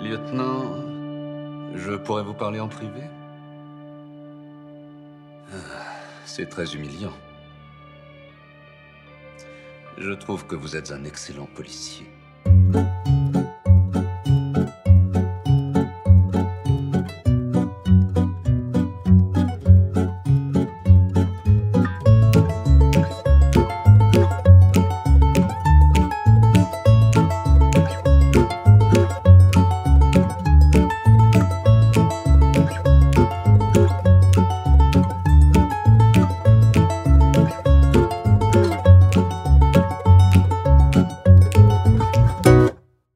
Lieutenant, je pourrais vous parler en privé? C'est très humiliant. Je trouve que vous êtes un excellent policier.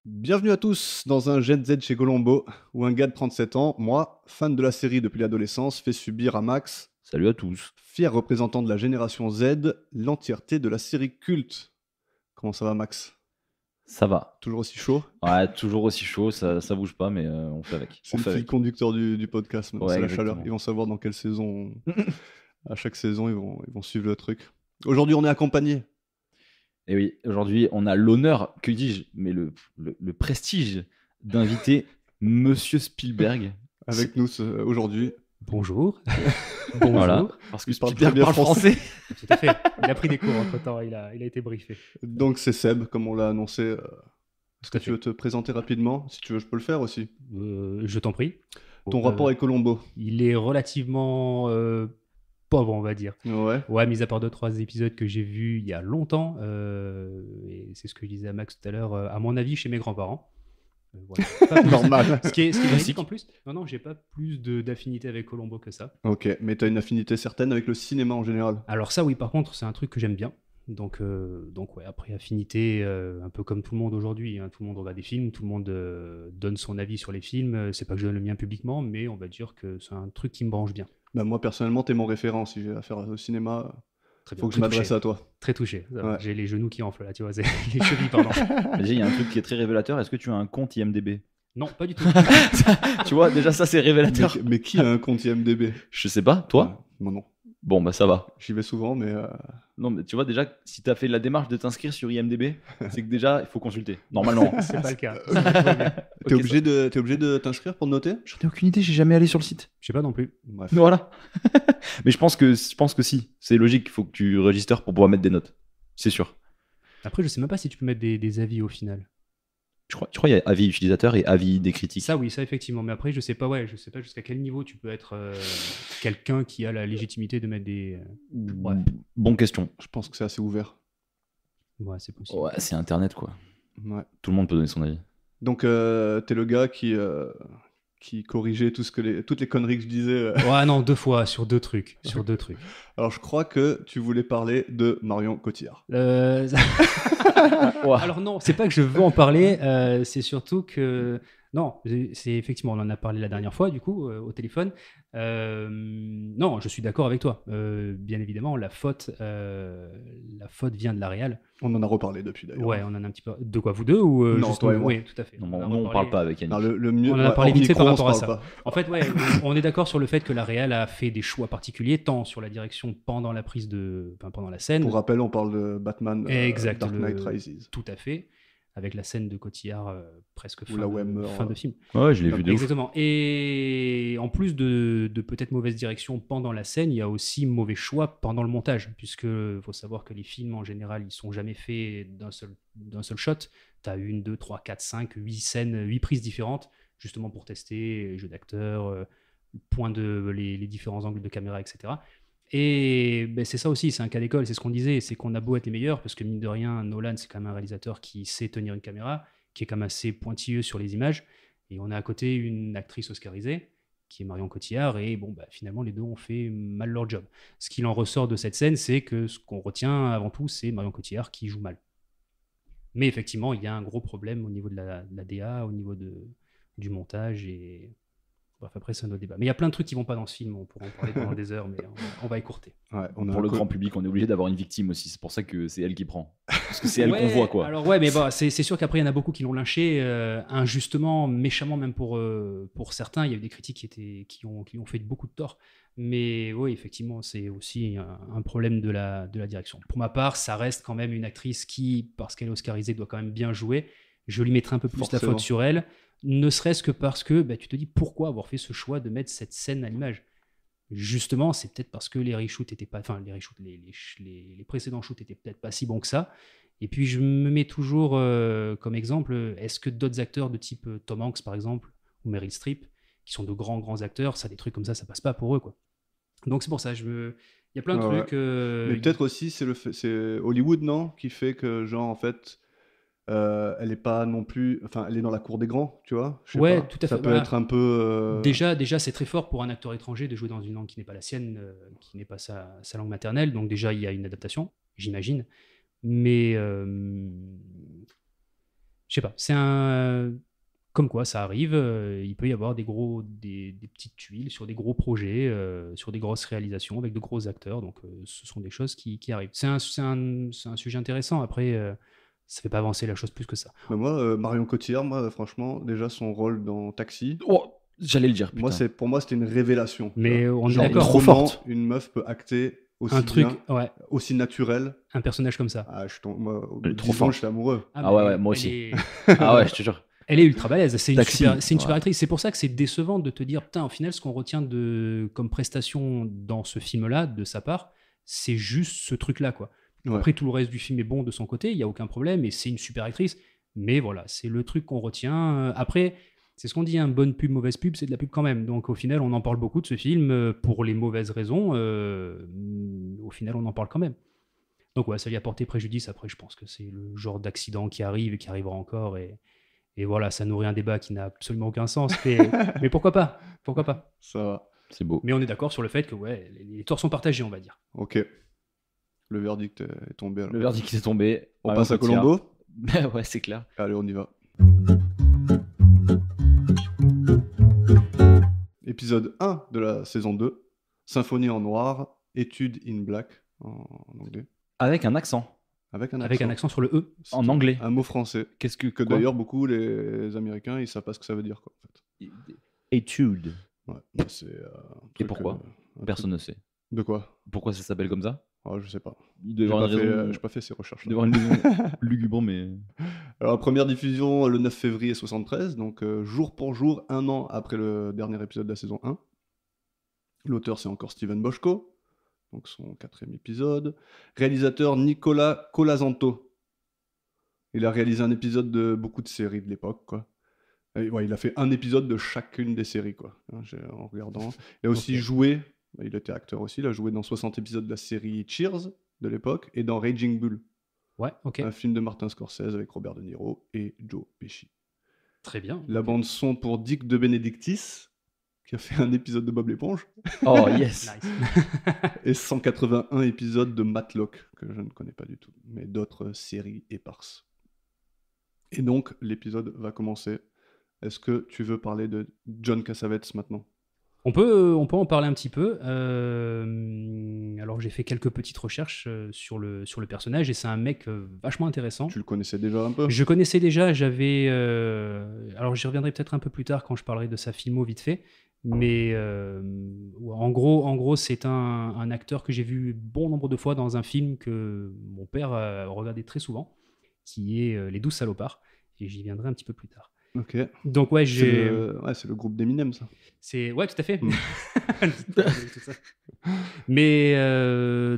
Bienvenue à tous dans un Gen Z chez Colombo, où un gars de 37 ans, moi, fan de la série depuis l'adolescence, fait subir à Max, Salut à tous. fier représentant de la génération Z, l'entièreté de la série culte. Comment ça va, Max? Ça va. Toujours aussi chaud? Ouais, toujours aussi chaud, ça bouge pas, mais on fait avec. C'est On le fait fil avec. conducteur du podcast, maintenant, Ouais, c'est la exactement. chaleur. Ils vont savoir dans quelle saison, à chaque saison, ils vont suivre le truc. Aujourd'hui, on est accompagné. Et oui, aujourd'hui, on a l'honneur, que dis-je, mais le prestige d'inviter Monsieur Spielberg. Avec nous aujourd'hui. Bonjour. Bonjour. Voilà, parce que Il parle Spielberg très bien parle français. Tout à fait. Il a pris des cours entre-temps, il a été briefé. Donc c'est Seb, comme on l'a annoncé. Est-ce que à tu veux te présenter rapidement? Si tu veux, je peux le faire aussi. Je t'en prie. Ton rapport avec Colombo? Il est relativement pauvre, on va dire. Ouais. Ouais, mis à part 2-3 épisodes que j'ai vus il y a longtemps, et c'est ce que je disais à Max tout à l'heure, à mon avis, chez mes grands-parents. Voilà. Pas plus. Normal. Ce qui est Classique. véridique en plus. Non, j'ai pas plus d'affinité avec Colombo que ça. Ok, mais t'as une affinité certaine avec le cinéma en général. Alors ça, oui, par contre, c'est un truc que j'aime bien. Donc ouais, après affinité, un peu comme tout le monde aujourd'hui, hein, tout le monde regarde des films, tout le monde donne son avis sur les films. C'est pas que je donne le mien publiquement, mais on va dire que c'est un truc qui me branche bien. Bah moi personnellement, t'es mon référent. Si j'ai affaire au cinéma, Très bien. faut que je m'adresse à toi. Très touché. Ça va. Ouais. J'ai les genoux qui enflent là, tu vois, c'est les chevilles, pardon. Déjà, il y a un truc qui est très révélateur. Est-ce que tu as un compte IMDb? Non, pas du tout. Tu vois, déjà, ça, c'est révélateur. Mais qui a un compte IMDb? Je sais pas, toi? Ouais, moi non. Bon, bah ça va. J'y vais souvent, mais Non, mais tu vois, déjà, si t'as fait la démarche de t'inscrire sur IMDb, c'est que déjà, il faut consulter. Normalement. C'est pas le cas. t'es Ok, obligé de t'inscrire pour noter? J'en ai aucune idée, j'ai jamais allé sur le site. Je sais pas non plus. Bref. Voilà. Mais je pense que si. C'est logique, il faut que tu registres pour pouvoir mettre des notes. C'est sûr. Après, je sais même pas si tu peux mettre des avis au final. Je crois qu'il y a avis utilisateur et avis des critiques. Ça, oui, ça effectivement. Mais après, je sais pas jusqu'à quel niveau tu peux être quelqu'un qui a la légitimité de mettre des. Bref. Bonne question. Je pense que c'est assez ouvert. Ouais, c'est possible. Ouais, c'est Internet, quoi. Ouais. Tout le monde peut donner son avis. Donc t'es le gars qui corrigeait toutes les conneries que je disais. Ouais, non, 2 fois sur 2 trucs. Sur 2 trucs. Alors je crois que tu voulais parler de Marion Cotillard. Alors non, c'est pas que je veux en parler, c'est surtout que... Non, c'est effectivement, on en a parlé la dernière fois, du coup, au téléphone. Non, je suis d'accord avec toi. Bien évidemment, la faute vient de la réal. On en a reparlé depuis d'ailleurs. Ouais, on en a un petit peu... De quoi, vous deux ou Non, juste toi et nous moi. Oui, tout à fait. Non, On a on reparlé- parle pas avec Yannick. Non, le mieux, On en a parlé hors vite fait par micro, on rapport se à parle ça. pas. En fait, ouais, on est d'accord sur le fait que la réal a fait des choix particuliers, tant sur la direction pendant la pendant la scène. Pour rappel, on parle de Batman Exact, Dark le- Knight Rises. Tout à fait. Avec la scène de Cotillard presque Où la Web meurt, fin de film. Ouais, je l'ai vu de ouf. Exactement. Et en plus de peut-être mauvaise direction pendant la scène, il y a aussi mauvais choix pendant le montage, puisque faut savoir que les films en général, ils sont jamais faits d'un seul shot. Tu as 1, 2, 3, 4, 5, 8 scènes, 8 prises différentes, justement pour tester les jeux d'acteurs, les différents angles de caméra, etc. Et ben, c'est ça aussi, c'est un cas d'école, c'est ce qu'on disait, c'est qu'on a beau être les meilleurs, parce que mine de rien, Nolan, c'est quand même un réalisateur qui sait tenir une caméra, qui est quand même assez pointilleux sur les images, et on a à côté une actrice oscarisée, qui est Marion Cotillard, et bon, bah, finalement, les deux ont fait mal leur job. Ce qu'il en ressort de cette scène, c'est que ce qu'on retient avant tout, c'est Marion Cotillard qui joue mal. Mais effectivement, il y a un gros problème au niveau de la DA, au niveau du montage, et... Bref, après, c'est un autre débat. Mais il y a plein de trucs qui vont pas dans ce film, on pourra en parler pendant des heures, mais on va écourter. Ouais, on a Pour un le co- grand public, on est obligé d'avoir une victime aussi. C'est pour ça que c'est elle qui prend. Parce que c'est elle qu'on Ouais, voit, quoi. Alors ouais, mais bah, c'est sûr qu'après, il y en a beaucoup qui l'ont lynché, injustement, méchamment même pour certains. Il y a eu des critiques qui ont fait beaucoup de tort. Mais oui, effectivement, c'est aussi un problème de la direction. Pour ma part, ça reste quand même une actrice qui, parce qu'elle est oscarisée, doit quand même bien jouer. je lui mettrai un peu plus la Forcément. faute sur elle, ne serait-ce que parce que tu te dis pourquoi avoir fait ce choix de mettre cette scène à l'image. Justement, c'est peut-être parce que les reshoots étaient pas, enfin les précédents shoots étaient peut-être pas si bons que ça. Et puis je me mets toujours comme exemple, est-ce que d'autres acteurs de type Tom Hanks par exemple ou Meryl Streep, qui sont de grands acteurs, ça des trucs comme ça passe pas pour eux quoi. Donc c'est pour ça, il y a plein de Ouais, trucs. Mais peut-être aussi, c'est Hollywood, non? Qui fait que, genre, en fait, elle est pas non plus. Enfin, elle est dans la cour des grands, tu vois? Je sais Ouais, pas. tout à Ça fait, peut voilà. être un peu. Déjà, c'est très fort pour un acteur étranger de jouer dans une langue qui n'est pas la sienne, qui n'est pas sa langue maternelle. Donc déjà, il y a une adaptation, j'imagine. Mais je sais pas, c'est un comme quoi ça arrive. Il peut y avoir des petites tuiles sur des gros projets, sur des grosses réalisations avec de gros acteurs. Donc ce sont des choses qui arrivent. C'est un sujet intéressant. Après, ça fait pas avancer la chose plus que ça. Mais moi, Marion Cotillard, moi, franchement, déjà son rôle dans Taxi, Oh, j'allais le dire. moi, putain. pour moi, c'était une révélation. tu Mais vois. on est Genre, d'accord. trop comment forte. une meuf peut acter aussi Un truc, bien, ouais, aussi naturel. un personnage comme ça. Ah, moi, au bout Elle est de trop 10 ans, forte. j'étais amoureux. Ah ouais, mais moi elle aussi. est- Ah ouais, je te jure. Elle est ultra balèze, c'est une, Taxi, super ouais. actrice. C'est pour ça que c'est décevant de te dire, putain, au final, ce qu'on retient comme prestation dans ce film-là, de sa part, c'est juste ce truc-là, quoi. Ouais. Après, tout le reste du film est bon de son côté, il n'y a aucun problème, et c'est une super actrice. Mais voilà, c'est le truc qu'on retient. Après, c'est ce qu'on dit, hein, bonne pub, mauvaise pub, c'est de la pub quand même. Donc au final, on en parle beaucoup de ce film pour les mauvaises raisons. Au final, on en parle quand même. Donc ouais, ça lui a porté préjudice. Après, je pense que c'est le genre d'accident qui arrive et qui arrivera encore. Et voilà, ça nourrit un débat qui n'a absolument aucun sens. Mais pourquoi pas? Pourquoi pas? Ça va. C'est beau. Mais on est d'accord sur le fait que ouais, les torts sont partagés, on va dire. Ok. Le verdict est tombé. alors. Le verdict est tombé. On Marion passe à Cotillard. Colombo. Ouais, c'est clair. Allez, on y va. Épisode 1 de la saison 2. Symphonie en noir, étude in black en anglais. Avec un accent. Avec un accent. Avec un accent sur le E. C'est En anglais. Un mot français. Qu'est-ce que Que quoi d'ailleurs, beaucoup, les Américains, ils savent pas ce que ça veut dire. Quoi, en fait. Étude. Ouais, bah, c'est, un truc, pourquoi un Personne ne sait. truc- De quoi? Pourquoi ça s'appelle comme ça? Ah, je sais pas. Il doit y J'ai avoir pas, une fait, raison. j'ai pas fait ces recherches. Il doit y avoir une raison lugubre, mais. Alors, première diffusion le 9 février 73, donc jour pour jour, un an après le dernier épisode de la saison 1. L'auteur, c'est encore Steven Bochco, donc son 4e épisode. Réalisateur Nicolas Colasanto. Il a réalisé un épisode de beaucoup de séries de l'époque, quoi. Et, ouais, il a fait un épisode de chacune des séries, quoi. Hein, en regardant. Il a aussi Ok. joué, il était acteur aussi, il a joué dans 60 épisodes de la série Cheers de l'époque et dans Raging Bull, Ouais, ok. un film de Martin Scorsese avec Robert De Niro et Joe Pesci. Très bien. La bande son pour Dick de Benedictis, qui a fait un épisode de Bob l'éponge, Oh yes. Nice. et 181 épisodes de Matlock, que je ne connais pas du tout, mais d'autres séries éparses. Et donc, l'épisode va commencer. Est-ce que tu veux parler de John Cassavetes maintenant? On peut en parler un petit peu. Alors j'ai fait quelques petites recherches sur le personnage et c'est un mec vachement intéressant. Tu le connaissais déjà un peu? Je connaissais déjà, j'avais... alors j'y reviendrai peut-être un peu plus tard quand je parlerai de sa filmo vite fait. Mais en gros c'est un acteur que j'ai vu bon nombre de fois dans un film que mon père regardait très souvent, qui est Les 12 salopards. Et j'y viendrai un petit peu plus tard. Ok. Donc ouais, C'est le groupe d'Eminem, ça. Ouais, tout à fait. Mm. Tout ça. Mais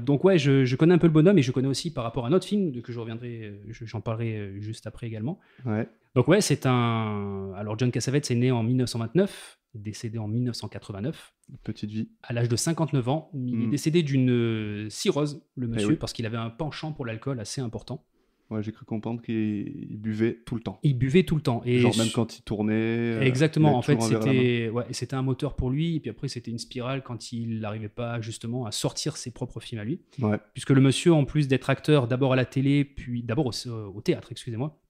donc ouais, je connais un peu le bonhomme et je connais aussi par rapport à un autre film que je reviendrai, j'en parlerai juste après également. Ouais. Donc ouais, alors John Cassavetes est né en 1929, décédé en 1989, Petite vie. à l'âge de 59 ans. Il est Mm. décédé d'une cirrhose, le monsieur, oui. parce qu'il avait un penchant pour l'alcool assez important. Ouais, j'ai cru comprendre qu'il buvait tout le temps. Il buvait tout le temps. Et Genre même quand il tournait. Exactement, il en avait fait, toujours un verre à la main. c'était un moteur pour lui, et puis après, c'était une spirale quand il n'arrivait pas justement à sortir ses propres films à lui. Ouais. Puisque le monsieur, en plus d'être acteur d'abord à la télé, puis d'abord au théâtre, excusez-moi,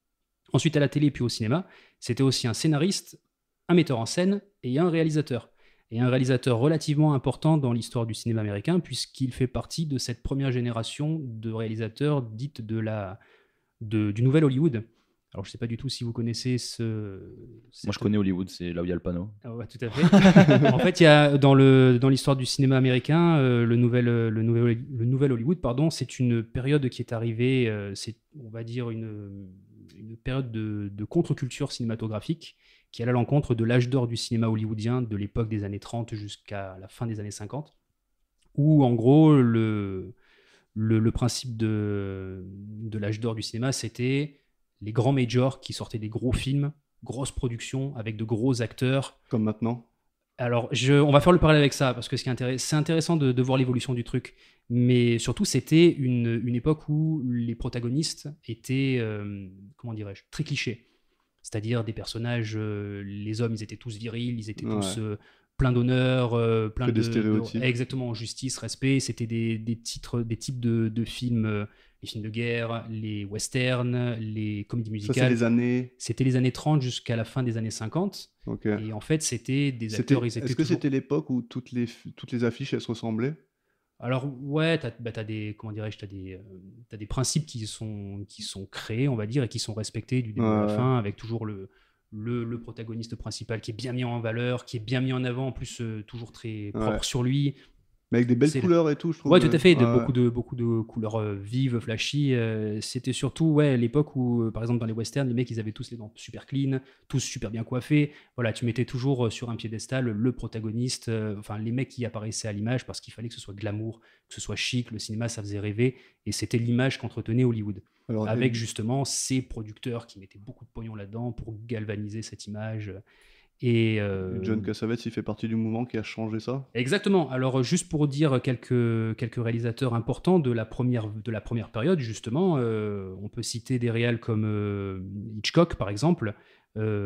ensuite à la télé, puis au cinéma, c'était aussi un scénariste, un metteur en scène et un réalisateur. Et un réalisateur relativement important dans l'histoire du cinéma américain, puisqu'il fait partie de cette première génération de réalisateurs dites du nouvel Hollywood. Alors, je ne sais pas du tout si vous connaissez Moi, je connais Hollywood, c'est là où il y a le panneau. Ah ouais, tout à fait. En fait, il y a dans l'histoire du cinéma américain, le nouvel Hollywood, pardon, c'est une période qui est arrivée, c'est, on va dire, une période de contre-culture cinématographique qui allait à l'encontre de l'âge d'or du cinéma hollywoodien de l'époque des années 30 jusqu'à la fin des années 50, où en gros le principe de l'âge d'or du cinéma, c'était les grands majors qui sortaient des gros films, grosses productions avec de gros acteurs. Comme maintenant. Alors, on va faire le parallèle avec ça, parce que c'est intéressant de voir l'évolution du truc. Mais surtout, c'était une époque où les protagonistes étaient, comment dirais-je, très clichés. C'est-à-dire des personnages, les hommes, ils étaient tous virils, ils étaient tous pleins d'honneur, plein Que des stéréotypes. Exactement, justice, respect. C'était des types de films, les films de guerre, les westerns, les comédies musicales. Ça, c'est les années... C'était les années 30 jusqu'à la fin des années 50. Ok. Et en fait, c'était des acteurs... Est-ce que c'était l'époque où toutes les affiches, elles se ressemblaient? Alors, ouais, t'as des, comment dirais-je, t'as des principes qui sont créés, on va dire, et qui sont respectés du début à la fin, avec toujours le protagoniste principal qui est bien mis en valeur, qui est bien mis en avant, en plus toujours très propre sur lui. Mais avec des belles couleurs et tout, je trouve. Ouais, tout à fait, beaucoup de couleurs vives, flashy. C'était surtout l'époque où, par exemple, dans les westerns, les mecs, ils avaient tous les dents super clean, tous super bien coiffés. Voilà, tu mettais toujours sur un piédestal le protagoniste, enfin, les mecs qui apparaissaient à l'image parce qu'il fallait que ce soit glamour, que ce soit chic. Le cinéma, ça faisait rêver. Et c'était l'image qu'entretenait Hollywood. Alors, avec justement ces producteurs qui mettaient beaucoup de pognon là-dedans pour galvaniser cette image. Et John Cassavetes, il fait partie du mouvement qui a changé ça. Exactement. Alors, juste pour dire quelques réalisateurs importants de la première période, justement, on peut citer des réals comme Hitchcock, par exemple,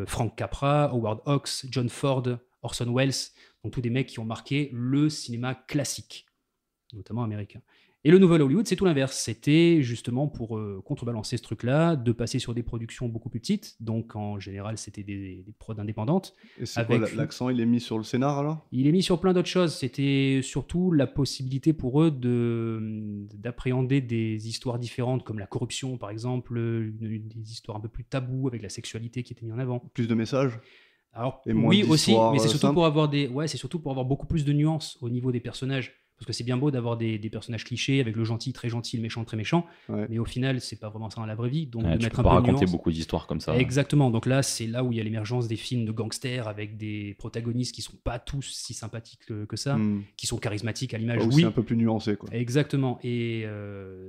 Frank Capra, Howard Hawks, John Ford, Orson Welles, donc tous des mecs qui ont marqué le cinéma classique, notamment américain. Et le nouvel Hollywood, c'est tout l'inverse. C'était justement pour contrebalancer ce truc-là, de passer sur des productions beaucoup plus petites. Donc, en général, c'était des prods indépendantes. Et c'est quoi, l'accent, il est mis sur le scénar, alors? Il est mis sur plein d'autres choses. C'était surtout la possibilité pour eux d'appréhender des histoires différentes, comme la corruption, par exemple, des histoires un peu plus taboues, avec la sexualité qui était mise en avant. Plus de messages? Alors, oui, aussi, mais c'est surtout pour avoir c'est surtout pour avoir beaucoup plus de nuances au niveau des personnages. Parce que c'est bien beau d'avoir des personnages clichés avec le gentil très gentil, le méchant très méchant, mais au final, c'est pas vraiment ça dans la vraie vie. Donc, de tu mettre peux un pas peu de raconter nuance. beaucoup d'histoires comme ça. Exactement. Donc là, c'est là où il y a l'émergence des films de gangsters avec des protagonistes qui sont pas tous si sympathiques que ça, qui sont charismatiques à l'image. Oui, c'est un peu plus nuancé, quoi. Exactement. Et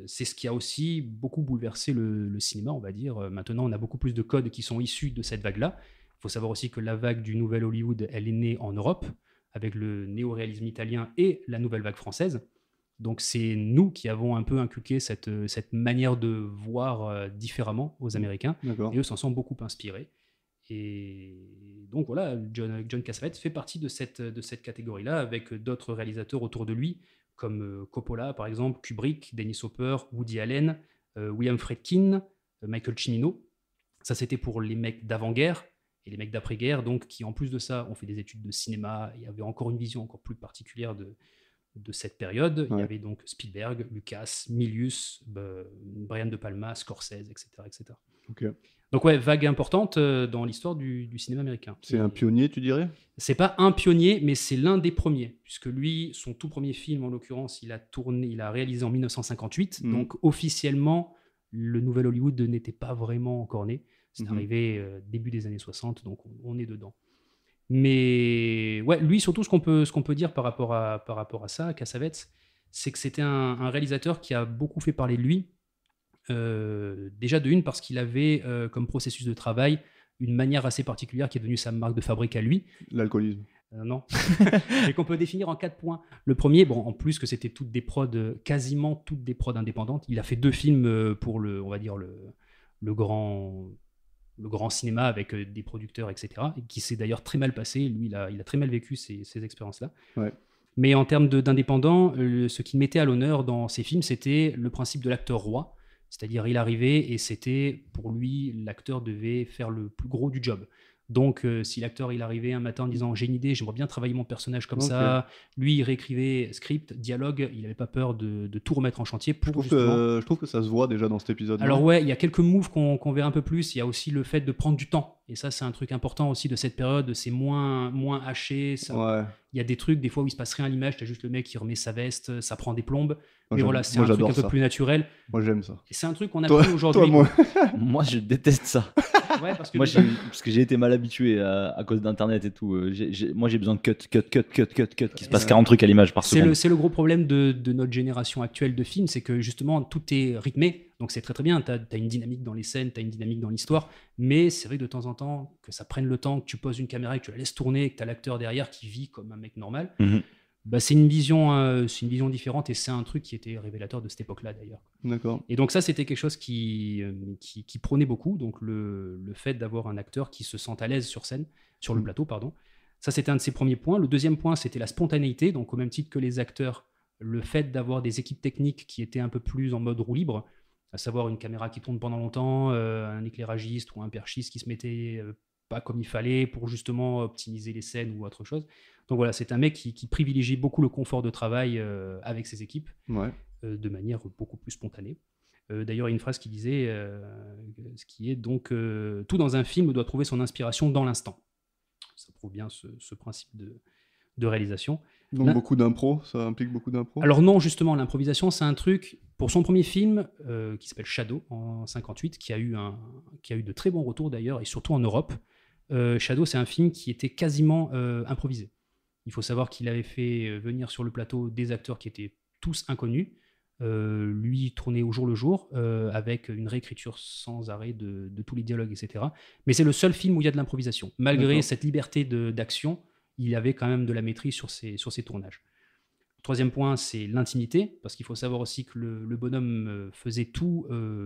c'est ce qui a aussi beaucoup bouleversé le cinéma, on va dire. Maintenant, on a beaucoup plus de codes qui sont issus de cette vague-là. Il faut savoir aussi que la vague du nouvel Hollywood, elle est née en Europe, avec le néo-réalisme italien et la nouvelle vague française. Donc c'est nous qui avons un peu inculqué cette manière de voir différemment aux Américains. Et eux s'en sont beaucoup inspirés. Et donc voilà, John Cassavetes fait partie de cette catégorie-là, avec d'autres réalisateurs autour de lui, comme Coppola par exemple, Kubrick, Dennis Hopper, Woody Allen, William Friedkin, Michael Cimino. Ça c'était pour les mecs d'avant-guerre. Et les mecs d'après-guerre, donc, qui en plus de ça ont fait des études de cinéma et avaient encore une vision encore plus particulière de cette période. Il y avait donc Spielberg, Lucas, Milius, Brian De Palma, Scorsese, etc. etc. Donc vague importante dans l'histoire du cinéma américain. C'est un pionnier, tu dirais? C'est pas un pionnier, mais c'est l'un des premiers, puisque lui, son tout premier film, en l'occurrence, il a réalisé en 1958, donc officiellement, le nouvel Hollywood n'était pas vraiment encore né. C'est arrivé début des années 60, donc on est dedans. Mais lui, surtout, ce qu'on peut dire par rapport à ça, Cassavetes, c'est que c'était un réalisateur qui a beaucoup fait parler de lui. Déjà de une, parce qu'il avait comme processus de travail une manière assez particulière qui est devenue sa marque de fabrique à lui. L'alcoolisme. Non. Et qu'on peut définir en 4 points. Le premier, en plus que c'était quasiment toutes des prods indépendantes. Il a fait 2 films pour on va dire le grand cinéma avec des producteurs, etc., et qui s'est d'ailleurs très mal passé. Lui, il a très mal vécu ces expériences-là. Mais en termes d'indépendant, ce qu'il mettait à l'honneur dans ses films, c'était le principe de l'acteur roi. C'est-à-dire, il arrivait et c'était, pour lui, l'acteur devait faire le plus gros du job. Donc, si l'acteur il arrivait un matin en disant j'ai une idée, j'aimerais bien travailler mon personnage comme Ok. ça, lui il réécrivait script, dialogue, il n'avait pas peur de tout remettre en chantier pour justement. Je trouve que ça se voit déjà dans cet épisode. Alors ouais, il y a quelques moves qu'on verra un peu plus. Il y a aussi le fait de prendre du temps. Et ça, c'est un truc important aussi de cette période. C'est moins haché. Ouais. Il y a des trucs, des fois, où il se passe rien à l'image. Tu as juste le mec qui remet sa veste, ça prend des plombes. Moi, Mais voilà, c'est moi, un truc j'adore un peu ça. plus naturel. Moi, j'aime ça. Et c'est un truc qu'on a Toi, plus aujourd'hui. moi. Moi, je déteste ça. Ouais, parce que Moi, parce que j'ai été mal habitué à cause d'internet et tout. Moi, j'ai besoin de cut, qu'il se passe 40 trucs à l'image par seconde. c'est le gros problème de notre génération actuelle de films, c'est que justement tout est rythmé, donc c'est très très bien, tu as une dynamique dans les scènes, tu as une dynamique dans l'histoire, mais c'est vrai que de temps en temps, que ça prenne le temps, que tu poses une caméra, que tu la laisses tourner, que tu as l'acteur derrière qui vit comme un mec normal, bah, c'est une vision différente, et c'est un truc qui était révélateur de cette époque-là d'ailleurs. D'accord. Et donc ça, c'était quelque chose qui prônait beaucoup, donc le fait d'avoir un acteur qui se sente à l'aise sur scène, sur le plateau, pardon. Ça, c'était un de ses premiers points. Le deuxième point, c'était la spontanéité, donc au même titre que les acteurs, le fait d'avoir des équipes techniques qui étaient un peu plus en mode roue libre, à savoir une caméra qui tourne pendant longtemps, un éclairagiste ou un perchiste qui se mettait pas comme il fallait pour justement optimiser les scènes ou autre chose. Donc voilà, c'est un mec qui privilégie beaucoup le confort de travail avec ses équipes, Ouais. de manière beaucoup plus spontanée. D'ailleurs, il y a une phrase qui disait, ce qui est donc tout dans un film doit trouver son inspiration dans l'instant. Ça prouve bien ce principe de réalisation. Donc Là- beaucoup d'impro, ça implique beaucoup d'impro. Alors non, justement, l'improvisation, c'est un truc, pour son premier film, qui s'appelle Shadow, en 58, qui a eu de très bons retours d'ailleurs, et surtout en Europe. Shadow, c'est un film qui était quasiment improvisé. Il faut savoir qu'il avait fait venir sur le plateau des acteurs qui étaient tous inconnus. Lui tournait au jour le jour, avec une réécriture sans arrêt de tous les dialogues, etc. Mais c'est le seul film où il y a de l'improvisation. Malgré D'accord. cette liberté d'action, il avait quand même de la maîtrise sur ses tournages. Troisième point, c'est l'intimité, parce qu'il faut savoir aussi que le bonhomme faisait tout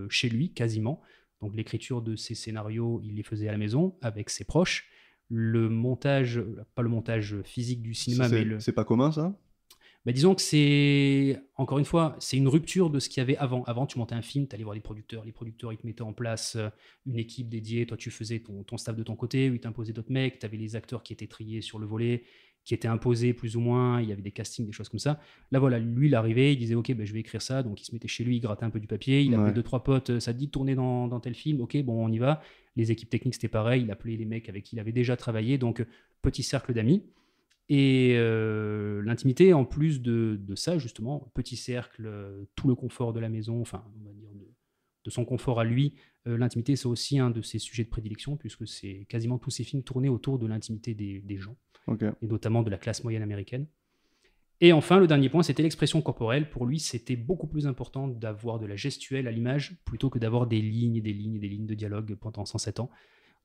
chez lui, quasiment. Donc l'écriture de ses scénarios, il les faisait à la maison, avec ses proches. Le montage, pas le montage physique du cinéma, mais C'est pas commun, ça? bah, disons que c'est, encore une fois, c'est une rupture de ce qu'il y avait avant. Avant, tu montais un film, tu allais voir des producteurs. Les producteurs, ils te mettaient en place une équipe dédiée. Toi, tu faisais ton staff de ton côté, ou ils t'imposaient d'autres mecs. Tu avais les acteurs qui étaient triés sur le volet, qui étaient imposés plus ou moins. Il y avait des castings, des choses comme ça. Là, voilà, lui, il arrivait, il disait OK, ben, je vais écrire ça. Donc, il se mettait chez lui, il grattait un peu du papier. Il appelait Ouais. 2-3 potes. Ça te dit de tourner dans tel film? OK, bon, on y va. Les équipes techniques, c'était pareil. Il appelait les mecs avec qui il avait déjà travaillé. Donc, petit cercle d'amis. Et l'intimité, en plus de ça, justement, petit cercle, tout le confort de la maison, enfin, on va dire de son confort à lui, l'intimité, c'est aussi un de ses sujets de prédilection, puisque c'est quasiment tous ses films tournés autour de l'intimité des gens, Ok. et notamment de la classe moyenne américaine. Et enfin, le dernier point, c'était l'expression corporelle. Pour lui, c'était beaucoup plus important d'avoir de la gestuelle à l'image, plutôt que d'avoir des lignes et des lignes et des lignes de dialogue pendant 107 ans.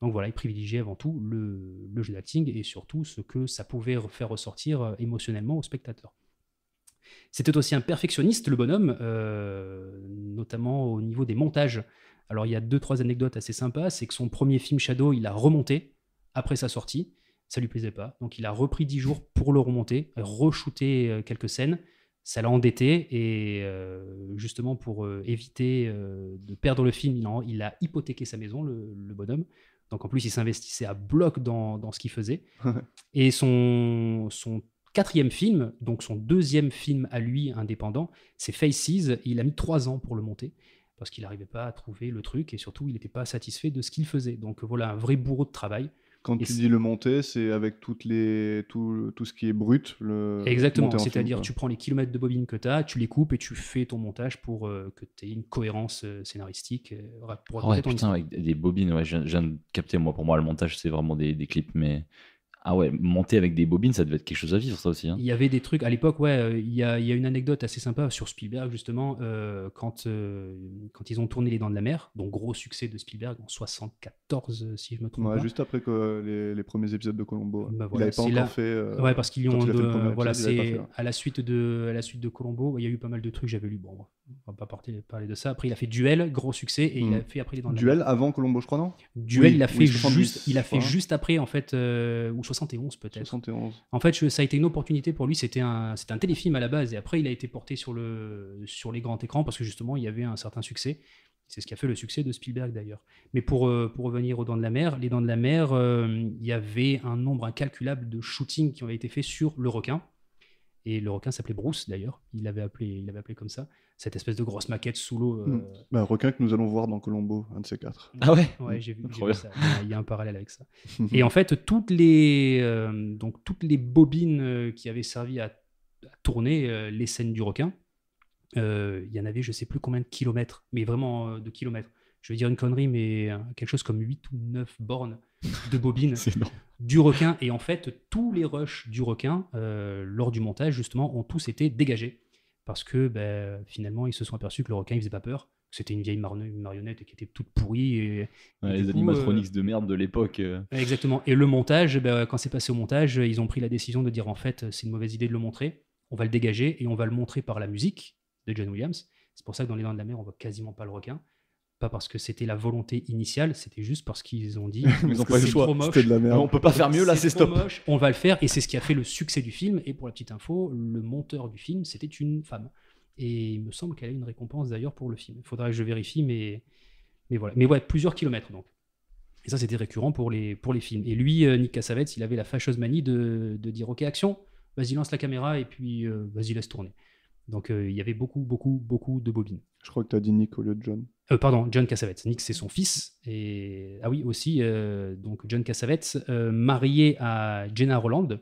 Donc voilà, il privilégiait avant tout le jeu d'acting et surtout ce que ça pouvait faire ressortir émotionnellement au spectateur. C'était aussi un perfectionniste, le bonhomme, notamment au niveau des montages. Alors il y a 2-3 anecdotes assez sympas, c'est que son premier film Shadow, il a remonté après sa sortie, ça lui plaisait pas, donc il a repris 10 jours pour le remonter, re-shooter quelques scènes, ça l'a endetté, et justement pour éviter de perdre le film, il a hypothéqué sa maison, le bonhomme. Donc en plus, il s'investissait à bloc dans ce qu'il faisait. Et son quatrième film, donc son deuxième film à lui, indépendant, c'est Faces. Il a mis 3 ans pour le monter, parce qu'il n'arrivait pas à trouver le truc, et surtout, il n'était pas satisfait de ce qu'il faisait. Donc voilà, un vrai bourreau de travail. Quand Et tu c'est- dis le monter, c'est avec tout ce qui est brut. Exactement, monter en film, c'est-à-dire quoi. tu prends les kilomètres de bobines que tu as, tu les coupes et tu fais ton montage pour que tu aies une cohérence scénaristique pour Ah ouais, raconter ton putain, histoire. avec des bobines, ouais, je viens de capter. Moi, pour moi, le montage, c'est vraiment des clips, mais. Ah ouais, monter avec des bobines, ça devait être quelque chose à vivre, ça aussi. Hein. Il y avait des trucs, à l'époque, ouais, il y a une anecdote assez sympa sur Spielberg, justement, quand ils ont tourné Les Dents de la Mer, donc gros succès de Spielberg en 74, si je me trompe Ouais, pas. juste après que les premiers épisodes de Columbo. Bah il voilà, n'avait pas c'est encore là- fait. Ouais, parce qu'ils quand ont il a fait le premier voilà, épisode, il l'avait c'est pas fait, à la suite de Columbo, il y a eu pas mal de trucs, j'avais lu, bon, on va pas parler de ça. Après, il a fait Duel, gros succès, et il a fait après Les Dents de la Mer. Duel avant Columbo, je crois, non? Duel, Oui, il a oui, fait 70, il a fait ouais. juste après, en fait, ou 71 peut-être. 71. En fait, ça a été une opportunité pour lui. C'était un téléfilm à la base, et après, il a été porté sur les grands écrans parce que justement, il y avait un certain succès. C'est ce qui a fait le succès de Spielberg d'ailleurs. Mais pour revenir aux Dents de la Mer, les Dents de la Mer, il y avait un nombre incalculable de shootings qui ont été faits sur le requin. Et le requin s'appelait Bruce d'ailleurs. Il l'avait appelé comme ça. Cette espèce de grosse maquette sous l'eau. Requin que nous allons voir dans Colombo, un de ces 4. Ah ouais. Ouais, j'ai vu Trop bien. ça. Il y a un parallèle avec ça. Et en fait, toutes les bobines qui avaient servi à tourner les scènes du requin, il y en avait je sais plus combien de kilomètres, mais vraiment de kilomètres. Je vais dire une connerie, mais quelque chose comme 8 ou 9 bornes de bobines C'est énorme. du requin. Et en fait, tous les rushs du requin, lors du montage, justement, ont tous été dégagés. Parce que finalement, ils se sont aperçus que le requin, il faisait pas peur. Que c'était une vieille marionnette et qui était toute pourrie. Et Les du coup, animatronics de merde de l'époque. Exactement. Et le montage, quand c'est passé au montage, ils ont pris la décision de dire en fait, c'est une mauvaise idée de le montrer. On va le dégager et on va le montrer par la musique de John Williams. C'est pour ça que dans Les Dents de la Mer, on voit quasiment pas le requin. Pas parce que c'était la volonté initiale, c'était juste parce qu'ils ont dit Ils ont pas eu le c'est choix. trop moche. C'était de la merde. On peut pas faire mieux là, c'est trop stop. moche, on va le faire et c'est ce qui a fait le succès du film. Et pour la petite info, le monteur du film, c'était une femme. Et il me semble qu'elle a eu une récompense d'ailleurs pour le film. Il faudrait que je vérifie, mais voilà. Mais ouais, plusieurs kilomètres donc. Et ça, c'était récurrent pour les films. Et lui, Nick Cassavetes, il avait la fâcheuse manie de dire ok, action, vas-y, lance la caméra et puis vas-y, laisse tourner. Donc il y avait beaucoup de bobines. Je crois que tu as dit Nick au lieu de John. Pardon, John Cassavetes. Nick, c'est son fils. Et ah oui, aussi, donc John Cassavetes, marié à Gena Rowland,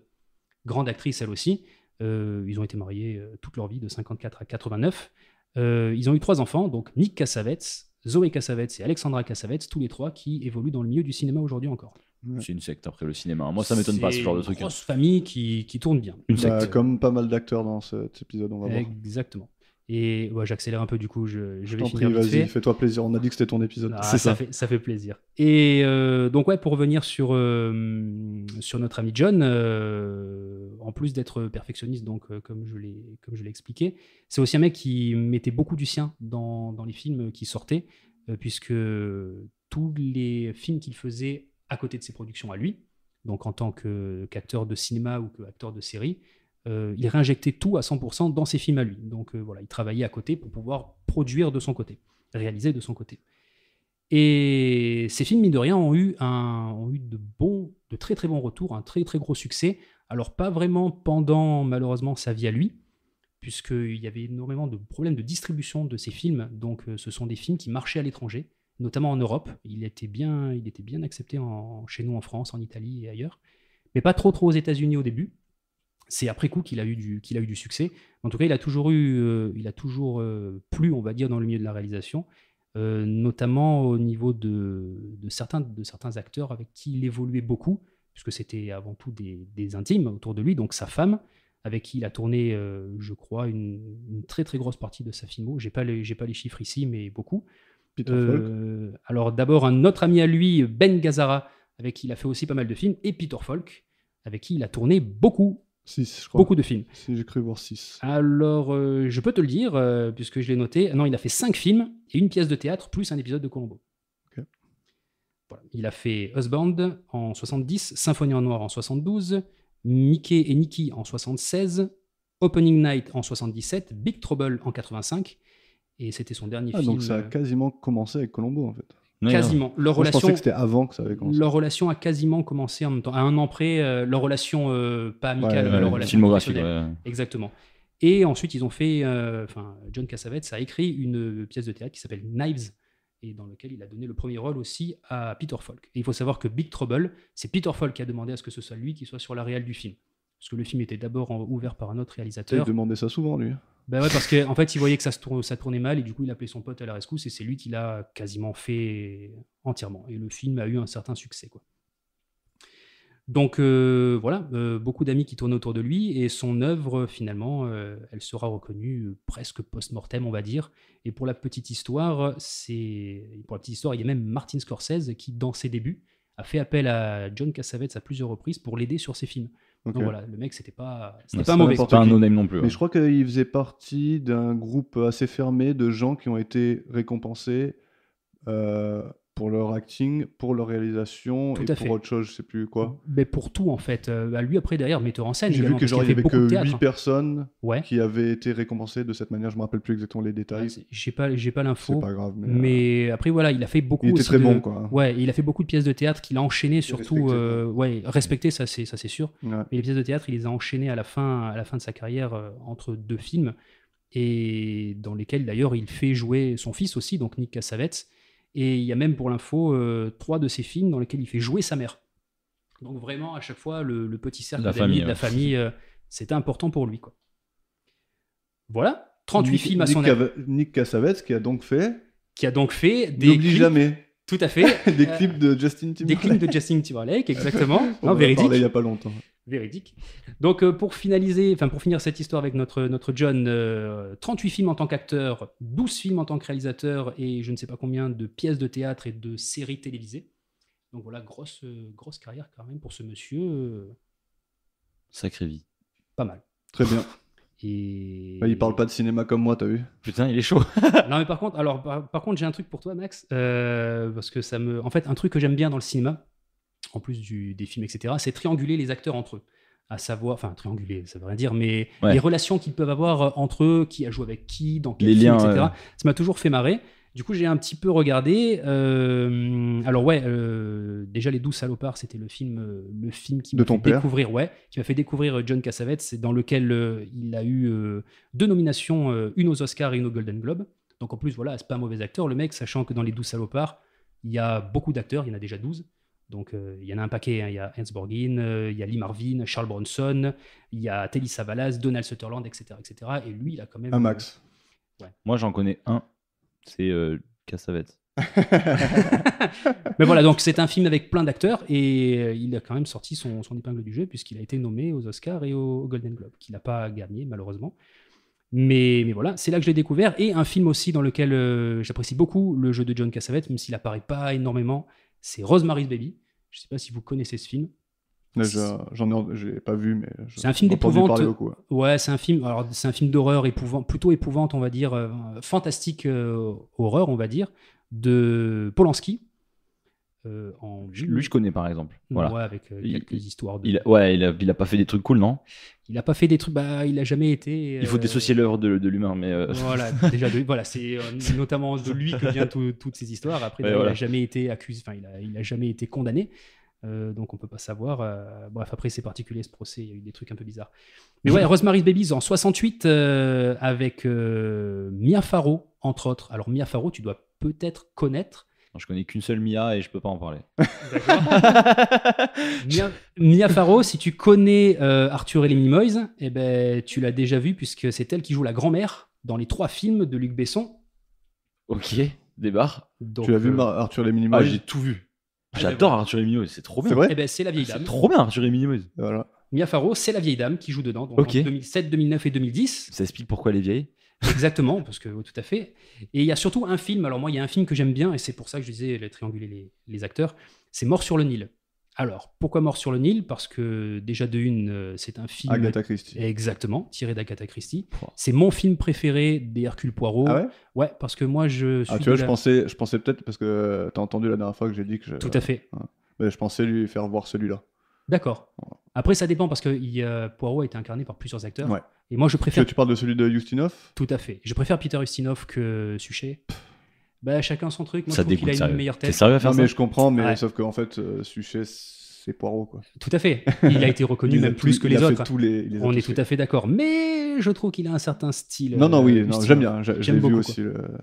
grande actrice elle aussi. Ils ont été mariés toute leur vie, de 54 à 89. Ils ont eu 3 enfants, donc Nick Cassavetes, Zoé Cassavetes et Alexandra Cassavetes, tous les 3 qui évoluent dans le milieu du cinéma aujourd'hui encore. C'est une secte après le cinéma. Moi, ça m'étonne pas ce genre de truc. C'est une grosse famille qui tourne bien. Une secte. Comme pas mal d'acteurs dans cet épisode, on va voir. Exactement. Et j'accélère un peu du coup, je vais T'en finir prie, vite fait. vas-y, fais-toi plaisir. On a dit que c'était ton épisode. Ah, C'est ça. ça fait plaisir. Et donc ouais, pour revenir sur notre ami John, en plus d'être perfectionniste, donc comme je l'ai expliqué, c'est aussi un mec qui mettait beaucoup du sien dans les films qui sortaient, puisque tous les films qu'il faisait à côté de ses productions à lui, donc en tant qu'acteur de cinéma ou qu'acteur de série, il réinjectait tout à 100% dans ses films à lui. Donc voilà, il travaillait à côté pour pouvoir produire de son côté, réaliser de son côté. Et ces films, mine de rien, ont eu de très très bons retours, un très très gros succès. Alors pas vraiment pendant malheureusement sa vie à lui, puisqu'il y avait énormément de problèmes de distribution de ces films. Donc ce sont des films qui marchaient à l'étranger, notamment en Europe. Il était bien accepté chez nous en France, en Italie et ailleurs, mais pas trop aux États-Unis au début. C'est après coup qu'il a eu du succès. En tout cas, il a toujours plu, on va dire, dans le milieu de la réalisation, notamment au niveau de certains acteurs avec qui il évoluait beaucoup, puisque c'était avant tout des intimes autour de lui, donc sa femme, avec qui il a tourné, je crois, une très très grosse partie de sa filmo. J'ai pas les chiffres ici, mais beaucoup. Peter Falk. Alors d'abord, un autre ami à lui, Ben Gazzara, avec qui il a fait aussi pas mal de films, et Peter Falk, avec qui il a tourné beaucoup 6, je crois. de films. Si, j'ai cru voir 6. Alors, je peux te le dire, puisque je l'ai noté. Non, il a fait 5 films et une pièce de théâtre, plus un épisode de Colombo. Ok. Voilà. Il a fait Husband en 70, Symphonie en noir en 72, Mickey et Nicky en 76, Opening Night en 77, Big Trouble en 85, et c'était son dernier film. Donc ça a quasiment commencé avec Colombo, en fait. Ouais, Quasiment. Leur Moi, je pensais relation, que c'était avant que ça avait commencé. leur relation a quasiment commencé en même temps. À un an près, leur relation, pas amicale, Ouais, mais leur ouais, relation filmographique. professionnelle. Ouais. Exactement. Et ensuite, ils ont fait. John Cassavetes a écrit une pièce de théâtre qui s'appelle Knives, et dans lequel il a donné le premier rôle aussi à Peter Falk. Et il faut savoir que Big Trouble, c'est Peter Falk qui a demandé à ce que ce soit lui qui soit sur la réal du film. Parce que le film était d'abord ouvert par un autre Il réalisateur. demandait ça souvent, lui. Ben ouais, parce qu'en fait, il voyait que ça tournait mal, et du coup, il appelait son pote à la rescousse, et c'est lui qui l'a quasiment fait entièrement. Et le film a eu un certain succès, quoi. Donc voilà, beaucoup d'amis qui tournaient autour de lui, et son œuvre, finalement, elle sera reconnue presque post-mortem, on va dire. Et pour la petite histoire, il y a même Martin Scorsese qui, dans ses débuts, a fait appel à John Cassavetes à plusieurs reprises pour l'aider sur ses films. Ok. Donc voilà, le mec, c'était pas Ouais, pas mauvais. C'est pas un no-name non plus. Mais je crois qu'il faisait partie d'un groupe assez fermé de gens qui ont été récompensés pour leur acting, pour leur réalisation Tout et à pour fait. autre chose, je sais plus quoi. Mais pour tout, en fait. Lui, après, derrière, metteur en scène. J'ai vu également, que parce genre il qu'il y a fait avait que beaucoup de 8 théâtre. personnes Ouais. qui avaient été récompensées de cette manière. Je me rappelle plus exactement les détails. J'ai pas l'info. C'est pas grave, mais, Mais après, voilà, il a fait beaucoup il était aussi très de... bon, quoi. Ouais, il a fait beaucoup de pièces de théâtre qu'il a enchaînées, surtout. respecté, Ouais, respecté, ça c'est sûr. Ouais. Mais les pièces de théâtre, il les a enchaînées à la fin de sa carrière entre 2 films, et dans lesquels d'ailleurs il fait jouer son fils aussi, donc Nick Cassavetes. Et il y a même pour l'info 3 de ses films dans lesquels il fait jouer sa mère. Donc vraiment, à chaque fois, le petit cercle La d'amis famille, de la ouais. famille, c'était important pour lui, quoi. Voilà, 38 films à son Nick Cassavetes qui a donc fait qui a donc fait des N'oublie clips, jamais tout à fait, des clips de Justin des Timberlake. clips de Justin Timberlake, exactement. On Non, en a véridique. parlé il y a pas longtemps. Véridique. Donc pour finir cette histoire avec notre John, 38 films en tant qu'acteur, 12 films en tant que réalisateur et je ne sais pas combien de pièces de théâtre et de séries télévisées. Donc voilà, grosse carrière quand même pour ce monsieur, Sacrée vie. pas mal. Très bien. Et... Il parle pas de cinéma comme moi, t'as vu? Putain, il est chaud. Non mais par contre j'ai un truc pour toi Max, parce que en fait un truc que j'aime bien dans le cinéma, en plus des films etc, c'est trianguler les acteurs entre eux, à savoir, enfin trianguler ça veut rien dire, mais Ouais. les relations qu'ils peuvent avoir entre eux, qui a joué avec qui, dans quel Les film, liens, etc. ouais. Ça m'a toujours fait marrer. Du coup j'ai un petit peu regardé, alors ouais, déjà Les 12 salopards, c'était le film qui De m'a ton fait père. découvrir, ouais, qui m'a fait découvrir John Cassavetes, c'est dans lequel il a eu 2 nominations, une aux Oscars et une aux Golden Globe. Donc en plus voilà, c'est pas un mauvais acteur le mec, sachant que dans Les 12 salopards, il y a beaucoup d'acteurs, il y en a déjà 12. Donc il y en a un paquet, hein. Il y a Hans Borgin, il y a Lee Marvin, Charles Bronson, il y a Telly Savalas, Donald Sutherland, etc., etc. Et lui, il a quand même... Un max. Moi, j'en connais un. C'est Cassavetes. Mais voilà, donc c'est un film avec plein d'acteurs et il a quand même sorti son épingle du jeu puisqu'il a été nommé aux Oscars et aux Golden Globe, qu'il n'a pas gagné malheureusement. Mais voilà, c'est là que je l'ai découvert. Et un film aussi dans lequel j'apprécie beaucoup le jeu de John Cassavetes, même s'il apparaît pas énormément, c'est Rosemary's Baby. Je ne sais pas si vous connaissez ce film. Là, j'ai pas vu, mais C'est un film j'ai entendu d'épouvante. parler beaucoup, ouais. Ouais, c'est un film d'horreur plutôt épouvante, on va dire, fantastique horreur, on va dire, de Polanski. Lui, je connais par exemple. Voilà. Ouais, avec quelques histoires de. Il a pas fait des trucs cool, non? Il a pas fait des trucs. Bah, il a jamais été. Il faut dissocier l'œuvre de l'humain, mais. Voilà, déjà, voilà, c'est notamment de lui que viennent toutes ces histoires. Après, Ouais, il voilà. a jamais été accusé. Enfin, il a jamais été condamné. Donc on peut pas savoir. Bref, après c'est particulier ce procès, il y a eu des trucs un peu bizarres. Mais ouais, Rosemary's Baby en 68 avec Mia Farrow entre autres. Alors Mia Farrow, tu dois peut-être connaître. Je connais qu'une seule Mia et je peux pas en parler. Mia Farrow, si tu connais Arthur et les Minimoys, eh ben tu l'as déjà vu puisque c'est elle qui joue la grand-mère dans les 3 films de Luc Besson. Ok, débarre. Donc, Tu as vu Arthur les Minimoys? Ah, j'ai tout vu. J'adore Arthur et Minimoys, c'est trop bien. C'est vrai? eh ben, c'est la vieille dame. C'est trop bien Arthur et Minimoys. Voilà. Mia Farrow, c'est la vieille dame qui joue dedans, donc Ok. en 2007, 2009 et 2010. Ça explique pourquoi elle est vieille. Exactement, parce que tout à fait. Et il y a surtout un film, alors moi il y a un film que j'aime bien, et c'est pour ça que je disais trianguler les acteurs, c'est Mort sur le Nil. Alors, pourquoi Mort sur le Nil? Parce que déjà de une, c'est un film... Agatha Christie. Exactement, tiré d'Agatha Christie. Pouah. C'est mon film préféré des Hercule Poirot. Ah ouais? Ouais, parce que moi je suis... Ah, tu vois, de je la- pensais peut-être, parce que t'as entendu la dernière fois que j'ai dit que Tout à fait. mais je pensais lui faire voir celui-là. D'accord. Après ça dépend, parce que Poirot a été incarné par plusieurs acteurs. Ouais. Et moi je préfère... Tu parles de celui de Ustinov? Tout à fait. Je préfère Peter Ustinov que Suchet. Bah, chacun son truc. Moi Ça je trouve qu'il dégoûte, a une sérieux. meilleure T'es tête. sérieux à faire Non, ça? mais je comprends, mais Ouais. sauf qu'en fait, Suchet, c'est Poirot, quoi. Tout à fait. Il a été reconnu Il a même tout- plus que il les a fait autres. tous les- il les a On tous est tout fait. à fait d'accord. Mais je trouve qu'il a un certain style. Non, non, oui, non, Ustinov. j'aime bien. J'ai J'aime vu beaucoup, aussi.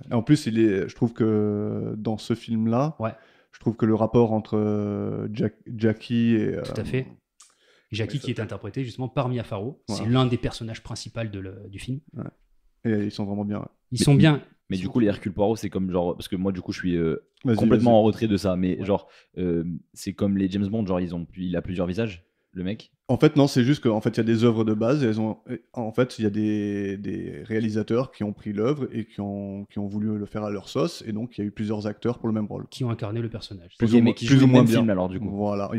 Et en plus, je trouve que dans ce film-là, Ouais. je trouve que le rapport entre Jackie et. Tout à fait. Jackie ça qui est s'appelle interprété justement par Mia Farrow. Voilà. C'est l'un des personnages principaux du film. Et ils sont vraiment bien. Ouais. Ils sont bien. Mais du coup, les Hercule Poirot, c'est comme genre. Parce que moi, du coup, je suis Vas-y, complètement vas-y. en retrait de ça. Mais Ouais. genre, c'est comme les James Bond, genre, il a plusieurs visages. le mec. En fait, non, c'est juste qu'en fait, il y a des œuvres de base. En fait, il y a des réalisateurs qui ont pris l'œuvre et qui ont voulu le faire à leur sauce. Et donc, il y a eu plusieurs acteurs pour le même rôle. Qui ont incarné le personnage. Plus Ok, ou mais moins- qui plus jouent ou le moins même bien. film alors du coup. Voilà.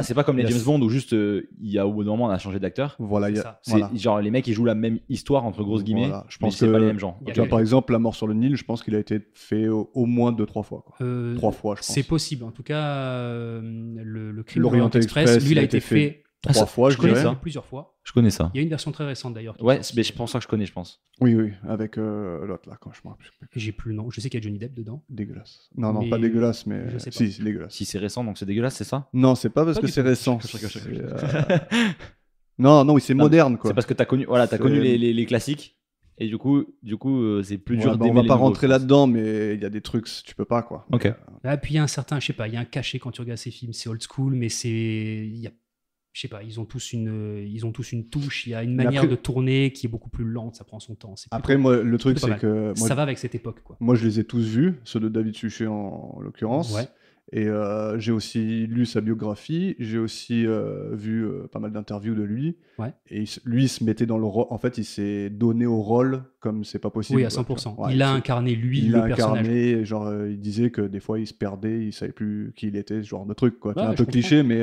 C'est pas comme les il y a- James Bond où juste il y a au bout d'un moment on a changé d'acteur. Voilà, il y a- C'est ça. C'est voilà. genre les mecs ils jouent la même histoire entre grosses guillemets. Voilà. Je mais pense c'est que pas les mêmes gens. Il y a tu vois, le- par exemple, La mort sur le Nil, je pense qu'il a été fait au moins 2-3 fois. Quoi. 3 fois, je pense. C'est possible. En tout cas, le crime de L'Orient l'Orient Express, Express, lui, il a été fait 3 fois, je connais dirais. ça. plusieurs fois. Je connais ça. Il y a une version très récente d'ailleurs. qui est Ouais, sortie. mais je pense que je connais, je pense. Oui, avec l'autre là, quand je me rappelle. J'ai plus le nom. Je sais qu'il y a Johnny Depp dedans. Dégueulasse. Non, Mais pas dégueulasse, mais. je sais pas. Si, c'est dégueulasse. Si c'est récent donc c'est dégueulasse, c'est ça? Non, c'est pas parce Pas que du c'est tout. récent. Je rigole. C'est, non, oui, c'est Non, moderne, quoi. C'est parce que t'as connu, voilà, t'as C'est- connu les classiques et du coup c'est plus Ouais, dur bah, d'aimer on va les pas nouveaux, rentrer je pense. là-dedans, mais il y a des trucs, tu peux pas, quoi. Ok. Là, puis il y a un certain, je sais pas, il y a un cachet quand tu regardes ces films. C'est old school, mais il y a, je sais pas, ils ont tous une touche. Il y a une Mais manière après- de tourner qui est beaucoup plus lente. Ça prend son temps. C'est plutôt- Après, moi, le truc, plutôt pas c'est que. Moi, ça va avec cette époque, quoi. moi, je les ai tous vus, ceux de David Suchet en l'occurrence. Ouais. Et j'ai aussi lu sa biographie, j'ai aussi vu pas mal d'interviews de lui. Ouais. Et lui, il se mettait dans le rôle. En fait, il s'est donné au rôle comme c'est pas possible. Oui, à quoi, 100%. tu vois. Ouais, Il a c'est- incarné lui il le l'a personnage. incarné, genre il disait que des fois il se perdait, il savait plus qui il était, ce genre de truc quoi. Ouais, C'est un je peu comprends. cliché, mais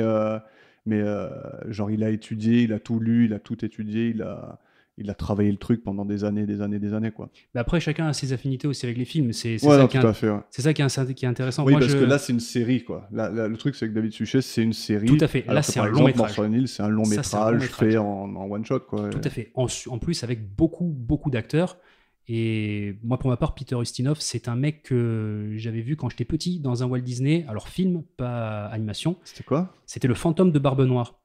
genre il a étudié, il a tout lu, il a tout étudié, il a travaillé le truc pendant des années quoi. Mais après, chacun a ses affinités aussi avec les films. C'est Ouais, ça non, qui tout est, à fait. Ouais. c'est ça qui est intéressant. Oui, Moi, parce je- que là c'est une série quoi. Là, le truc c'est que David Suchet c'est une série. Tout à fait. alors Là, que, c'est par un long exemple, métrage. Mort sur le Nil, c'est un long Ça, c'est un long métrage métrage. fait en one shot quoi. Tout à fait. En plus, avec beaucoup d'acteurs. Et moi, pour ma part, Peter Ustinov, c'est un mec que j'avais vu quand j'étais petit dans un Walt Disney. Alors, film, pas animation. C'était quoi? C'était Le Fantôme de Barbe Noire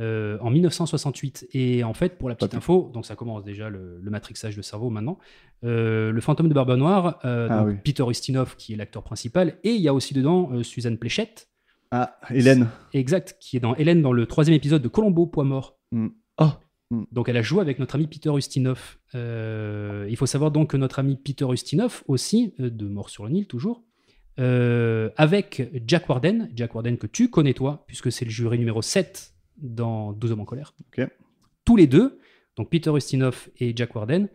en 1968. Et en fait, pour la petite Pas info, donc ça commence déjà le matrixage de cerveau maintenant. Le Fantôme de Barbe Noire, donc oui. Peter Ustinov qui est l'acteur principal. Et il y a aussi dedans Suzanne Pléchette, Ah, Hélène. exact, qui est dans Hélène dans le 3e épisode de Colombo, Poids mort. Mm. Oh. Donc elle a joué avec notre ami Peter Ustinov. Il faut savoir donc que notre ami Peter Ustinov aussi, de Mort sur le Nil toujours, avec Jack Warden que tu connais toi, puisque c'est le jury numéro 7 dans 12 hommes en colère. Ok. Tous les deux, donc Peter Ustinov et Jack Warden,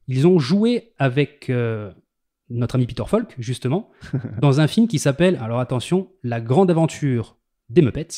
ils ont joué avec notre ami Peter Falk, justement, dans un film qui s'appelle, alors attention, La Grande Aventure des Muppets.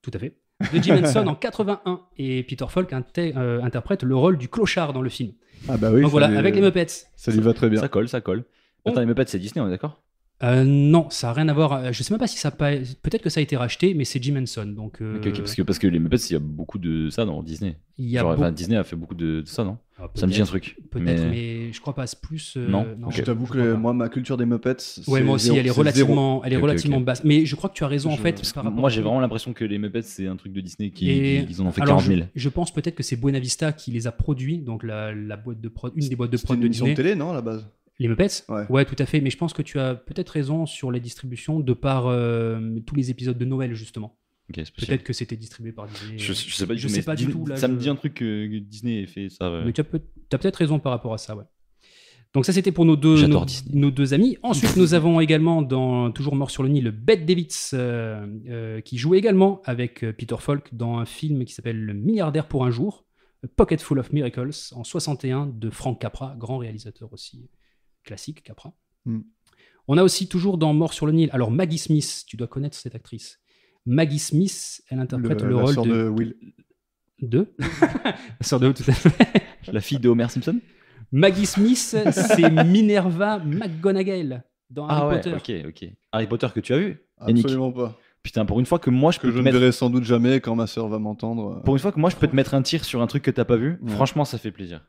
Tout à fait. De Jim Henson en 81. Et Peter Falk interprète le rôle du clochard dans le film. Ah bah oui. Donc voilà, lui- avec les Muppets. Ça lui va très bien. Ça colle. Attends, les Muppets c'est Disney, on est d'accord? Non, ça n'a rien à voir. Je sais même pas si ça a pas... Peut-être que ça a été racheté, mais c'est Jim Henson. Donc, Ok, parce que les Muppets il y a beaucoup de ça dans Disney. il y a Genre, beaucoup- enfin, Disney a fait beaucoup de ça, non? Ah, Ça me dit un peut-être, truc. Peut-être, mais je crois pas. C'est plus. Non, ok. Je t'avoue je que crois pas. moi, ma culture des Muppets. Ouais, c'est moi aussi, zéro- elle est c'est relativement, elle est Ok, relativement ok. basse. Mais je crois que tu as raison en Je- fait. Parce que par rapport moi au j'ai film. vraiment l'impression que les Muppets c'est un truc de Disney Et qu'ils en ont fait alors, 40 000. je pense peut-être que c'est Buena Vista qui les a produits, donc la boîte de prod, une des boîtes de C'était prod une de émission de Disney. télé, non, à la base? Les Muppets. Ouais. Tout à fait. Mais je pense que tu as peut-être raison sur les distributions de par tous les épisodes de Noël justement. Ok, c'est possible. Peut-être que c'était distribué par Disney. Je sais pas du Je tout. sais mais pas du tout, là, ça me je- dit un truc que Disney ait fait ça. Mais tu as peut-être raison par rapport à ça, ouais. Donc ça, c'était pour nos deux, J'adore Disney. nos deux amis. Ensuite, nous avons également, dans Toujours Mort sur le Nil, Bette Davids, qui joue également avec Peter Falk dans un film qui s'appelle Le milliardaire pour un jour, A Pocket Full of Miracles, en 61, de Frank Capra, grand réalisateur aussi classique, Capra. Mm. On a aussi toujours dans Mort sur le Nil, alors Maggie Smith, tu dois connaître cette actrice. Maggie Smith, elle interprète le la rôle sœur de... Will. De La sœur de tout à fait. La fille de Homer Simpson? Maggie Smith, c'est Minerva McGonagall dans Harry Potter. ok. Harry Potter que tu as vu? Yannick. Absolument pas. Putain, pour une fois que moi je Que peux je te ne mettre... verrai sans doute jamais quand ma sœur va m'entendre. Pour une fois que moi je peux te mettre un tir sur un truc que t'as pas vu, Ouais. franchement ça fait plaisir.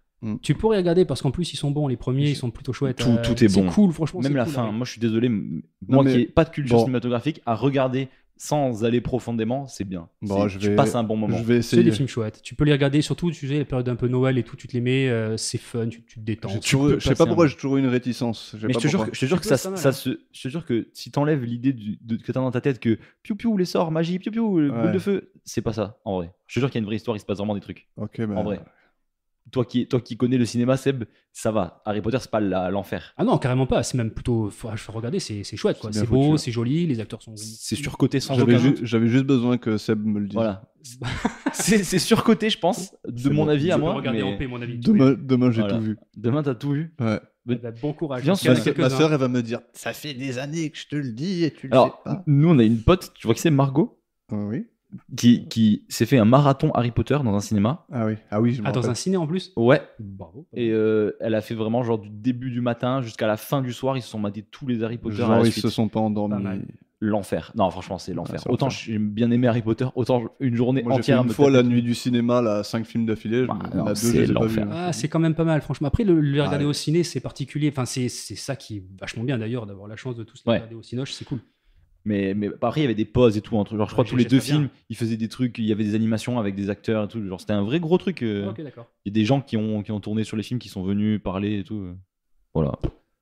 Tu pourrais regarder parce qu'en plus ils sont bons, les premiers ils sont plutôt chouettes. Tout est bon. C'est cool, franchement. Même c'est la cool, fin, ouais. moi je suis désolé, moi mais- qui n'ai pas de culture bon. cinématographique, à regarder sans aller profondément, c'est bien. Bon, Tu passes un bon moment. Je vais C'est des essayer. films chouettes. Tu peux les regarder, surtout tu sais, la période un peu Noël et tout, tu te les mets, c'est fun, tu te détends. J'ai tu toujours- peux Je sais passer pas un pourquoi bon- j'ai toujours eu une réticence. Mais je te jure que Tu peux, ça, c'est pas mal, ça hein. je te jure que si t'enlèves l'idée que t'as dans ta tête que piou piou les sorts, magie, piou piou, boule Ouais. de feu, c'est pas ça en vrai. Je te jure qu'il y a une vraie histoire, il se passe vraiment des trucs. Ok, ben, En vrai. toi qui connais le cinéma, Seb, ça va. Harry Potter, c'est pas l'enfer. Ah non, carrément pas. C'est même plutôt. Faut regarder, c'est chouette. Quoi. C'est C'est bien beau, foutu. c'est joli, les acteurs sont. C'est surcoté sans aucun doute. J'avais juste besoin que Seb me le dise. Voilà. C'est surcoté, je pense, de C'est mon bon. avis Tu à peux moi. regarder mais en paix, mon avis. Demain j'ai Voilà. tout vu. Demain, t'as tout vu. Ouais. Eh ben, bon courage. Viens, Il y en a parce que Ma quelques-uns. sœur, elle va me dire ça fait des années que je te le dis et tu le Alors, sais pas. nous, on a une pote, tu vois que c'est Margot, Oui. qui s'est fait un marathon Harry Potter dans un cinéma. Ah oui, je me Ah, dans rappelle. un ciné en plus Ouais. Bravo. Et elle a fait vraiment genre du début du matin jusqu'à la fin du soir, ils se sont matés tous les Harry Potter à Genre, la ils suite. se sont pas endormis. Pas mal. L'enfer. Non, franchement, c'est l'enfer. c'est Autant l'enfer. j'ai bien aimé Harry Potter, autant une journée Moi, j'ai fait entière à une me fois taper la tout. nuit du cinéma, là, 5 films d'affilée. Bah, Il y en non, a 2, c'est je les ai pas l'enfer. vus. Ah, c'est quand même pas mal, franchement. Après, le regarder Ouais. au ciné, c'est particulier. Enfin, c'est ça qui est vachement bien d'ailleurs, d'avoir la chance de tous les Ouais. regarder au cinoche, c'est cool. Mais après, il y avait des pauses et tout. Entre, genre, je crois Ouais, tous les j'ai 2 très bien. films, ils faisaient des trucs, il y avait des animations avec des acteurs et tout. Genre, c'était un vrai gros truc. Ok, d'accord. Il y a des gens qui ont tourné sur les films, qui sont venus parler et tout. Voilà.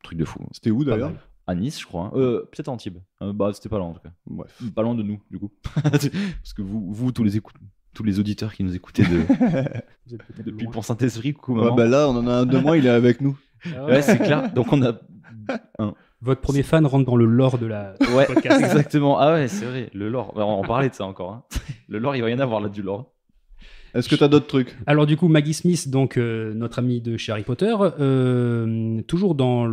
Truc de fou. C'était où d'ailleurs mal. À Nice, je crois. hein. Peut-être à Antibes. Bah, c'était pas loin en tout cas. Bref. Pas loin de nous, du coup. Parce que vous tous les auditeurs qui nous écoutaient Vous êtes peut-être depuis loin. Pont Saint-Esprit, coucou Ouais, maman. bah là, on en a un de moins, il est avec nous. Ah Ouais, c'est clair. Donc on a. Votre premier fan rentre dans le lore de la Ouais, podcast. exactement. Ah ouais, c'est vrai. Le lore. On en parlait de ça encore. hein. Le lore, il va y en avoir là du lore. Est-ce que t'as d'autres trucs Alors du coup, Maggie Smith, donc notre amie de chez Harry Potter, toujours dans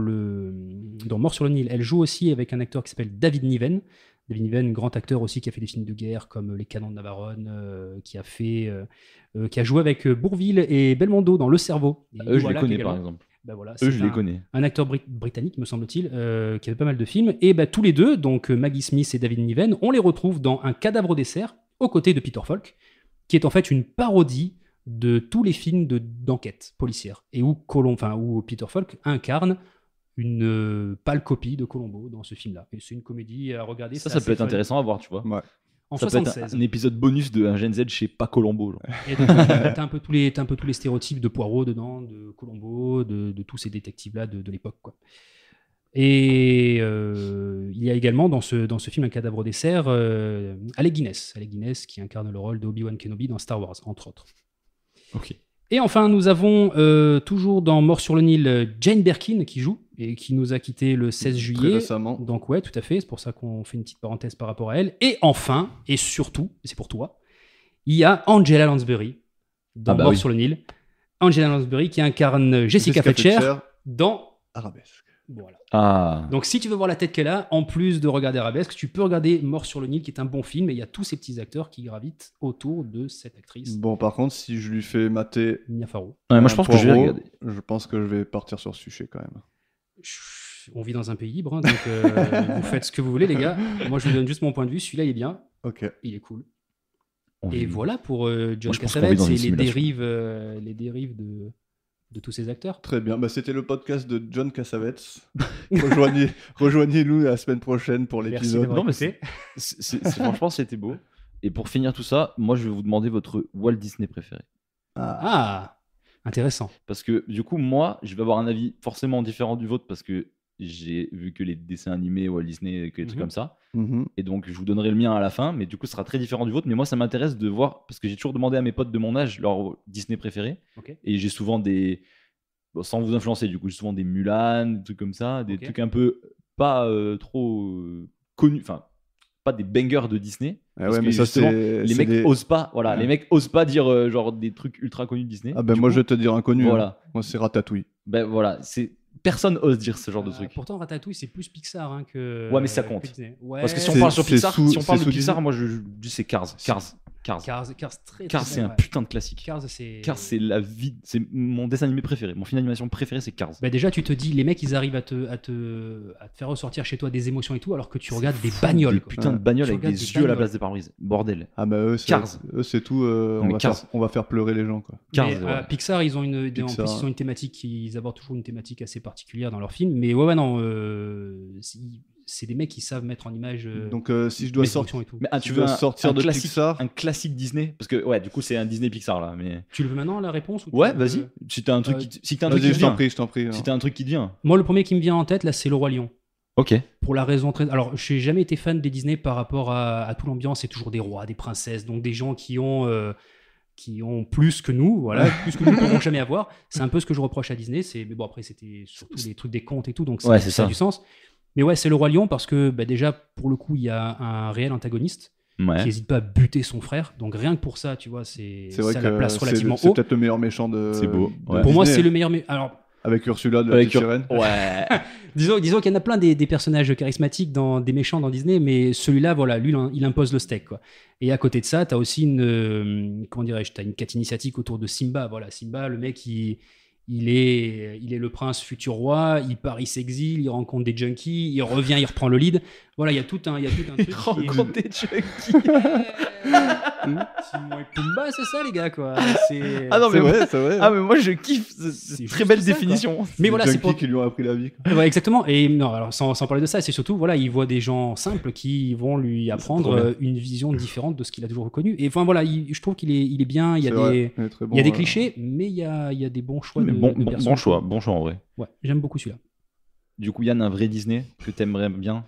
Mort sur le Nil, elle joue aussi avec un acteur qui s'appelle David Niven. David Niven, grand acteur aussi, qui a fait des films de guerre comme Les Canons de Navarone, qui a joué avec Bourvil et Belmondo dans Le Cerveau. Et Eux, je voilà, les connais également. par exemple. Ben voilà, Eux, c'est je les connais. un acteur britannique, me semble-t-il, qui avait pas mal de films. Et ben, tous les deux, donc Maggie Smith et David Niven, on les retrouve dans Un cadavre au dessert, aux côtés de Peter Falk, qui est en fait une parodie de tous les films d'enquête policière, et où Peter Falk incarne une pâle copie de Columbo dans ce film-là. Et c'est une comédie à regarder. Ça c'est peut être assez fun. intéressant à voir, tu vois. Ouais. En Ça peut être 76. un épisode bonus de un Gen Z chez pas Colombo. Genre. Et donc, t'as un peu tous les stéréotypes de Poirot dedans, de Columbo, de tous ces détectives-là de l'époque, quoi. Et il y a également dans ce film Un cadavre au dessert, Alec Guinness qui incarne le rôle d'Obi-Wan Kenobi dans Star Wars, entre autres. Ok. Et enfin, nous avons toujours dans Mort sur le Nil Jane Birkin qui joue et qui nous a quitté le 16 Très juillet. récemment. Donc ouais, tout à fait, c'est pour ça qu'on fait une petite parenthèse par rapport à elle. Et enfin, et surtout, et c'est pour toi, il y a Angela Lansbury dans Ah bah Mort oui. sur le Nil. Angela Lansbury qui incarne Jessica Fletcher dans... Arabesque. Voilà. Ah. Donc si tu veux voir la tête qu'elle a, en plus de regarder Arabesque, tu peux regarder Mort sur le Nil qui est un bon film et il y a tous ces petits acteurs qui gravitent autour de cette actrice, Bon, par contre, si je lui fais mater. Mia Farrow. Ouais, moi, un je pense que je vais Poirot, regarder. Je pense que je vais partir sur ce sujet quand même. On vit dans un pays libre, hein, donc vous faites ce que vous voulez les gars. Moi je vous donne juste mon point de vue, celui-là il est bien, Ok. il est cool. On Et vit- voilà pour John je pense qu'on vit Cassavetes dans une et simulation. les dérives de tous ces acteurs. Très bien. Bah, c'était le podcast de John Cassavetes. Rejoignez-nous la semaine prochaine pour Merci l'épisode. d'avoir Non, mais écouté. franchement, c'était beau. Et pour finir tout ça, moi, je vais vous demander votre Walt Disney préféré. Ah, intéressant. Parce que du coup, moi, je vais avoir un avis forcément différent du vôtre parce que j'ai vu que les dessins animés Walt Disney, que les trucs Mhm. comme ça. Mhm. Et donc, je vous donnerai le mien à la fin, mais du coup, ce sera très différent du vôtre. Mais moi, ça m'intéresse de voir, parce que j'ai toujours demandé à mes potes de mon âge leur Disney préféré. Ok. Et j'ai souvent des. Bon, sans vous influencer, du coup, j'ai souvent des Mulan, des trucs comme ça, des Ok. trucs un peu pas trop connus, enfin, pas des bangers de Disney. Ah parce ouais, que mais ça, justement, c'est. les c'est mecs des- osent pas, voilà, Ouais. les mecs osent pas dire genre des trucs ultra connus de Disney. Ah ben Du moi, coup, je vais te dire inconnu. hein. Voilà. Moi, c'est Ratatouille. Ben voilà, c'est personne ose dire ce genre de truc. Pourtant Ratatouille c'est plus Pixar hein, que. Ouais, mais ça compte. que Disney. Ouais. Parce que si on C'est- parle sur c'est Pixar, sous- si on parle c'est de sous Pixar, Disney. moi je dis c'est Cars. Cars, Cars très c'est un ouais. putain de classique. Cars c'est. Cars, c'est la vie, c'est mon dessin animé préféré, mon film d'animation préféré, c'est Cars. Bah déjà tu te dis les mecs ils arrivent à te faire ressortir chez toi des émotions et tout alors que tu regardes des bagnoles. Des quoi. putains de Ouais. bagnoles Tu avec des regardes des yeux à la bagnoles. place des pare-brises. Bordel. Ah bah eux, Cars. c'est tout. mais Cars. On va faire pleurer les gens, quoi. Cars, Mais, ouais. Pixar, ils ont en Pixar. plus, ils ont une thématique, ils abordent toujours une thématique assez particulière dans leurs films. Mais ouais, non, c'est des mecs qui savent mettre en image. Donc si je dois les sortir. émotions et tout. Mais Si tu je veux dois sortir de classique, Pixar. un classique Disney parce que ouais, du coup c'est un Disney Pixar là, mais Tu le veux maintenant la réponse ou tu ouais, veux- vas-y. Si t'as un truc, si t'as un truc Vas-y, qui te je t'en vient, prie, je t'en prie. si t'as un truc qui te vient. Moi, le premier qui me vient en tête là, c'est Le Roi Lion. Ok. Pour la raison très. Alors, je n'ai jamais été fan des Disney par rapport à toute l'ambiance. C'est toujours des rois, des princesses, donc des gens qui ont qui ont plus que nous, voilà, plus que nous ne pourrons jamais avoir. C'est un peu ce que je reproche à Disney. Mais bon, après, c'était surtout les trucs des contes et tout, donc Ouais, c'est ça a ça. du sens. Mais ouais, c'est le Roi Lion parce que déjà, pour le coup, il y a un réel antagoniste Ouais. qui n'hésite pas à buter son frère. Donc rien que pour ça, tu vois, C'est vrai ça que la place relativement c'est haut. peut-être le meilleur méchant de. C'est beau, de ouais. Pour moi, Disney, c'est le meilleur. Alors, Avec Ursula de la Avec petite sirène. Ouais. disons qu'il y en a plein des personnages charismatiques, des méchants dans Disney, mais celui-là, voilà, lui, il impose le steak, quoi. Et à côté de ça, tu as aussi comment dirais-je, t'as une quête initiatique autour de Simba. Voilà, Simba, le mec, il est le prince futur roi, il part, il s'exile, il rencontre des junkies, il revient, il reprend le lead. Voilà, il y a tout un truc Il qui est... rencontre des junkies. Timon et Pumba, c'est ça, les gars, quoi. Ah non, C'est mais vrai, c'est vrai. Ah mais moi je kiffe, C'est c'est juste très belle ça, quoi. définition. Mais Les voilà, c'est junkies pour... qui lui ont appris la vie. quoi. Ouais, exactement. Et non, alors sans parler de ça, c'est surtout, voilà, il voit des gens simples qui vont lui apprendre trop bien. une vision différente de ce qu'il a toujours reconnu. Et enfin, voilà, je trouve qu'il est bien. Il y a C'est vrai, des, il est très il y a bon, des clichés, mais il y a des bons choix Mais de bon personnages. choix en vrai. Ouais, j'aime beaucoup celui-là. Du coup Yann, un vrai Disney que t'aimerais bien.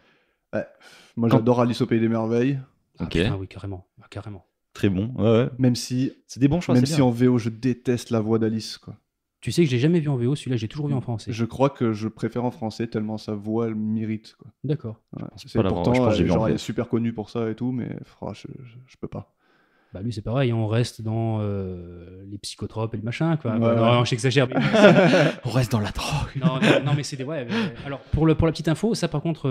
Moi, j'adore Alice au Pays des Merveilles. Ah, Ok. putain, oui, carrément. Ah, carrément. Très bon. Ouais. Même si, C'est des bons choix. même c'est si bien. en VO, je déteste la voix d'Alice. Quoi. Tu sais que je l'ai jamais vu en VO, celui-là, j'ai toujours vu en français. Je crois que je préfère en français tellement sa voix elle m'irrite. Quoi. D'accord. Ouais. pense C'est pas l'avoir- pourtant, je pense que j'ai vu en genre, elle est VF. super connue pour ça et tout, mais je peux pas. Bah lui, c'est pareil, on reste dans les psychotropes et le machin, quoi. Ouais, Bah, ouais. non, j'exagère. Mais... On reste dans la drogue. non, mais c'est des... Ouais, alors, pour la petite info, ça, par contre,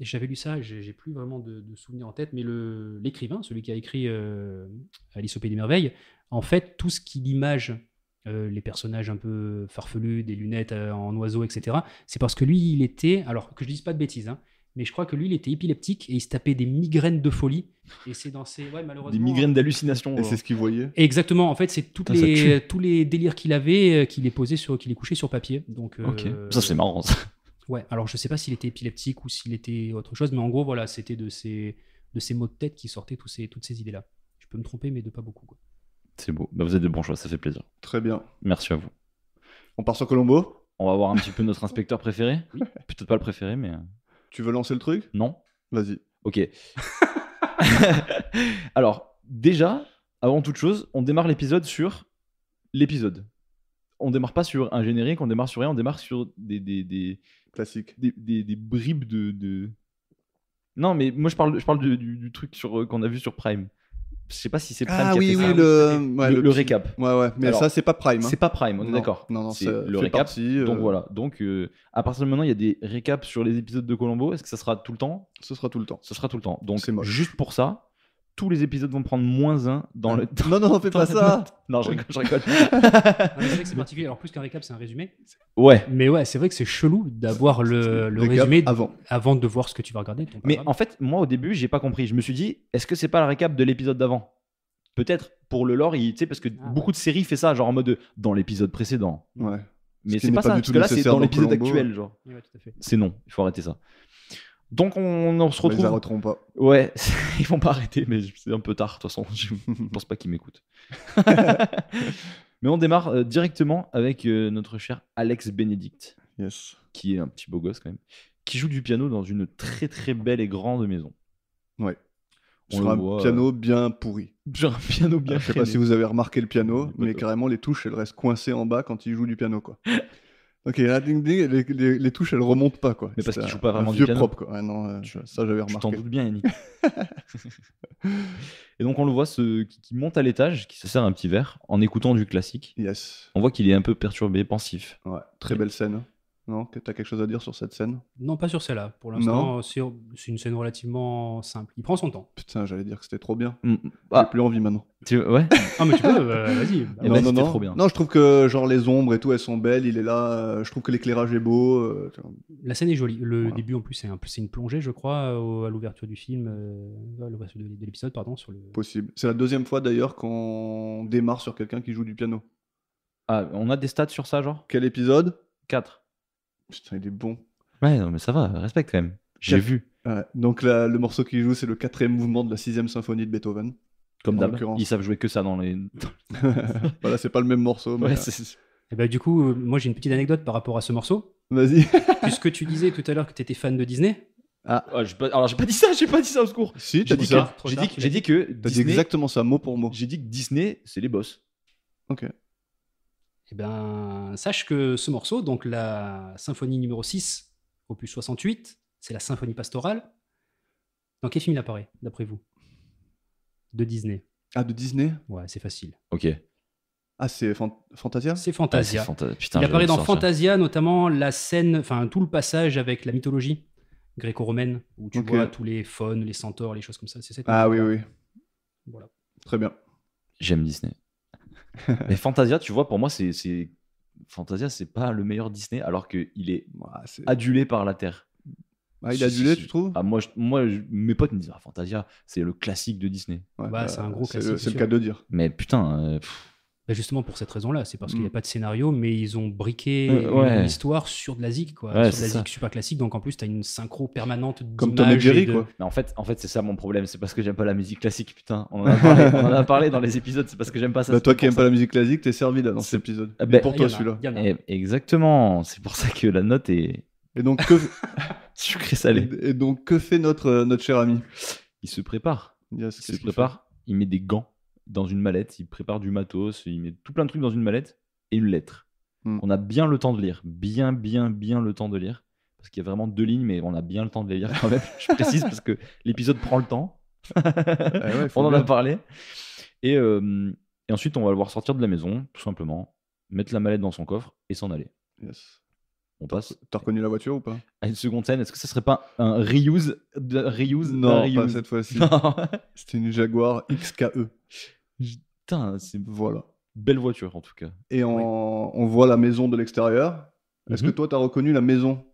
j'avais lu ça, j'ai plus vraiment de souvenirs en tête, mais l'écrivain, celui qui a écrit Alice au Pays des Merveilles, en fait, tout ce qui image les personnages un peu farfelus, des lunettes en oiseau, etc., c'est parce que lui, il était... Alors, que je dise pas de bêtises, hein, mais je crois que lui, il était épileptique et il se tapait des migraines de folie. Et c'est dans ces... Ouais, malheureusement... Des migraines d'hallucination. Et c'est ce qu'il voyait. Exactement, en fait, c'est Putain, ça tue. tous les délires qu'il avait, qu'il est couché sur papier. Donc, Ok. Ça c'est marrant. Ça. Ouais, alors je sais pas s'il était épileptique ou s'il était autre chose, mais en gros, voilà, c'était de ces maux de tête qui sortaient toutes ces idées-là. Je peux me tromper, mais de pas beaucoup, quoi. C'est beau. Bah, vous êtes de bons choix, ça fait plaisir. Très bien. Merci à vous. On part sur Colombo. On va voir un petit peu notre inspecteur préféré. Oui. Peut-être pas le préféré, mais Tu veux lancer le truc? non. Vas-y. Ok. Alors, déjà, avant toute chose, on démarre l'épisode sur l'épisode. On démarre pas sur un générique, on démarre sur rien, on démarre sur des Classique. bribes de... Non, mais moi je parle du truc qu'on a vu sur Prime. Je sais pas si c'est Prime Ah qui a oui, fait oui, ça. le Le récap. Ouais, mais Alors, ça, c'est pas Prime. hein. C'est pas Prime, on est Non, d'accord. Non, c'est ça le fait récap. partie, Donc voilà. Donc à partir de maintenant, il y a des récaps sur les épisodes de Colombo. Est-ce que ça sera tout le temps? Ce sera tout le temps. Ce sera tout le temps. Donc C'est moche. juste pour ça, tous les épisodes vont prendre -1 dans le temps. Non, fais pas ça. Non, je rigole. Non, mais c'est vrai que c'est particulier. Alors, plus qu'un récap, c'est un résumé. Ouais. Mais ouais, c'est vrai que c'est chelou d'avoir le Récap résumé avant. de voir ce que tu vas regarder. ton Mais programme. en fait, moi au début, j'ai pas compris. Je me suis dit, est-ce que c'est pas le récap de l'épisode d'avant? Peut-être pour le lore, tu sais, parce que Ah, beaucoup de séries fait ça, genre en mode dans l'épisode précédent. Ouais. Mais qui c'est n'est pas pas ça, du parce tout que là, c'est nécessaire dans dans l'épisode Columbo. actuel, genre. Ouais, tout à fait. C'est non, il faut arrêter ça. Donc on se Mais ils retrouve. arrêteront pas. Ouais, ils vont pas arrêter, mais c'est un peu tard, de toute façon. Je pense pas qu'ils m'écoutent. Mais on démarre directement avec notre cher Alex Benedict, Yes. qui est un petit beau gosse quand même, qui joue du piano dans une très très belle et grande maison. Ouais. On Sur le un voit, piano bien pourri. Sur un piano bien Je sais pas freiné. si vous avez remarqué le piano, Pas mais top. carrément les touches elles restent coincées en bas quand il joue du piano quoi. Ok, là, ding, ding, les touches elles remontent pas quoi. Mais parce C'est qu'il joue un- pas vraiment un du vieux piano. propre quoi. Ouais, non, ça j'avais Tu t'en remarqué. doutes bien, Yannick. Et donc on le voit qui monte à l'étage, qui se sert un petit verre en écoutant du classique. Yes. On voit qu'il est un peu perturbé, pensif. Ouais, très belle scène. Non, t'as quelque chose à dire sur cette scène? Non, pas sur celle-là. Pour l'instant, c'est une scène relativement simple. Il prend son temps. Putain, j'allais dire que c'était trop bien. Mm, J'ai ah, plus envie maintenant. ouais. Ah, mais tu peux, vas-y. Eh ben, c'était non. trop bien. Non, je trouve que genre les ombres et tout, elles sont belles. Il est là. Je trouve que l'éclairage est beau. Tu vois. La scène est jolie. Le Voilà. début, en plus, c'est une plongée, je crois, à l'ouverture du film, à l'ouverture de l'épisode, pardon, sur le. Possible. C'est la deuxième fois d'ailleurs qu'on démarre sur quelqu'un qui joue du piano. Ah, on a des stats sur ça, genre Quel épisode? 4. Putain, il est bon. Ouais, non, mais ça va, respecte quand même. J'ai Quatre. vu, Ouais. Donc le morceau qu'il joue, c'est le 4e mouvement de la 6e symphonie de Beethoven. comme en d'hab. l'occurrence. Ils savent jouer que ça dans les. Voilà, c'est pas le même morceau. Mais... Ouais, c'est- Et bah, du coup, moi, j'ai une petite anecdote par rapport à ce morceau. Vas-y. Puisque tu disais tout à l'heure que tu étais fan de Disney, Ah, Alors j'ai pas dit ça au secours. si, t'as J'ai dit dit, ça. que, Trop j'ai tard, dit, tu j'ai l'as dit que T'as dit Disney, exactement ça, mot pour mot. j'ai dit que Disney, c'est les boss. Ok. Eh ben, sache que ce morceau, donc la symphonie numéro 6, opus 68, c'est la symphonie pastorale. Dans quel film il apparaît, d'après vous? De Disney. Ah, de Disney. Ouais, c'est facile. Ok. Ah, c'est Fantasia. C'est Ah, Fantasia. Putain, Il apparaît j'allais dans le sortir. Fantasia, notamment la scène, enfin tout le passage avec la mythologie gréco-romaine, où tu Ok. vois tous les faunes, les centaures, les choses comme ça. C'est cette Ah oui, musique-là. oui. Voilà. Très bien. J'aime Disney. Mais Fantasia, tu vois, pour moi, Fantasia, c'est pas le meilleur Disney, alors qu'il est Ah, c'est- adulé par la Terre. Ah, il a adulé, tu trouves? Ah, mes potes me disent, Fantasia, c'est le classique de Disney. Ouais, Bah, c'est un gros c'est classique, le c'est cas de le dire. Mais putain, Bah, justement pour cette raison-là, c'est parce qu'il n'y a Mm. pas de scénario, mais ils ont briqué ouais. une histoire sur de la zik, quoi. Ouais, sur de c'est la ça. zik super classique, donc en plus tu as une synchro permanente Comme Tom et d'images Jerry, de- quoi. mais en fait, c'est ça mon problème, c'est parce que j'aime pas la musique classique, putain. On en a parlé dans les épisodes, c'est parce que j'aime pas ça. Bah, c'est toi pour qui aimes ça. pas la musique classique, t'es servi là dans C'est- cet épisode. Ah, bah, pour Ah, toi il y en a, celui-là. il y en a. Exactement, c'est pour ça que la note est Et donc que, sucrée-salée. et donc, que fait notre cher ami? Il se prépare. Yes, Il qu'est-ce se qu'il prépare, il met des gants dans une mallette, il prépare du matos, il met tout plein de trucs dans une mallette et une lettre. Hmm. On a bien le temps de lire, bien le temps de lire, parce qu'il y a vraiment 2 lignes, mais on a bien le temps de les lire quand même. Je précise parce que l'épisode prend le temps. ouais, faut On en bien. a parlé. Et ensuite, on va le voir sortir de la maison, tout simplement, mettre la mallette dans son coffre et s'en aller. Yes. On passe T'as reconnu la voiture ou pas? à une seconde scène. Est-ce que ça serait pas un reuse d'un Non, reuse pas cette fois-ci. Non. C'était une Jaguar XKE. Putain, c'est une Voilà. belle voiture en tout cas. Et on voit la maison de l'extérieur. Est-ce que Mhm. toi, t'as reconnu la maison?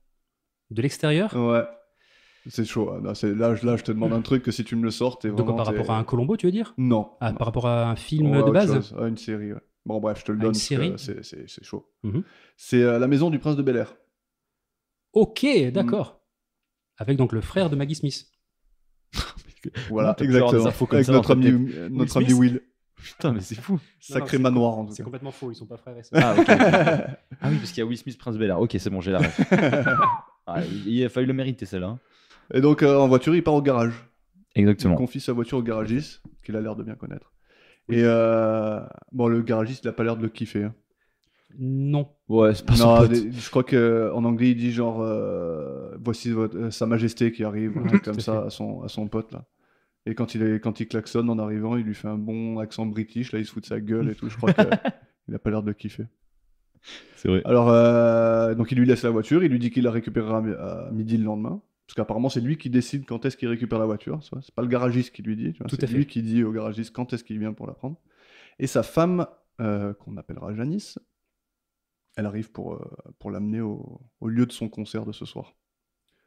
De l'extérieur. Ouais. C'est chaud. Hein. Là, je te demande un truc que si tu me le sors, t'es De quoi, vraiment... par rapport à un Colombo, tu veux dire? Non. Ah, par rapport à un film Ouais, de autre base? chose. Ah, une série, ouais. Bon, bref, je te le Ah, donne. une parce série que c'est chaud. Mhm. C'est la maison du prince de Bel-Air. Ok, d'accord. Avec donc le frère de Maggie Smith. Voilà, Comment t'as pu avoir des exactement. infos comme Avec ça notre dans ta ami, notre ami Smith Will. Putain, mais c'est fou. Sacré manoir, en tout cas. complètement faux, ils sont pas frères et sœurs. Ah, ok. Ah oui, parce qu'il y a Will Smith, Prince Bel-Air. Ok, c'est bon, j'ai la ref. Ah, il a fallu le mériter, celle-là. hein. Et donc, en voiture, il part au garage. Il Exactement. confie sa voiture au garagiste, qu'il a l'air de bien connaître. Et bon, le garagiste, il a pas l'air de le kiffer. Hein. Non. Ouais, c'est pas son Non, pote. je crois qu'en anglais, il dit genre voici Sa Majesté qui arrive, un Ouais, truc tout comme à ça à son pote là. Et quand il klaxonne en arrivant, il lui fait un bon accent british, là il se fout de sa gueule et tout. Je crois qu'il a pas l'air de le kiffer. C'est vrai. Alors, donc il lui laisse la voiture, il lui dit qu'il la récupérera à midi le lendemain. Parce qu'apparemment, c'est lui qui décide quand est-ce qu'il récupère la voiture. C'est pas le garagiste qui lui dit. Tu vois, Tout c'est à fait. lui qui dit au garagiste quand est-ce qu'il vient pour la prendre. Et sa femme, qu'on appellera Janice, elle arrive pour l'amener au lieu de son concert de ce soir.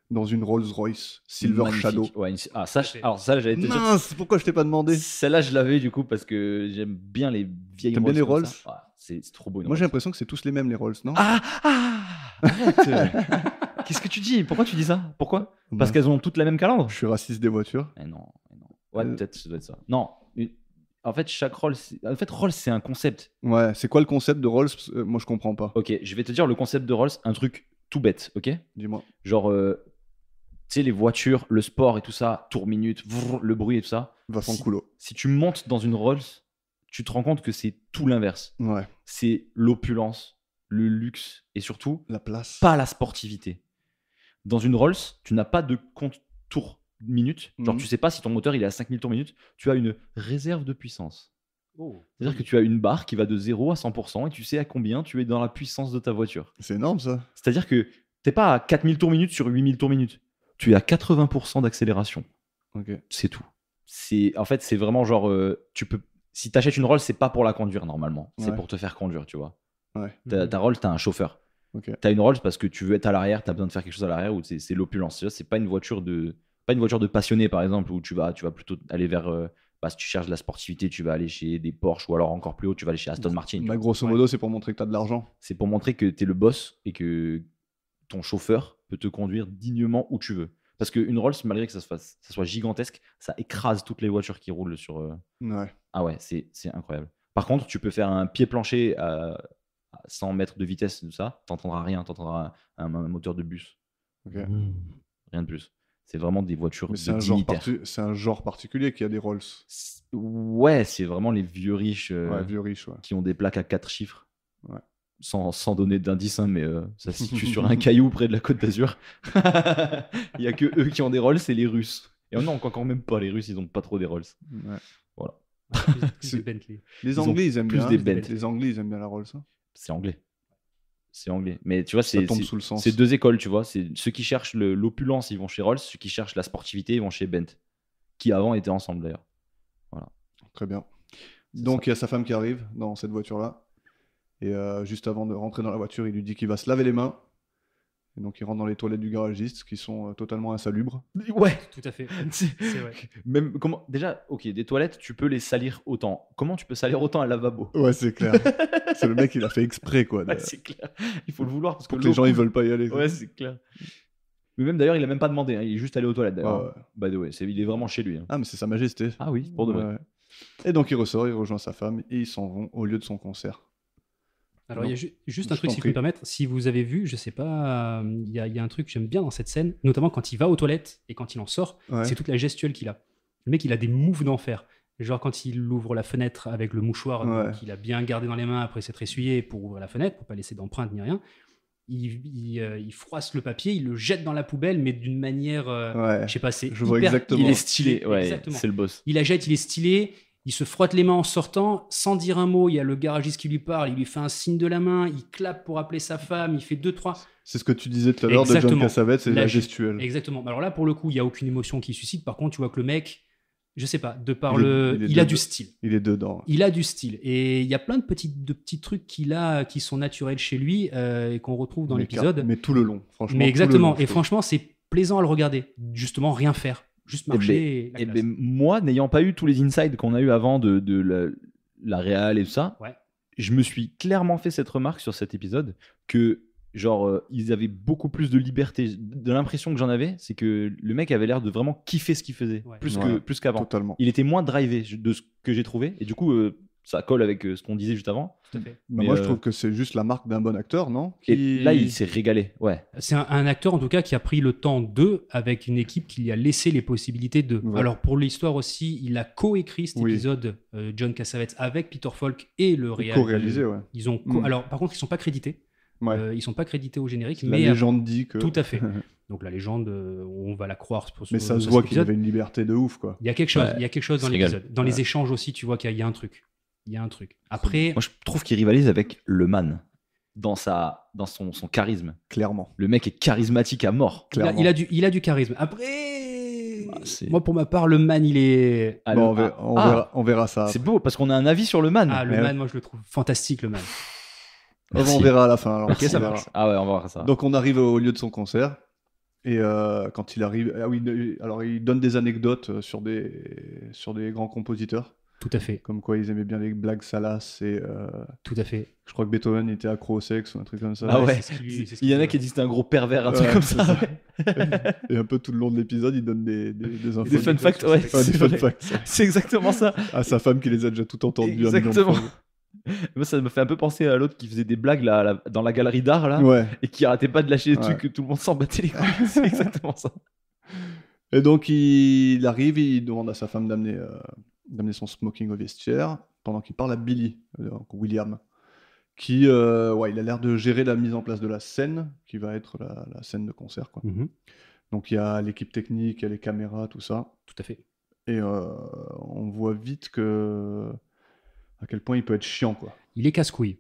Dans une Rolls-Royce Silver Magnifique. Shadow. Ouais, ah, ça, Tout à fait. alors ça, j'allais te dire. Mince, pourquoi je t'ai pas demandé? Celle-là, je l'avais du coup parce que j'aime bien les vieilles T'aimes bien les comme Rolls ça. Ouais, c'est trop beau. une Moi, j'ai Rolls. l'impression que c'est tous les mêmes, les Rolls, non? Arrête. Qu'est-ce que tu dis? Pourquoi tu dis ça? Pourquoi? Parce Non. qu'elles ont toutes la même calandre? Je suis raciste des voitures. Eh non, eh non. Ouais, Euh. peut-être ça doit être ça. Non. En fait, chaque Rolls, Rolls, c'est un concept. Ouais, c'est quoi le concept de Rolls? Parce que, moi, je comprends pas. Ok, je vais te dire le concept de Rolls, un truc tout bête, ok? Dis-moi. Genre, tu sais, les voitures, le sport et tout ça, tour minute, le bruit et tout ça. Vincent Si- Coulot. Si tu montes dans une Rolls, tu te rends compte que c'est tout l'inverse. Ouais. C'est l'opulence, le luxe et surtout La place. pas la sportivité. Dans une Rolls, tu n'as pas de compte tour minute. Genre, Mhm. tu sais pas si ton moteur il est à 5000 tours minute. Tu as une réserve de puissance. Oh. C'est-à-dire que tu as une barre qui va de 0 à 100% et tu sais à combien tu es dans la puissance de ta voiture. C'est énorme, ça. C'est-à-dire que t'es pas à 4000 tours minute sur 8000 tours minute. Tu es à 80% d'accélération. Ok. C'est tout. En fait, c'est vraiment genre, tu peux. Si t'achètes une Rolls, c'est pas pour la conduire normalement. C'est Ouais. pour te faire conduire, tu vois. Ouais. Ta Rolls, t'as un chauffeur. Ok. T'as une Rolls parce que tu veux être à l'arrière, t'as besoin de faire quelque chose à l'arrière ou c'est l'opulence. Tu vois, c'est pas une voiture de passionné par exemple où tu vas plutôt aller vers. Si tu cherches de la sportivité, tu vas aller chez des Porsche ou alors encore plus haut, tu vas aller chez Aston Martin. Bah, grosso modo, c'est pour montrer que t'as de l'argent. C'est pour montrer que t'es le boss et que ton chauffeur peut te conduire dignement où tu veux. Parce qu'une Rolls, malgré que ça soit gigantesque, ça écrase toutes les voitures qui roulent sur. Ouais. Ah ouais, c'est incroyable. Par contre, tu peux faire un pied plancher à 100 mètres de vitesse, tout ça, t'entendras rien, t'entendras un moteur de bus. Ok. Rien de plus. C'est vraiment des voitures Mais de c'est un, genre dignitaires. c'est un genre particulier qui a des Rolls. Ouais, c'est vraiment les vieux riches Ouais, vieux riches, ouais. qui ont des plaques à 4 chiffres. Ouais. Sans donner d'indice, hein, mais ça se situe sur un caillou près de la Côte d'Azur. Il y a que eux qui ont des Rolls, c'est les Russes. Et non, encore même pas, les Russes, ils ont pas trop des Rolls. Ouais. Voilà. Plus de Bentley. Les Ils ont Anglais, ils aiment plus bien. des Bentley. Les Anglais, ils aiment bien la Rolls. Hein. C'est anglais. C'est anglais. Mais tu vois, Ça tombe sous le sens. c'est deux écoles, tu vois. C'est ceux qui cherchent l'opulence, ils vont chez Rolls. Ceux qui cherchent la sportivité, ils vont chez Bent. Qui avant étaient ensemble d'ailleurs. Très bien. C'est Donc, il y a sa femme qui arrive dans cette voiture-là. Et juste avant de rentrer dans la voiture, il lui dit qu'il va se laver les mains. Et donc, il rentre dans les toilettes du garagiste qui sont totalement insalubres. Ouais. Tout à fait. C'est- C'est vrai. Même comment déjà, ok, des toilettes, tu peux les salir autant. Comment tu peux salir autant un lavabo? Ouais, c'est clair. C'est le mec, il a fait exprès, quoi. Ouais, c'est clair. Il faut le vouloir parce que Pour que les gens, ils veulent pas y aller. quoi. Ouais, c'est clair. Mais même d'ailleurs, il a même pas demandé. Hein. Il est juste allé aux toilettes d'ailleurs. Ouais, ouais. By the way, il est vraiment chez lui. Hein. Ah, mais c'est sa majesté. Ah oui, pour de vrai. Ouais. Et donc, il ressort, il rejoint sa femme et ils s'en vont au lieu de son concert. Alors, il y a juste un Je truc, t'en si je prie. peux me permettre. Si vous avez vu, je sais pas, il y a un truc que j'aime bien dans cette scène, notamment quand il va aux toilettes et quand il en sort, Ouais. c'est toute la gestuelle qu'il a. Le mec, il a des moves d'enfer. Genre quand il ouvre la fenêtre avec le mouchoir Ouais. qu'il a bien gardé dans les mains après s'être essuyé pour ouvrir la fenêtre, pour pas laisser d'empreinte ni rien, il froisse le papier, il le jette dans la poubelle, mais d'une manière, Ouais. je sais pas, c'est Je vois hyper- exactement. Il est stylé. Ouais, Exactement. c'est le boss. Il la jette, il est stylé, il se frotte les mains en sortant, sans dire un mot. Il y a le garagiste qui lui parle, il lui fait un signe de la main, il clappe pour appeler sa femme, il fait 2-3. C'est ce que tu disais tout à l'heure de John Exactement. Cassavetes, c'est La la ge- gestuelle. Exactement. Alors là, pour le coup, il n'y a aucune émotion qui suscite. Par contre, tu vois que le mec, je sais pas, de par Il est- le. il est Il a de- du style. Il est dedans. Il a du style. Et il y a plein de petits trucs qu'il a qui sont naturels chez lui et qu'on retrouve dans Mais l'épisode. Mais tout le long, franchement. Mais tout le exactement. long, je Et trouve. franchement, c'est plaisant à le regarder. Justement, rien faire. Juste marcher. et la Et classe. ben, moi, n'ayant pas eu tous les insides qu'on a eu avant de la réal et tout ça, Ouais. je me suis clairement fait cette remarque sur cet épisode que genre ils avaient beaucoup plus de liberté. De l'impression que j'en avais, c'est que le mec avait l'air de vraiment kiffer ce qu'il faisait, Ouais. plus qu'avant. Totalement. Il était moins drivé de ce que j'ai trouvé, et du coup ça colle avec ce qu'on disait juste avant. Tout à fait. Mais Mais, moi, je trouve que c'est juste la marque d'un bon acteur, non Et Qui- là, il s'est régalé. Ouais. C'est un acteur en tout cas qui a pris le temps d'eux avec une équipe qui lui a laissé les possibilités de. Ouais. Alors pour l'histoire aussi, il a co-écrit cet Oui. épisode John Cassavetes avec Peter Falk et le réal. co-réalisé, ouais. Ils ont Alors par contre, ils sont pas crédités. Ouais. Ils sont pas crédités au générique, La mais légende dit que. tout à fait. Donc la légende, on va la croire. Mais ça se sur voit cet qu'il épisode. avait une liberté de ouf, quoi. Il y a quelque chose. Ouais, Il y a quelque chose dans il se régale. l'épisode. Dans les échanges aussi, tu vois qu'il y a un truc. Il y a un truc. Après, Moi, je trouve qu'il rivalise avec le man dans son charisme. Clairement. Le mec est charismatique à mort. Clairement. il a du charisme. Après, Ah, c'est- moi pour ma part, le man, il est. Ah, Bon, le- on verra ça. C'est beau parce qu'on a un avis sur le man. Ah, le Mais- man, moi je le trouve fantastique, le man. Merci. On verra à la fin. Alors, Ok, on ça verra. marche. Ah ouais, on va voir ça. Donc on arrive au lieu de son concert et quand il arrive, ah oui, alors il donne des anecdotes sur des grands compositeurs, Tout à fait, comme quoi ils aimaient bien les blagues salaces et tout à fait. je crois que Beethoven était accro au sexe ou un truc comme ça. Ah ouais. c'est ce qui lui- c'est ce Il y en qui a lui- qui disent que c'était un gros pervers, un truc Ouais, comme c'est ça. ça. ouais. Et un peu tout le long de l'épisode, il donne des infos. Des fun facts, ouais. Ouais, des c'est fun vrai. facts. C'est exactement ça. À sa femme qui les a déjà tout entendus. un million de Exactement. fois. Moi, ça me fait un peu penser à l'autre qui faisait des blagues là, dans la galerie d'art là, Ouais. et qui arrêtait pas de lâcher des Ouais. trucs que tout le monde s'en battait les couilles. C'est exactement ça. Et donc il arrive, il demande à sa femme d'amener son smoking au vestiaire pendant qu'il parle à Billy, donc William, qui ouais, il a l'air de gérer la mise en place de la scène, qui va être la scène de concert, quoi. Mhm, Donc il y a l'équipe technique, il y a les caméras, tout ça, tout à fait. et on voit vite à quel point il peut être chiant, quoi. Il est casse-couille.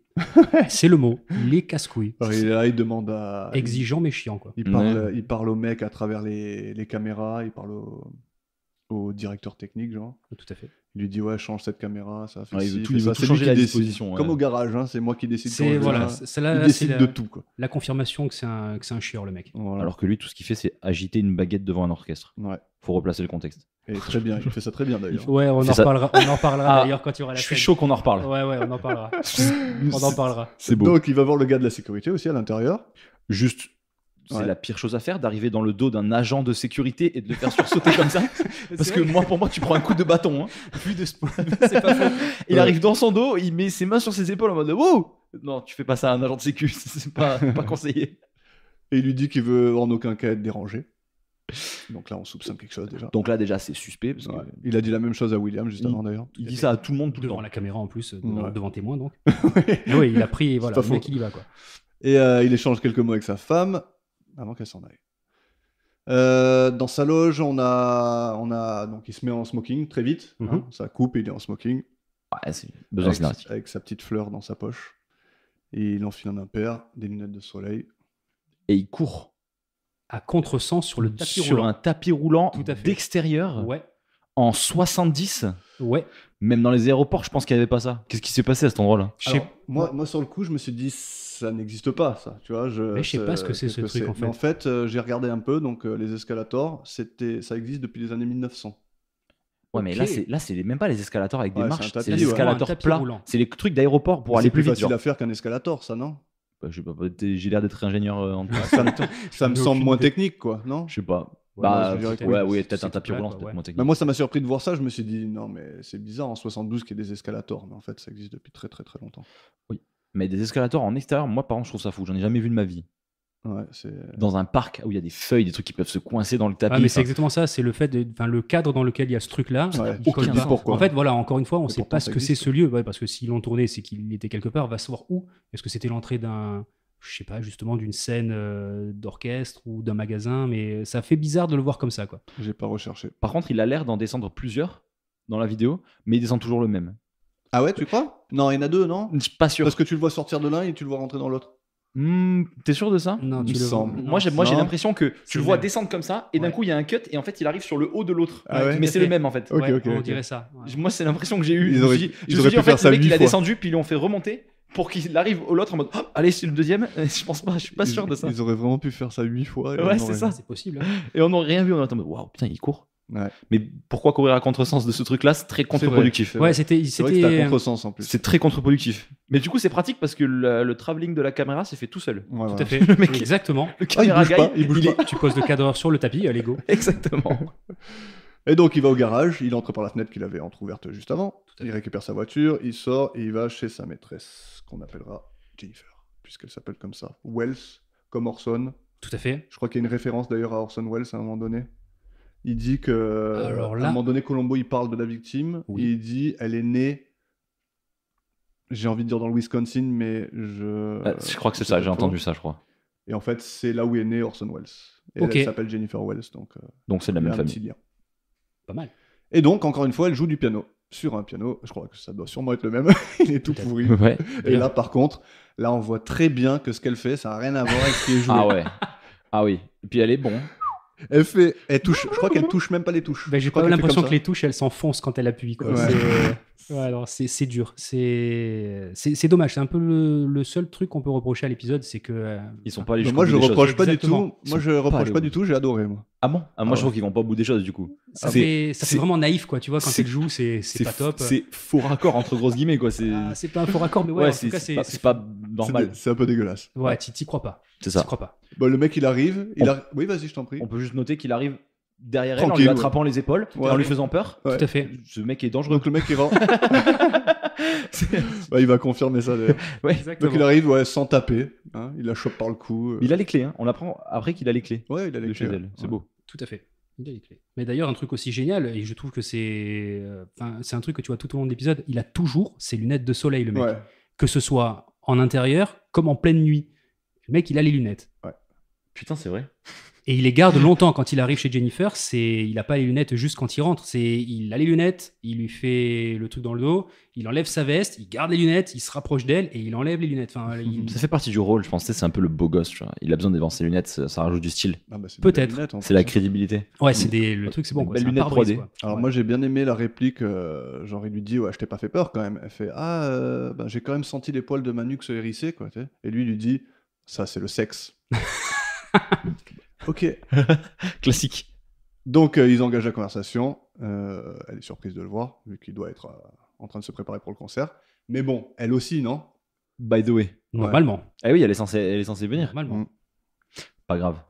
C'est le mot. Il est casse-couille. Alors, il est là, il demande à... Exigeant mais chiant, quoi. Il parle au mec à travers les caméras, il parle au directeur technique, genre. Tout à fait. Il lui dit ouais, change cette caméra, ça fait Ouais, il ci, veut tout- fais il veut ça. tout C'est lui changer qui la décide. disposition, ouais. Comme au garage, hein, c'est moi qui décide. C'est quand je voilà, viens. c'est là, Il là, décide c'est de tout, quoi. la confirmation que c'est un chieur, le mec. Voilà. Alors que lui, tout ce qu'il fait, c'est agiter une baguette devant un orchestre. Ouais. Faut replacer le contexte. Et très bien, il fait ça très bien d'ailleurs. Ouais, on C'est en ça. reparlera. On en reparlera Ah, d'ailleurs quand il y aura la Je suis scène. chaud qu'on en reparle. Ouais, on en parlera. On en parlera. C'est beau. Donc il va voir le gars de la sécurité aussi à l'intérieur. Juste, c'est Ouais. la pire chose à faire d'arriver dans le dos d'un agent de sécurité et de le faire sursauter comme ça. Parce que moi, pour moi, tu prends un coup de bâton. Hein. Vu de ce point de vue, c'est pas faux. Il Ouais. arrive dans son dos, il met ses mains sur ses épaules en mode wow. Non, tu fais pas ça à un agent de sécu, c'est pas conseillé. Et il lui dit qu'il veut en aucun cas être dérangé. Donc là, on soupçonne quelque chose déjà. Donc là, déjà, c'est suspect. Parce que Ouais. Il a dit la même chose à William juste avant d'ailleurs. il dit ça à tout le monde tout le Devant temps. la caméra en plus, Ouais. devant témoin donc. Oui, il a pris, voilà, pas le mec faux. il y va quoi. Et il échange quelques mots avec sa femme avant qu'elle s'en aille. Dans sa loge, donc il se met en smoking très vite. Hein, ça coupe, il est en smoking. Ouais, c'est besoin scénaristique. Avec sa petite fleur dans sa poche. Et il enfile un impair, des lunettes de soleil. Et il court À contresens sur le tapis sur roulant. un tapis roulant Tout à fait. d'extérieur Ouais, en 70. ouais. Même dans les aéroports, je pense qu'il n'y avait pas ça. Qu'est-ce qui s'est passé à cet endroit-là? Alors, moi, sur le coup, je me suis dit, ça n'existe pas, ça. Tu vois, Mais je sais pas ce que c'est, ce truc, en fait. Mais en fait, j'ai regardé un peu, donc les escalators, ça existe depuis les années 1900. Ouais, mais Ok. là, c'est même pas les escalators avec des Ouais, marches, c'est un c'est tapis, les ouais. escalators Un tapis plats. roulant. C'est les trucs d'aéroport pour Mais aller c'est plus vite. facile genre. à faire qu'un escalator, ça, non? Bah, je sais pas, j'ai l'air d'être ingénieur en Ça me J'ai semble aucune moins idée. technique, quoi, non? Je sais pas. Ouais, Bah, je dirais que ouais, oui. oui, peut-être C'est un tapis tout roulant, plat, c'est quoi, peut-être ouais. moins technique. Bah, moi, ça m'a surpris de voir ça. Je me suis dit, non, mais c'est bizarre en 72 qu'il y ait des escalators. Mais en fait, ça existe depuis très très très longtemps. Mais des escalators en extérieur, moi, par contre, je trouve ça fou. J'en ai jamais vu de ma vie. Ouais, c'est. Dans un parc où il y a des feuilles, des trucs qui peuvent se coincer dans le tapis. Ah, mais c'est enfin, exactement ça, c'est le fait le cadre dans lequel il y a ce truc-là. Ouais, il je colle te dis pas. pourquoi. En fait, voilà, encore une fois, on ne Et sait pourtant, pas ça ce que c'est existe. ce lieu, ouais, parce que s'ils l'ont tourné, c'est qu'il était quelque part, on va savoir où. Est-ce que c'était l'entrée d'un, je sais pas, justement d'une scène d'orchestre ou d'un magasin, mais ça fait bizarre de le voir comme ça, quoi. J'ai pas recherché. Par contre, il a l'air d'en descendre plusieurs dans la vidéo, mais il descend toujours le même. Ah ouais, tu crois? Non, il y en a deux, non? Je suis pas sûr. Parce que tu le vois sortir de l'un et tu le vois rentrer dans l'autre. T'es sûr de ça? Non, Il tu me le semble. non, Moi, j'ai Non. l'impression que C'est tu le le vois même. descendre comme ça, et d'un Ouais. coup, il y a un cut, et en fait, il arrive sur le haut de l'autre. Ah ouais Mais Tout c'est à le fait. même, en fait. Ok, Ouais, ok, on ok. dirait ça. Ouais. Moi, c'est l'impression que j'ai eu. Ils Je me auraient- suis dit- ils je me auraient suis dit, pu en fait, faire ça le mec, 8 il a fois. descendu, puis ils l'ont fait remonter pour qu'il arrive au l'autre en mode Hop, allez, c'est le deuxième. Je pense pas, je suis pas sûr de ça. Ils auraient vraiment pu faire ça 8 fois. et Ouais, on c'est aurait- ça. C'est possible. hein. Et on n'aurait rien vu, on était en mode waouh, putain, il court. Ouais. Mais pourquoi courir à contresens de ce truc-là? C'est très C'est vrai, contre-productif. c'est Ouais, vrai. c'était. C'est vrai que c'est à c'était- contresens en plus. C'est très contre-productif. Mais du coup, c'est pratique parce que le travelling de la caméra s'est fait tout seul. Ouais, Tout ouais. à fait. Le mec- Exactement. Le Ah, il caméra bouge guy, pas, il bouge est- pas. Tu poses le cadreur sur le tapis, allez go. Exactement. Et donc il va au garage, il entre par la fenêtre qu'il avait entrouverte juste avant, Tout à il fait. récupère sa voiture, il sort et il va chez sa maîtresse, qu'on appellera Jennifer, puisqu'elle s'appelle comme ça. Wells, comme Orson. Tout à fait. Je crois qu'il y a une référence d'ailleurs à Orson Welles à un moment donné. Il dit que Alors à là- un moment donné, Colombo il parle de la victime, Oui. et il dit elle est née, j'ai envie de dire dans le Wisconsin, mais je. Je crois que c'est je ça, sais j'ai pas entendu trop. ça, je crois. Et en fait, c'est là où est né Orson Welles. Et Ok. elle s'appelle Jennifer Wells, donc Donc c'est de la il y a même un famille. petit lien. Pas mal. Et donc, encore une fois, elle joue du piano. Sur un piano, je crois que ça doit sûrement être le même. Il est tout Peut-être. pourri. Ouais. Et là, par contre, là, on voit très bien que ce qu'elle fait, ça n'a rien à voir avec ce qui est joué. Ah ouais. Ah oui. Et puis elle est bon. Elle touche. Je crois qu'elle touche même pas les touches. Ben, j'ai Je crois pas qu'elle fait l'impression comme que les touches elles s'enfoncent quand elle appuie. Quoi. Ouais. Ouais, alors, c'est dur. C'est dommage. C'est un peu le seul truc qu'on peut reprocher à l'épisode, c'est que. Ils sont pas allés ça. jusqu'au Moi, bout je des reproche choses. pas du Exactement. tout. Moi, je reproche allés pas au du bout. tout. J'ai adoré, moi. Ah bon? Ah, moi Ah je trouve qu'ils vont pas au bout des choses du coup. ça C'est- fait c'est- vraiment naïf, quoi. Tu vois, quand c'est- elle joue, c'est pas top. C'est faux raccord entre grosses guillemets quoi. C'est Ah, c'est pas un faux raccord, mais ouais, ouais, en tout cas, c'est pas normal. C'est un peu dégueulasse. Ouais, t'y crois pas. C'est T'y ça. crois pas. Bon, le mec, il arrive. Oui, vas-y, je t'en prie. On peut juste noter qu'il arrive derrière elle en Tranquille, lui attrapant les épaules Ouais. et en lui faisant peur. Ouais. Tout à fait. Ce mec est dangereux. Donc, le mec, il rentre. Il va confirmer ça, d'ailleurs. Ouais. Donc, il arrive, ouais, sans taper. Hein, il la chope par le cou. Il a les clés. Hein. On apprend après qu'il a les clés Ouais, il a les de chez clés, elle. C'est ouais. beau. Tout à fait. Il a les clés. Mais d'ailleurs, un truc aussi génial, et je trouve que c'est un truc que tu vois tout au long de l'épisode, il a toujours ses lunettes de soleil, le mec. Ouais. Que ce soit en intérieur comme en pleine nuit. Le mec, il a les lunettes. Putain, c'est vrai. Et il les garde longtemps. Quand il arrive chez Jennifer, il n'a pas les lunettes juste quand il rentre. Il a les lunettes, il lui fait le truc dans le dos, il enlève sa veste, il garde les lunettes, il se rapproche d'elle et il enlève les lunettes. Enfin, Ça fait partie du rôle, je pense. Tu sais, c'est un peu le beau gosse. Tu vois. Il a besoin d'avoir ses lunettes, ça rajoute du style. Ah bah, c'est des Peut-être. belles lunettes, en C'est plus. la crédibilité. Ouais, le truc, c'est bon. Quoi. Belles C'est un lunettes pare-brise, 3D. quoi. Alors Ouais. moi j'ai bien aimé la réplique, genre il lui dit ouais je t'ai pas fait peur quand même. Elle fait ben, j'ai quand même senti les poils de ma nuque se hérisser quoi. Tu sais. Et lui dit ça c'est le sexe. Ok. Classique. Donc ils engagent la conversation. Elle est surprise de le voir vu qu'il doit être en train de se préparer pour le concert. Mais bon elle aussi non. By the way. Normalement. Ah oui, elle est censée venir. Normalement. Mm. Pas grave.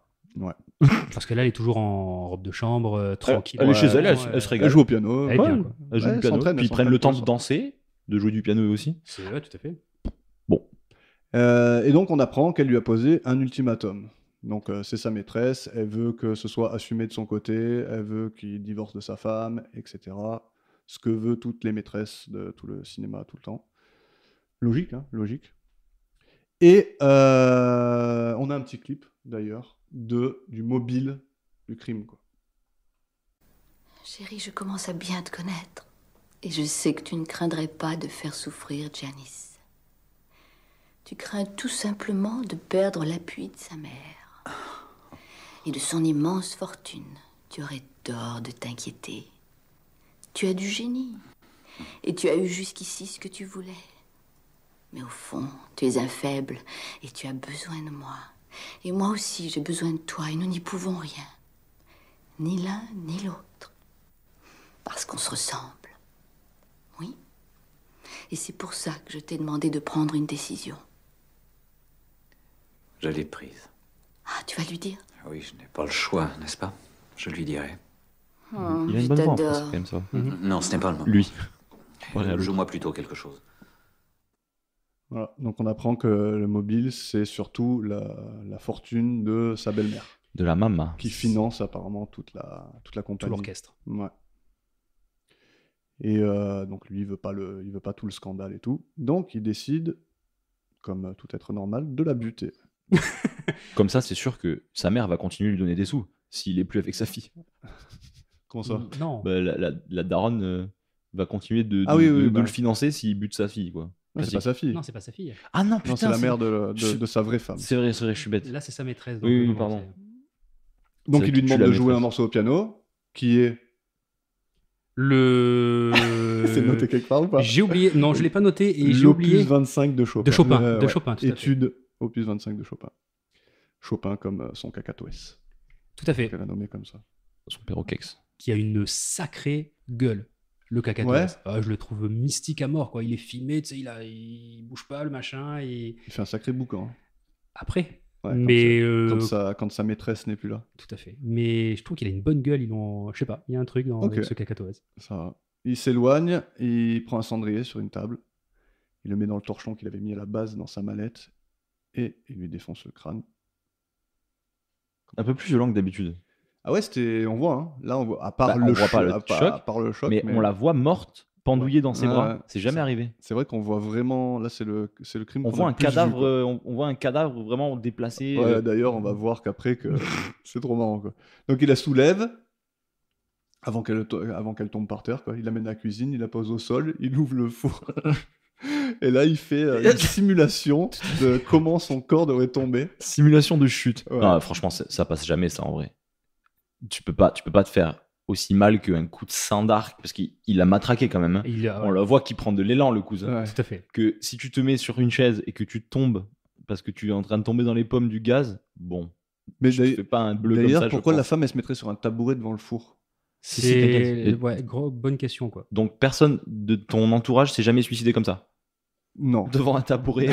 Parce que là, elle est toujours en robe de chambre, tranquille. Elle est chez elle, Ouais, elle se Elle régale. joue au piano. Elle est bien, Ouais. quoi. Elle joue Ouais, du piano. s'entraîne, Puis ils elle prennent le temps s'entraîne de pour danser, de jouer du piano eux aussi. Ouais, tout à fait. Et donc on apprend qu'elle lui a posé un ultimatum. Donc c'est sa maîtresse, elle veut que ce soit assumé de son côté, elle veut qu'il divorce de sa femme, etc. Ce que veut toutes les maîtresses de tout le cinéma tout le temps. Logique, hein, logique. Et on a un petit clip, d'ailleurs, du mobile du crime, quoi. Chérie, je commence à bien te connaître. Et je sais que tu ne craindrais pas de faire souffrir Janice. Tu crains tout simplement de perdre l'appui de sa mère. Et de son immense fortune. Tu aurais tort de t'inquiéter. Tu as du génie. Et tu as eu jusqu'ici ce que tu voulais. Mais au fond, tu es un faible et tu as besoin de moi. Et moi aussi, j'ai besoin de toi et nous n'y pouvons rien. Ni l'un ni l'autre. Parce qu'on se ressemble. Oui. Et c'est pour ça que je t'ai demandé de prendre une décision. Je l'ai prise. Ah, tu vas lui dire? Oui, je n'ai pas le choix, n'est-ce pas? Je lui dirai. Oh, Il a une je bonne voix en t'adore. France, quand même, ça. Non, ce n'est pas le moment. Lui. Ouais, Joue-moi plutôt quelque chose. Voilà. Donc on apprend que le mobile, c'est surtout la fortune de sa belle-mère, De la mama. qui finance apparemment toute la Tout compagnie. l'orchestre. Ouais. Et donc lui, il veut pas tout le scandale et tout. Donc il décide, comme tout être normal, de la buter. Comme ça, c'est sûr que sa mère va continuer de lui donner des sous s'il est plus avec sa fille. Comment ça? Non. Bah, la daronne va continuer de Ah oui, oui, le bah. financer s'il bute sa fille, quoi. Non, c'est pas sa fille. Non, c'est pas sa fille. Ah non, putain, Non, c'est la mère de je- sa vraie femme. C'est vrai, je suis bête. Là, c'est sa maîtresse. Oui, non, pardon. c'est- Donc C'est il lui que tu demande la de jouer maîtresse. un morceau au piano, qui est... Le. C'est noté quelque part ou pas? J'ai oublié. Non, je l'ai pas noté et j'ai oublié. L'opus 25 de Chopin. De Chopin, Ouais, de ouais. Chopin, tout à fait. Étude opus 25 de Chopin. Chopin comme son cacatoès, Tout à fait. qu'elle a nommé comme ça. Son père au kex. Qui a une sacrée gueule. Le cacatoès. Ouais. Ah, je le trouve mystique à mort, quoi. Il est filmé, tu sais, il bouge pas, le machin. Et... Il fait un sacré boucan. hein. Après. Ouais, Mais. quand sa maîtresse n'est plus là. Tout à fait. Mais je trouve qu'il a une bonne gueule. Je sais pas, il y a un truc Ok. avec ce cacatoès. Ça va. Il s'éloigne, il prend un cendrier sur une table, il le met dans le torchon qu'il avait mis à la base dans sa mallette, et il lui défonce le crâne. Un peu plus violent que d'habitude. Ah ouais, on voit, hein. Là on voit, à part Bah, le on voit pas le à choc, part le choc, mais on la voit morte, pendouillée dans ses Ouais, bras. ouais. C'est jamais arrivé. C'est vrai qu'on voit vraiment, là c'est le crime On qu'on voit a un le plus vu, cadavre, quoi. on voit un cadavre vraiment déplacé. Ouais, d'ailleurs, on va voir qu'après, que c'est trop marrant, quoi. Donc il la soulève, avant qu'elle tombe par terre, quoi. Il l'amène à la cuisine, il la pose au sol, il ouvre le four. Et là, il fait une simulation de comment son corps devrait tomber. Simulation de chute. Ouais. Non, franchement, ça passe jamais, ça, en vrai. Tu peux pas te faire aussi mal qu'un coup de sang d'arc, parce qu'il l'a matraqué quand même. hein. Et On la voit qu'il prend de l'élan, le cousin. Ouais. Tout à fait. Que si tu te mets sur une chaise et que tu tombes parce que tu es en train de tomber dans les pommes du gaz, bon, Mais tu te fais pas un bleu comme d'ailleurs, ça. je pourquoi la pense. femme, elle se mettrait sur un tabouret devant le four? C'est t'inquiète. ouais, bonne question, quoi. Donc personne de ton entourage s'est jamais suicidé comme ça. Non. Devant un tabouret.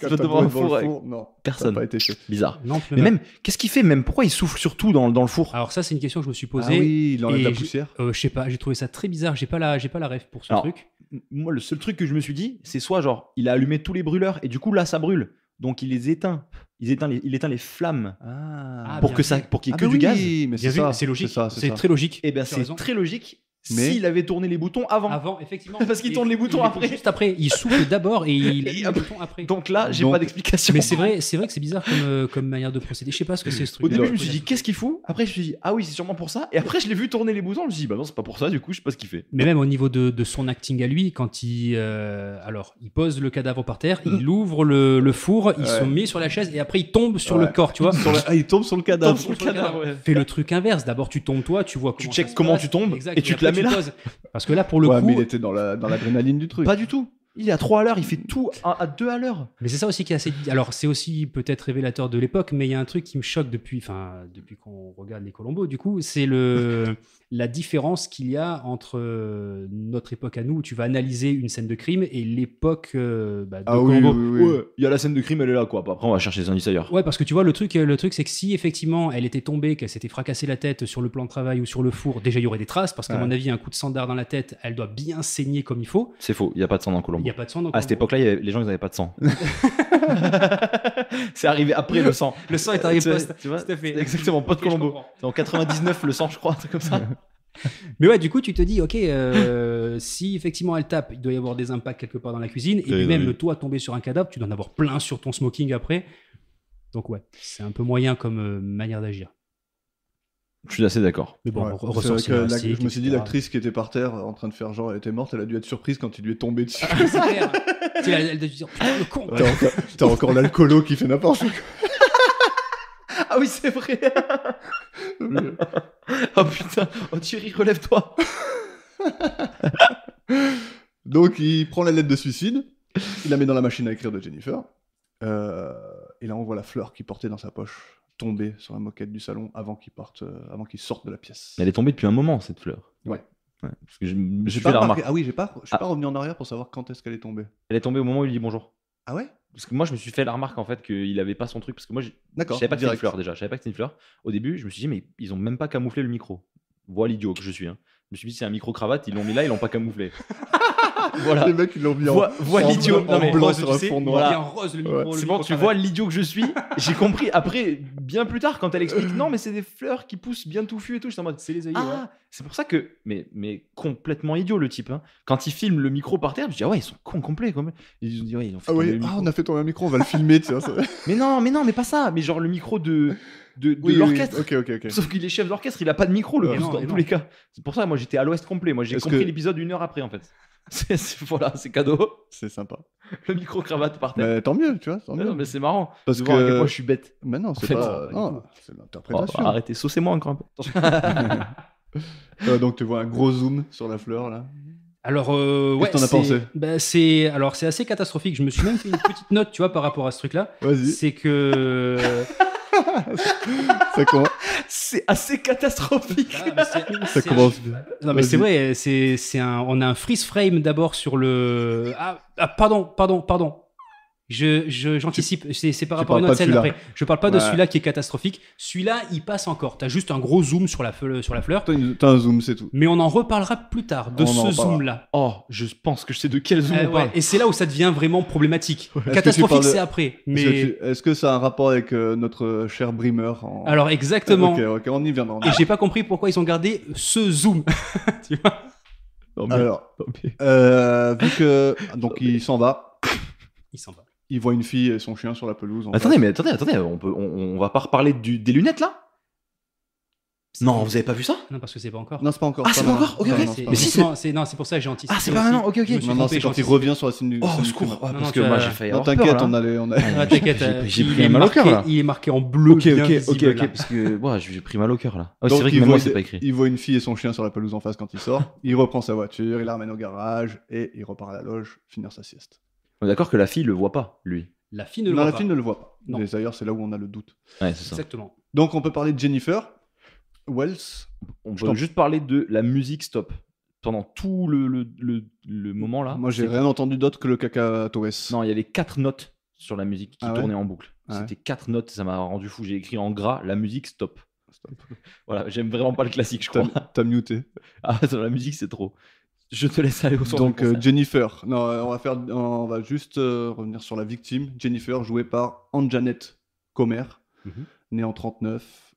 Quand devant tabouret un devant four le avec four, non. personne. Ça n'a pas été fait. Bizarre. Non, puis Mais même, qu'est-ce qu'il fait même? Pourquoi il souffle surtout dans le four? Alors ça, c'est une question que je me suis Ah posée. oui, il enlève et la je- poussière. Je sais pas, j'ai trouvé ça très bizarre. J'ai pas la ref pour ce Alors, truc. Moi, le seul truc que je me suis dit, c'est soit genre, il a allumé tous les brûleurs et du coup là, ça brûle. Donc il les éteint. Il éteint les flammes Ah, pour bien qu'il vu. y ait Ah, que mais du oui, gaz. mais Bien c'est vu, ça. c'est logique. ça, C'est ça. très logique. Et ben Tu as c'est raison. très logique Mais- s'il avait tourné les boutons avant. Avant, effectivement. Parce qu'il Et- tourne les boutons il après. Juste après, il souffle d'abord et il Et allume les après- boutons après. Donc là, j'ai Donc- pas d'explication. Mais c'est vrai que c'est bizarre comme manière de procéder. Je sais pas ce que c'est ce truc. Au début, je me suis dit, qu'est-ce qu'il fout? Après, je me suis dit, ah oui, c'est sûrement pour ça. Et après, je l'ai vu tourner les boutons. Je me suis dit, bah non, c'est pas pour ça. Du coup, je sais pas ce qu'il fait. Mais même au niveau de son acting à lui, quand il pose le cadavre par terre, il ouvre le four, il se Ouais. met sur la chaise et après il tombe sur Ouais. le corps, tu vois. Ah, il tombe sur le cadavre. Tombe sur le cadavre, ouais. Fais le truc inverse. D'abord, tu tombes toi, tu vois Tu comment checkes ça se comment passe. tu tombes Exact. et tu te après, la mets là. poses. Parce que là, pour le Ouais, coup, mais il était dans l'adrénaline du truc. Pas du tout. Il est à 3 à l'heure. Il fait tout à 2 à l'heure. mais c'est ça aussi qui est assez. Alors, c'est aussi peut-être révélateur de l'époque, mais il y a un truc qui me choque depuis qu'on regarde les Colombo. Du coup, c'est la différence qu'il y a entre notre époque à nous, où tu vas analyser une scène de crime, et l'époque de Columbo. Ouais, il y a la scène de crime, elle est là, quoi. Après, on va chercher les indices ailleurs. Ouais, parce que tu vois, le truc c'est que si effectivement elle était tombée, qu'elle s'était fracassée la tête sur le plan de travail ou sur le four, déjà il y aurait des traces, parce qu'à mon avis, un coup de sandard dans la tête, elle doit bien saigner comme il faut. C'est faux, il n'y a pas de sang dans Il Colombo. n'y a pas de sang dans À cette époque-là, les gens, ils n'avaient pas de sang. C'est arrivé après le sang. Le sang est arrivé post. Tu vois, Tout à fait. exactement, pas de Ok, je Colombo. comprends. C'est en 99, le sang, je crois, un truc comme ça. Mais ouais, du coup, tu te dis, ok, si effectivement elle tape, il doit y avoir des impacts quelque part dans la cuisine, et puis même toi tomber sur un cadavre, tu dois en avoir plein sur ton smoking après. Donc ouais, c'est un peu moyen comme manière d'agir. Je suis assez d'accord. Mais bon, Ouais, on c'est vrai que classique, je me suis dit, etc. l'actrice qui était par terre en train de faire genre elle était morte, elle a dû être surprise quand il lui est tombé dessus. C'est clair. Tu sais, elle doit se dire, putain, le con. T'as encore l'alcoolo qui fait n'importe quoi. Ah oui, c'est vrai. Oh putain, oh Thierry, relève-toi. Donc il prend la lettre de suicide, il la met dans la machine à écrire de Jennifer, et là on voit la fleur qu'il portait dans sa poche tomber sur la moquette du salon avant qu'il sorte de la pièce. Elle est tombée depuis un moment, cette fleur. Ouais. Parce que je me J'ai suis pas fait la remarqué. remarque. Ah oui, je suis pas revenu en arrière pour savoir quand est-ce qu'elle est tombée. Elle est tombée au moment où il dit bonjour. Ah ouais? Parce que moi, je me suis fait la remarque en fait qu'il avait pas son truc. Parce que moi, je D'accord. savais pas que c'était une direct. fleur déjà. Je savais pas que c'était une fleur. Au début, je me suis dit, mais ils ont même pas camouflé le micro. Vois l'idiot que je suis. Hein. Je me suis dit, c'est un micro-cravate, ils l'ont mis là, ils l'ont pas camouflé. Voilà. Les mecs ils l'ont mis Vois l'idiot. en Non, mais blanc rose, sur tu un sais, fond il noir. est en rose, le micro. Ouais. le C'est bon, tu micro-cravate. vois l'idiot que je suis. J'ai compris après, bien plus tard, quand elle explique non, mais c'est des fleurs qui poussent bien touffues et tout. J'étais en mode, C'est les œillets, ah, c'est pour ça que. Mais complètement idiot le type. Hein. Quand il filme le micro par terre, je dis, ah ouais, ils sont cons complets. Quand même. Ils ont dit, ouais, ils ont fait Ah tomber oui, le micro. on a fait tomber un micro, on va le filmer, tu vois. Mais non, mais pas ça. Mais genre le micro de Oui, l'orchestre. Ok. Sauf qu'il est chef d'orchestre, il a pas de micro, le Ouais. plus, Non, dans et tous non. les cas. C'est pour ça, moi j'étais à l'ouest complet. Moi j'ai Est-ce compris que- l'épisode 1 heure après en fait. Voilà, c'est cadeau. C'est sympa. Le micro-cravate par terre. Mais tant mieux, tu vois. Tant Mais mieux. non, mais c'est marrant. Parce de voir à quel que- point je suis bête. Mais non, c'est fait, pas. non, Non, c'est Oh, l'interprétation. arrêtez, saucez-moi encore un peu. Donc tu vois un gros zoom sur la fleur là. Alors, Qu'est-ce ouais, que t'en as pensé c'est assez catastrophique. Je me suis même fait une petite note, tu vois, par rapport à ce truc-là. Vas-y. C'est que. Ça commence. C'est assez catastrophique. Ah, mais c'est- Ça commence bien. Non, mais c'est Vas-y. vrai, on a un freeze frame d'abord sur le. Pardon. J'anticipe, c'est par Tu rapport à une parles autre pas de scène celui-là. après. Je parle pas de Ouais. celui-là qui est catastrophique. Celui-là, il passe encore. T'as juste un gros zoom sur la fleur. T'as un zoom, c'est tout. Mais on en reparlera plus tard de On en ce reparlera. zoom-là. Oh, je pense que je sais de quel zoom on Ouais, parle. et c'est là où ça devient vraiment problématique. Est-ce que tu Catastrophique, parles de- c'est après. Mais Est-ce que ça a un rapport avec notre cher Brimmer en... alors exactement. Ok, on y viendra. Et j'ai pas compris pourquoi ils ont gardé ce zoom. Tu vois. Non, mais- Alors, non, mais- vu que donc il s'en va, Il s'en va. il voit une fille et son chien sur la pelouse. en Attendez, face. mais attendez, on va pas reparler des lunettes là? Non, vous avez pas vu ça? Non, parce que c'est pas encore. Non, c'est pas encore. Ah, c'est pas encore. Ok, Non, ok. non, c'est pas Mais si, encore. non, c'est pour ça que j'ai anticipé. Ah, c'est pas aussi. maintenant, ok, ok. Je me suis Non, trompé, c'est quand il j'anticipe. revient sur la scène du. Oh, scène au du secours. crime. Ouais, Non, parce non, que tu moi as- j'ai failli Non, avoir t'inquiète, peur, on là. a. Ah, t'inquiète, J'ai il pris est mal au marqué- cœur, là. Il est marqué en bleu. Ok, bien ok, visible, là. parce que ouais, j'ai pris mal au cœur là. Ah, c'est Donc, vrai que il même voit moi c'est pas écrit. Il voit une fille et son chien sur la pelouse en face quand il sort. Il reprend sa voiture, il la ramène au garage et il repart à la loge finir sa sieste. On est d'accord que la fille le voit pas, lui. La fille ne le Non, voit la pas. fille ne le voit pas. Non. Et d'ailleurs, c'est là où on a le doute. Ouais, c'est ça. Exactement. Donc, on peut parler de Jennifer Wells. On Je peut t'en- juste parler de la musique stop. Pendant tout le moment là. Moi, j'ai c'est- rien entendu d'autre que le cacatoès. Non, il y avait 4 notes sur la musique qui Ah ouais tournaient en boucle. Ah ouais. C'était 4 notes, ça m'a rendu fou. J'ai écrit en gras la musique stop. Stop. Voilà, j'aime vraiment pas le classique, je T'as crois. t'as muté. Ah, dans la musique, c'est trop. Je te laisse aller au son. Donc, Jennifer. Non, on va juste revenir sur la victime. Jennifer, jouée par Anjanette Comer, Mhm. née en 39,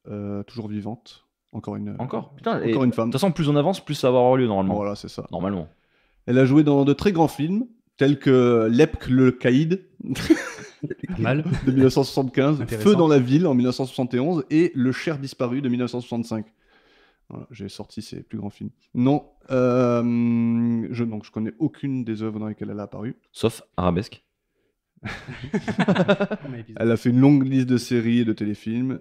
toujours vivante. Encore une. Encore Putain, et Encore de une femme. toute façon, plus on avance, plus ça va avoir lieu normalement. Voilà, c'est ça. Normalement. Elle a joué dans de très grands films, tels que Lepk le Caïd Pas mal. de 1975, Intéressant. Feu dans la ville en 1971 et Le Cher disparu de 1965. Voilà, j'ai sorti ses plus grands films. Non, donc je connais aucune des œuvres dans lesquelles elle a apparu. Sauf Arabesque. Elle a fait une longue liste de séries et de téléfilms,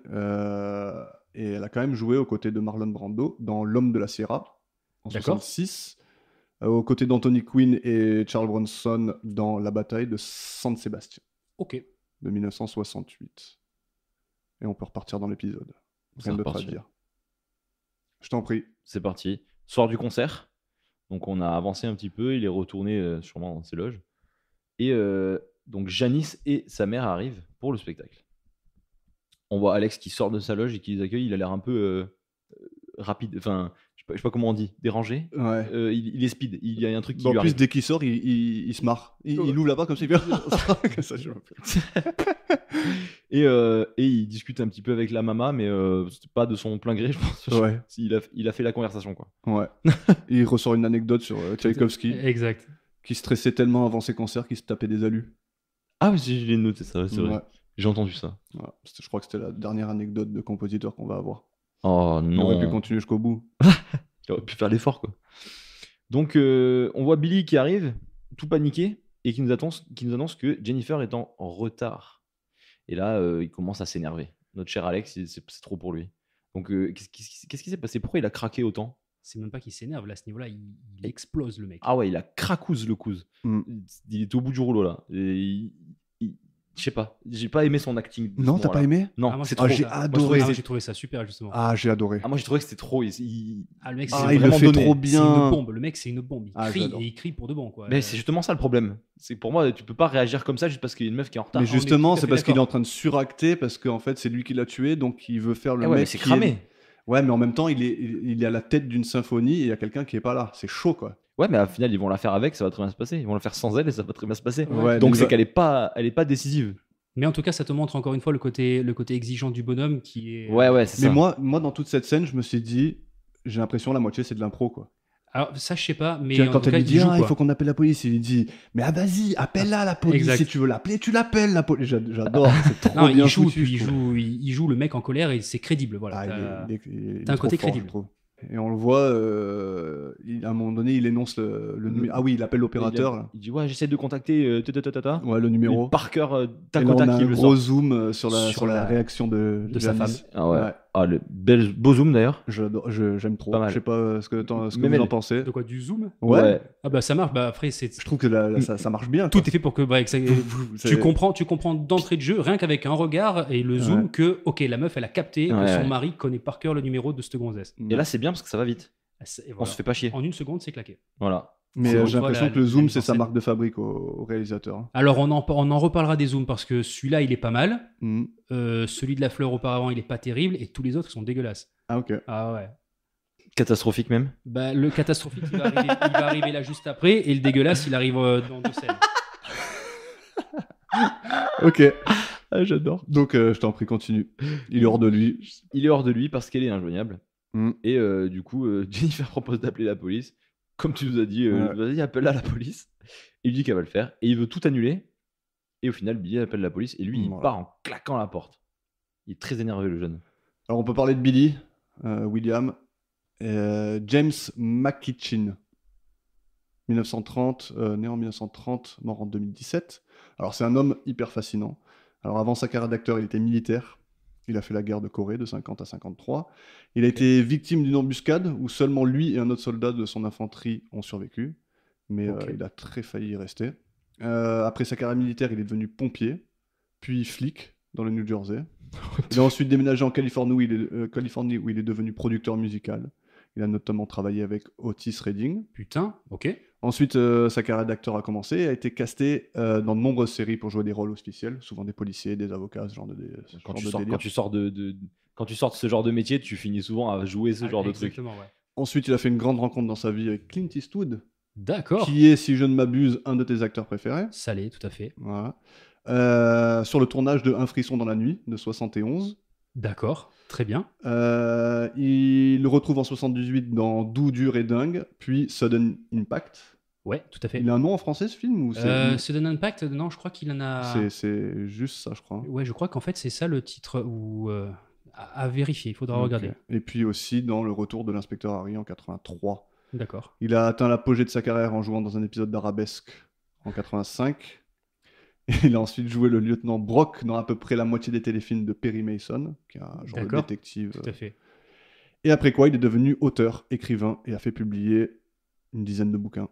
et elle a quand même joué aux côtés de Marlon Brando dans L'Homme de la Sierra en D'accord. 1966, aux côtés d'Anthony Quinn et Charles Bronson dans La bataille de San Sébastien Ok. de 1968. Et on peut repartir dans l'épisode. C'est Rien d'autre à reparti. dire. Je t'en prie. C'est parti. Soir du concert. Donc on a avancé un petit peu. Il est retourné sûrement dans ses loges. Et donc Janice et sa mère arrivent pour le spectacle. On voit Alex qui sort de sa loge et qui les accueille. Il a l'air un peu rapide. Enfin, je sais pas comment on dit. Dérangé. Ouais. Il est speed. Il y a un truc qui En lui plus, arrive. dès qu'il sort, il se marre. Il ouvre la porte comme s'il fait. Ça, je vois plus. Et il discute un petit peu avec la maman, mais c'était pas de son plein gré, je pense. Ouais. Il a fait la conversation, quoi. Ouais. Et il ressort une anecdote sur Tchaïkovski, Exact. qui stressait tellement avant ses concerts qu'il se tapait des alus. Ah oui, je l'ai noté, ça, c'est vrai. Ouais. J'ai entendu ça. Voilà. Je crois que c'était la dernière anecdote de compositeur qu'on va avoir. Oh On aurait pu non. continuer jusqu'au bout. Il aurait pu faire l'effort, quoi. Donc, on voit Billy qui arrive, tout paniqué, et qui nous annonce que Jennifer est en retard. Et là, il commence à s'énerver. Notre cher Alex, c'est trop pour lui. Donc, qu'est-ce qui s'est passé? Pourquoi il a craqué autant? C'est même pas qu'il s'énerve, là, à ce niveau-là, il explose le mec. Ah ouais, il a cracouze le couze. Mm. Il est au bout du rouleau, là. Et je sais pas, j'ai pas aimé son acting. de ce Non, t'as pas moment-là. aimé? Non, Ah, moi, c'est j'ai trop. j'ai trouvé- adoré. moi, j'ai trouvé ça super, justement. Ah, j'ai adoré. Ah, moi, j'ai trouvé que c'était trop. Le mec, Ah, c'est il le vraiment fait donné. trop c'est bien. une bombe. Le mec, c'est une bombe. Il Ah, crie j'adore. et il crie pour de bon, quoi. Mais c'est justement ça le problème. C'est que pour moi, tu peux pas réagir comme ça juste parce qu'il y a une meuf qui est en retard. Mais on est justement, tout à c'est fait parce qu'il est d'accord. en train de suracter, parce qu'en fait, c'est lui qui l'a tué, donc il veut faire le Ah ouais, mais mec. c'est qui cramé. est- Ouais, mais en même temps, il est à la tête d'une symphonie et il y a quelqu'un qui est pas là. C'est chaud, quoi. Ouais, mais au final, ils vont la faire avec, ça va très bien se passer. Ils vont la faire sans elle et ça va très bien se passer. Ouais, Donc mais c'est va- qu'elle est pas décisive. Mais en tout cas, ça te montre encore une fois le côté exigeant du bonhomme qui est. Ouais, c'est Mais ça. moi, dans toute cette scène, je me suis dit, j'ai l'impression la moitié c'est de l'impro, quoi. Alors, ça, je sais pas, mais. Tu vois, en quand tout elle cas, lui dit, joue, il quoi. faut qu'on appelle la police, il dit, mais vas-y, appelle-la la police. Exact. Si tu veux l'appeler, tu l'appelles la police. J'adore, c'est trop Non, bien il joue, foutu, puis je trouve. il joue le mec en colère et c'est crédible. Voilà. Ah, T'as- il est t'as un trop côté fort, crédible. je trouve. Et on le voit, à un moment donné, il énonce le numéro. Ah oui, il appelle l'opérateur. Là. Il dit ouais, j'essaie de contacter Ouais, le numéro. par cœur Et tac là, au on tac a qui un le gros sort. zoom sur la Sur la- réaction de sa Janice. femme. Ah ouais. Ouais. Ah, le beau zoom d'ailleurs. J'aime trop. Pas mal. Je sais pas ce que Même vous en elle. pensez. De quoi, du zoom? Ouais. Ah bah ça marche. Bah après, c'est. Je trouve que ça marche bien. Tout quoi. est fait pour que, bah, que ça- C'est- tu comprends d'entrée de jeu, rien qu'avec un regard et le zoom, Ouais. que, ok, la meuf, elle a capté que Ouais. son mari connaît par cœur le numéro de cette gonzesse. Et là, c'est bien parce que ça va vite. Et On voilà. se fait pas chier. En une seconde, c'est claqué. Voilà. Mais Encore une j'ai fois, l'impression la- que le la zoom, mise c'est en sa scène. marque de fabrique au réalisateur. Alors, on en reparlera des zooms parce que celui-là, il est pas mal. Mhm. Celui de la fleur auparavant, il est pas terrible. Et tous les autres sont dégueulasses. Ah, ok. Ah ouais. Catastrophique même. Bah, le catastrophique, il va arriver là juste après. Et le dégueulasse, il arrive dans 2 scènes. Ok. Ah, j'adore. Donc, je t'en prie, continue. Il est hors de lui. Il est hors de lui parce qu'elle est injoignable. Mm. Et du coup, Jennifer propose d'appeler la police. Comme tu nous as dit, Ouais. vas-y, appelle-la la police. Il lui dit qu'elle va le faire. Et il veut tout annuler. Et au final, Billy appelle la police. Et lui, il Voilà. part en claquant la porte. Il est très énervé, le jeune. Alors, on peut parler de Billy, William, James McKitchin. 1930, né en 1930, mort en 2017. Alors, c'est un homme hyper fascinant. Alors, avant sa carrière d'acteur, il était militaire. Il a fait la guerre de Corée de 50 à 53. Il a été victime d'une embuscade où seulement lui et un autre soldat de son infanterie ont survécu. Mais Ok. il a très failli y rester. Après sa carrière militaire, il est devenu pompier, puis flic dans le New Jersey. Il a ensuite déménagé en Californie où il est devenu producteur musical. Il a notamment travaillé avec Otis Redding. Putain, ok. Ensuite, sa carrière d'acteur a commencé et a été casté dans de nombreuses séries pour jouer des rôles officiels, souvent des policiers, des avocats, ce genre de Quand genre tu de sors, délire. quand tu sors de ce genre de métier, tu finis souvent à jouer ce genre de truc. Exactement, ouais. Ensuite, il a fait une grande rencontre dans sa vie avec Clint Eastwood, D'accord. qui est, si je ne m'abuse, un de tes acteurs préférés. Salé, tout à fait. Voilà. Sur le tournage de Un frisson dans la nuit de 71. D'accord, très bien. Il le retrouve en 78 dans Doux, dur et dingue, puis Sudden Impact. Ouais, tout à fait. Il a un nom en français ce film ou c'est Sudden Impact, non, je crois qu'il en a. c'est juste ça, je crois. Ouais, je crois qu'en fait, c'est ça le titre où. À vérifier, il faudra Ok. regarder. Et puis aussi dans Le Retour de l'inspecteur Harry en 83. D'accord. Il a atteint l'apogée de sa carrière en jouant dans un épisode d'Arabesque en 85. Et il a ensuite joué le lieutenant Brock dans à peu près la moitié des téléfilms de Perry Mason, qui est un genre de D'accord. détective. Tout à fait. Et après quoi, il est devenu auteur, écrivain et a fait publier une dizaine de bouquins.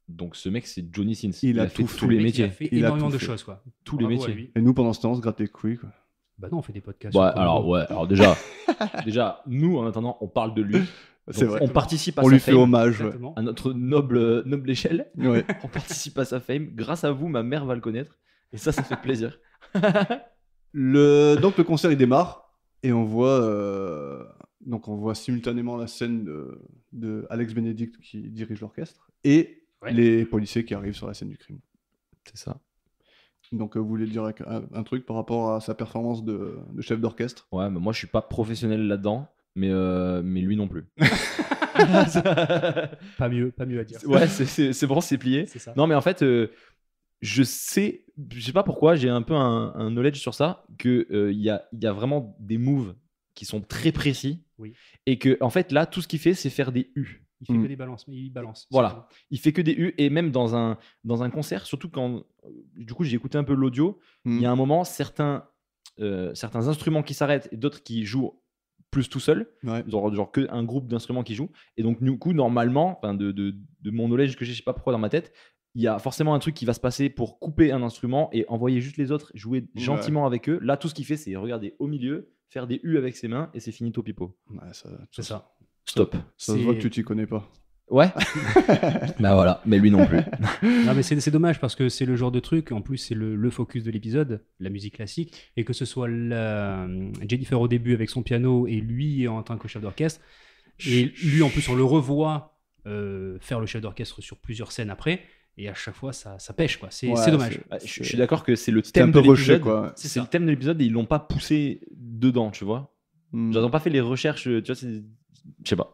Donc ce mec, c'est Johnny Sins. Il a fait tout tous fait. les Le mec, métiers. Il a fait Il a énormément tout de fait. choses, quoi. Tous les Bravo à métiers. lui. Et nous, pendant ce temps, on se gratte les couilles. Quoi. Bah non, on fait des podcasts. Ouais, sur Colombo. alors déjà, nous, en attendant, on parle de lui. C'est Donc, vrai. on participe à On sa lui fait fame, hommage. Ouais. Exactement. à notre noble échelle. Ouais. On participe à sa fame. Grâce à vous, ma mère va le connaître. Et ça fait plaisir. Donc le concert il démarre et on voit simultanément la scène de Alex Benedict qui dirige l'orchestre et Ouais. les policiers qui arrivent sur la scène du crime. C'est ça. Donc vous voulez dire un truc par rapport à sa performance de chef d'orchestre? Ouais, mais moi, je suis pas professionnel là-dedans. Mais lui non plus. Pas mieux à dire. Ouais, c'est bon, c'est plié. C'est ça. Non, mais en fait, je sais pas pourquoi, j'ai un peu un knowledge sur ça, qu'il y a vraiment des moves qui sont très précis. Oui. Et que, en fait, là, tout ce qu'il fait, c'est faire des U. Il fait que des balances, mais il balance. Voilà. Il fait que des U. Et même dans un concert, surtout quand. Du coup, j'ai écouté un peu l'audio, il y a un moment, certains instruments qui s'arrêtent et d'autres qui jouent plus tout seul, Ouais. genre que un groupe d'instruments qui joue. Et donc, du coup, normalement, de mon knowledge que j'ai, je sais pas pourquoi dans ma tête, il y a forcément un truc qui va se passer pour couper un instrument et envoyer juste les autres jouer gentiment avec eux. Là, tout ce qu'il fait, c'est regarder au milieu, faire des U avec ses mains et c'est finito pipo. Ouais, C'est ça. Stop. Ça se voit que tu t'y connais pas. Ouais. Bah voilà, mais lui non plus. Non, mais c'est dommage parce que c'est le genre de truc, en plus c'est le focus de l'épisode, la musique classique, et que ce soit Jennifer au début avec son piano et lui en tant que chef d'orchestre, et lui en plus on le revoit faire le chef d'orchestre sur plusieurs scènes après, et à chaque fois ça pêche quoi, c'est Ouais, dommage. Ouais, je suis d'accord que c'est le C'était un thème peu de rushé, l'épisode. quoi. C'est C'est ça. le thème de l'épisode et ils l'ont pas poussé dedans, tu vois. Hmm. Ils n'ont pas fait les recherches, tu vois, je sais pas.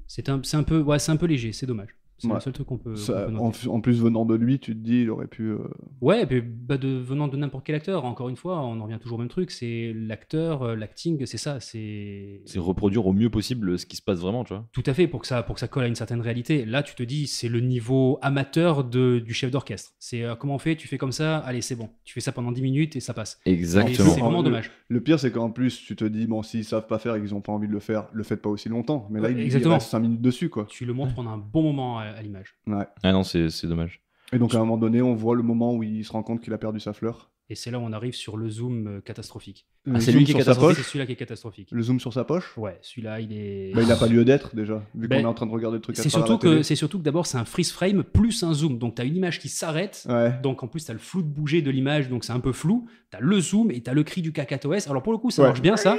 C'est un peu léger, c'est dommage. C'est Ouais. le seul truc qu'on peut Ça, noter. en plus venant de lui, tu te dis il aurait pu. Ouais, et puis, venant de n'importe quel acteur, encore une fois, on en revient toujours au même truc, c'est l'acteur, l'acting, c'est ça, c'est reproduire au mieux possible ce qui se passe vraiment, tu vois. tout à fait pour que ça colle à une certaine réalité. Là, tu te dis, c'est le niveau amateur du chef d'orchestre. C'est comment on fait, tu fais comme ça, allez, c'est bon. Tu fais ça pendant 10 minutes et ça passe. Et Exactement. c'est vraiment dommage. Le pire, c'est qu'en plus, tu te dis, bon, s'ils savent pas faire et qu'ils ont pas envie de le faire, le faites pas aussi longtemps. Mais là, Ouais, il exactement. reste 5 minutes dessus, quoi. Tu le montres pendant un bon moment à l'image. Ouais. Ah non, c'est dommage. Et donc, à un moment donné, on voit le moment où il se rend compte qu'il a perdu sa fleur. Et c'est là où on arrive sur le zoom catastrophique. Le c'est zoom lui qui est sur sa catastrophique. poche. C'est celui-là qui est catastrophique. Le zoom sur sa poche. Ouais, celui-là, il est. Bah, il a pas lieu d'être déjà, vu Ben, qu'on est en train de regarder le truc à C'est travers surtout, la télé. c'est surtout que d'abord, c'est un freeze frame plus un zoom. Donc, tu as une image qui s'arrête. Ouais. Donc, en plus, tu as le flou de bouger de l'image. Donc, c'est un peu flou. Tu as le zoom et tu as le cri du cacatoès. Alors, pour le coup, ça Ouais. marche bien, ça.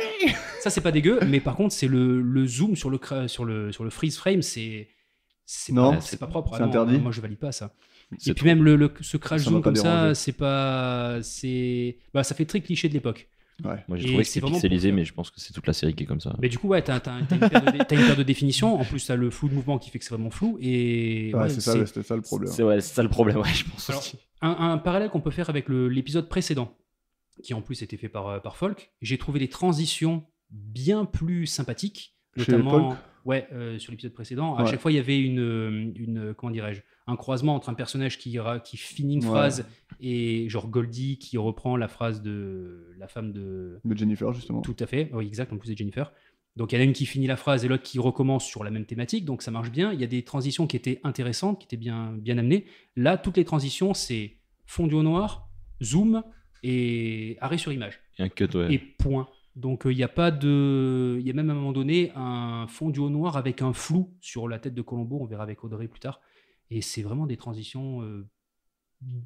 Ça, c'est pas dégueu. Mais par contre, c'est le zoom sur le freeze frame. C'est Non, pas propre. c'est Ah non, interdit. moi, je valide pas ça. C'est Et puis même ce crash Ça zoom m'a pas comme ça, dérangé. c'est pas, ça fait très cliché de l'époque. Ouais. Moi j'ai Et trouvé que c'est c'était vraiment pixelisé, pour- mais je pense que c'est toute la série qui est comme ça. Mais du coup, ouais, t'as une paire de définitions. En plus, t'as le flou de mouvement qui fait que c'est vraiment flou. Et Ouais, ouais, c'est ça, c'était ça le problème. C'est ça le problème, ouais, je pense Alors, aussi. un parallèle qu'on peut faire avec l'épisode précédent, qui en plus était fait par Folk, j'ai trouvé les transitions bien plus sympathiques, Chez notamment Folk sur l'épisode précédent. À Ouais. chaque fois, il y avait une comment dirais-je, un croisement entre un personnage qui finit une Ouais. phrase et genre Goldie qui reprend la phrase de la femme de. De Jennifer, justement. Tout à fait, oui, exact, en plus c'est Jennifer. Donc il y en a une qui finit la phrase et l'autre qui recommence sur la même thématique, donc ça marche bien. Il y a des transitions qui étaient intéressantes, qui étaient bien amenées. Là, toutes les transitions, c'est fondu au noir, zoom et arrêt sur image. Et un cut, ouais. Et point. Donc il y a pas de. Il y a même à un moment donné un fondu au noir avec un flou sur la tête de Colombo, on verra avec Audrey plus tard. Et c'est vraiment des transitions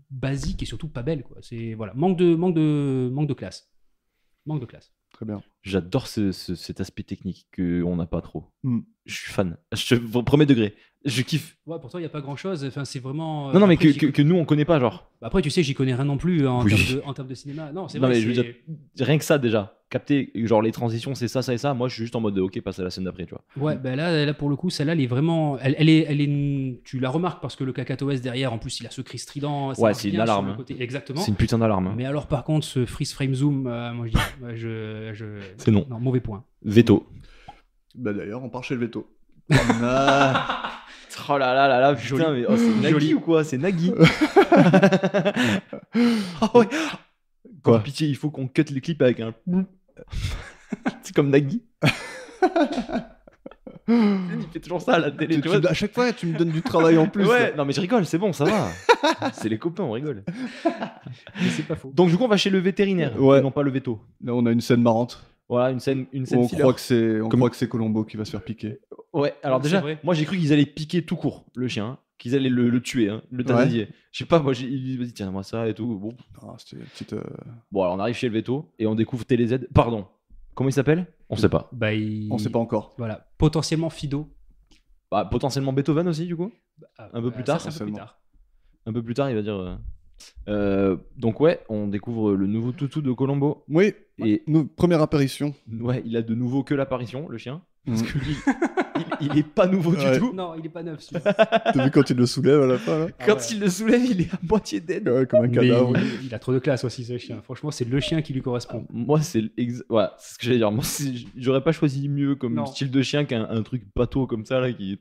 basiques et surtout pas belles, quoi. C'est voilà, manque de classe. Manque de classe. Très bien. J'adore cet aspect technique qu'on n'a pas trop. Mm. Je suis fan. Au premier degré. Je kiffe. Ouais, pour toi, il n'y a pas grand-chose. Enfin, c'est vraiment... Non, mais après, que nous, on connaît pas, genre. Après, tu sais, j'y connais rien non plus en Oui. termes de cinéma. Non, c'est Non, vrai. mais je veux c'est- dire, rien que ça, déjà. Capter, genre, les transitions, c'est ça et ça. Moi, je suis juste en mode, de, ok, passe à la scène d'après, tu vois. Ouais, ben là, pour le coup, celle-là, elle est vraiment... Elle est... Tu la remarques parce que le cacatoès derrière, en plus, il a ce cri strident. ça Ouais, marche c'est une bien sur alarme, le hein. côté. Exactement. C'est une putain d'alarme. Hein. Mais alors, par contre, ce freeze frame zoom, moi, je dis... ouais, C'est non. Non, mauvais point. Veto. Bah d'ailleurs, on part chez le veto. Ah. Oh là là là là, putain, Joli. mais oh, c'est Nagui Joli. ou quoi? C'est Nagui. Ah ouais. Quoi Par pitié, il faut qu'on cut les clips avec un. C'est comme Nagui. Il fait toujours ça à la télé, tu vois. À chaque fois, tu me donnes du travail en plus. Ouais, là. non mais je rigole, c'est bon, ça va. C'est les copains, on rigole. Mais c'est pas faux. Donc, du coup, on va chez le vétérinaire, Ouais. et non pas le veto. Là, on a une scène marrante. Voilà, une scène On filler. croit que c'est Comme- Colombo qui va se faire piquer. Ouais, alors C'est déjà, vrai. moi j'ai cru qu'ils allaient piquer tout court le chien, hein, qu'ils allaient le tuer, hein, le tasadier. Je sais pas, moi il dit vas-y, tiens-moi ça et tout. Bon. Ah, c'était une petite. Bon, alors on arrive chez le veto et on découvre TéléZ. Pardon, comment il s'appelle? On sait pas. Bah, On sait pas encore. Voilà, potentiellement Fido. Bah, potentiellement Beethoven aussi, du coup. Un peu plus tard, ça, c'est un peu plus seulement. tard. Un peu plus tard, il va dire. Donc, ouais, on découvre le nouveau toutou de Colombo. Oui. Et Première apparition. ouais, il a de nouveau que l'apparition, le chien. Parce Mm. que lui, il est pas nouveau Ouais. du tout. Non, il est pas neuf. T'as vu quand il le soulève à la fin là Quand il le soulève, il est à moitié dead. Ouais, comme un Mais cadavre. il a trop de classe aussi, ce chien. Franchement, c'est le chien qui lui correspond. Moi, c'est ouais, c'est ce que j'allais dire. Moi, j'aurais pas choisi mieux comme Non. style de chien qu'un truc bateau comme ça là qui.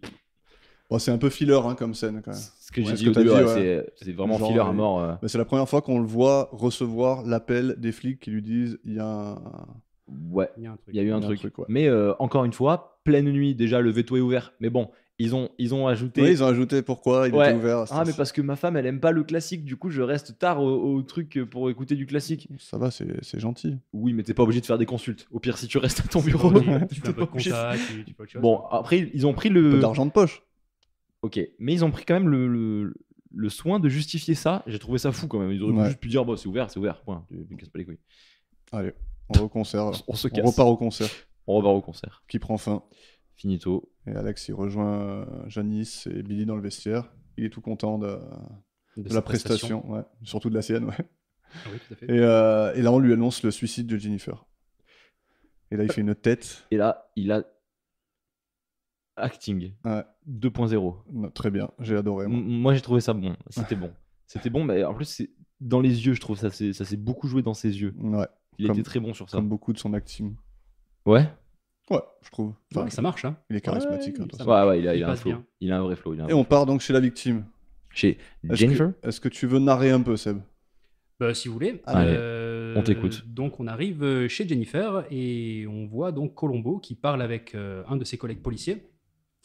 Bon, c'est un peu filler hein, comme scène quand même. Ce que j'ai Ouais, dit ce au que t'as début, dit, ouais, ouais. c'est vraiment Genre, filler à mort. Mais c'est la première fois qu'on le voit recevoir l'appel des flics qui lui disent il y a un. Ouais, Il y a un truc. il y a eu un Il y a un truc. truc, ouais. Mais encore une fois, pleine nuit, déjà le veto est ouvert. Mais bon, ils ont ajouté. Oui, ils ont ajouté pourquoi il Ouais. était ouvert. Ah, mais parce que ma femme, elle aime pas le classique, du coup, je reste tard au truc pour écouter du classique. Ça va, c'est gentil. Oui, mais t'es pas obligé de faire des consultes. Au pire, si tu restes à ton bureau, Tu fais t'es un pas peu de obligé. compta, tu fais autre chose. Bon, après, ils ont pris Un peu le. d'argent de poche. Ok, mais ils ont pris quand même le soin de justifier ça. J'ai trouvé ça fou quand même. Ils auraient Ouais. juste pu dire, bon, c'est ouvert, point. Tu me casses pas les couilles. Allez, on va au concert. alors. On se On casse. repart au concert On repart au concert. qui prend fin. Finito. Et Alex, il rejoint Janice et Billy dans le vestiaire. Il est tout content de De la sa prestation, ouais. Surtout de la sienne. Ouais. Ah oui, tout à fait. Et là, on lui annonce le suicide de Jennifer. Et là, il fait une tête. Et là, il a acting Ouais. 2.0. Non, très bien, j'ai adoré. Moi. Moi, j'ai trouvé ça bon. C'était bon. C'était bon, mais en plus, c'est dans les yeux, je trouve ça s'est beaucoup joué dans ses yeux. Ouais, Il Comme- était très bon sur ça. comme beaucoup de son acting. Ouais. Ouais, je trouve. Enfin, Ouais, ça marche, hein. il est charismatique. Ouais, hein, de toute ça façon. Ouais, il Il a un passe flow. bien. Il a un vrai flow. Il a un Et vrai on part donc chez la victime. flow. Chez Est-ce Jennifer. est-ce que tu veux narrer un peu, Seb? Bah, si vous voulez. Allez, on t'écoute. Donc, on arrive chez Jennifer et on voit donc Colombo qui parle avec un de ses collègues policiers.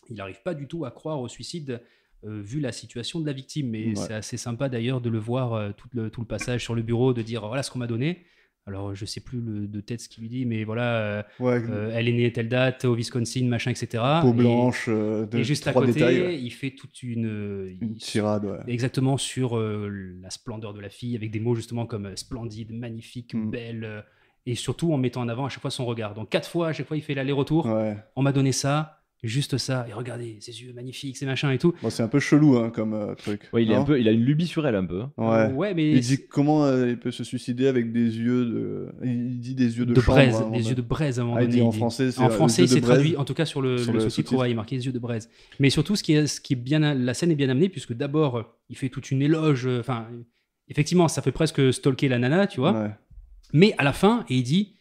Il n'arrive pas du tout à croire au suicide vu la situation de la victime. Mais Ouais. c'est assez sympa d'ailleurs de le voir tout le passage sur le bureau, de dire voilà ce qu'on m'a donné. Alors, je sais plus de tête ce qu'il lui dit, mais voilà, Ouais, elle est née telle date au Wisconsin, machin, etc. peau Et- blanche, Et juste à trois côté, détails. Ouais. il fait toute une tirade, ouais. exactement sur la splendeur de la fille, avec des mots justement comme splendide, magnifique, Mm. belle, et surtout en mettant en avant à chaque fois son regard. Donc 4 fois, à chaque fois, il fait l'aller-retour. Ouais. On m'a donné ça, juste ça, et regardez, ses yeux magnifiques, ses machins et tout. Bon, c'est un peu chelou hein, comme truc. Ouais, non il a une lubie sur elle un peu. Ouais. mais Il dit comment il peut se suicider avec des yeux de. Il dit des yeux de, chambre, braise, hein, des yeux de braise à un moment Ah, il donné. dit en il dit. français, c'est En les français, yeux de c'est braise. traduit, en tout cas sur le Sur le sous-titre, sous-titre. ouais, il est marqué les yeux de braise. Mais surtout, ce qui est bien, la scène est bien amenée, puisque d'abord, il fait toute une éloge. Enfin, effectivement, ça fait presque stalker la nana, tu vois. Ouais. Mais à la fin, et il dit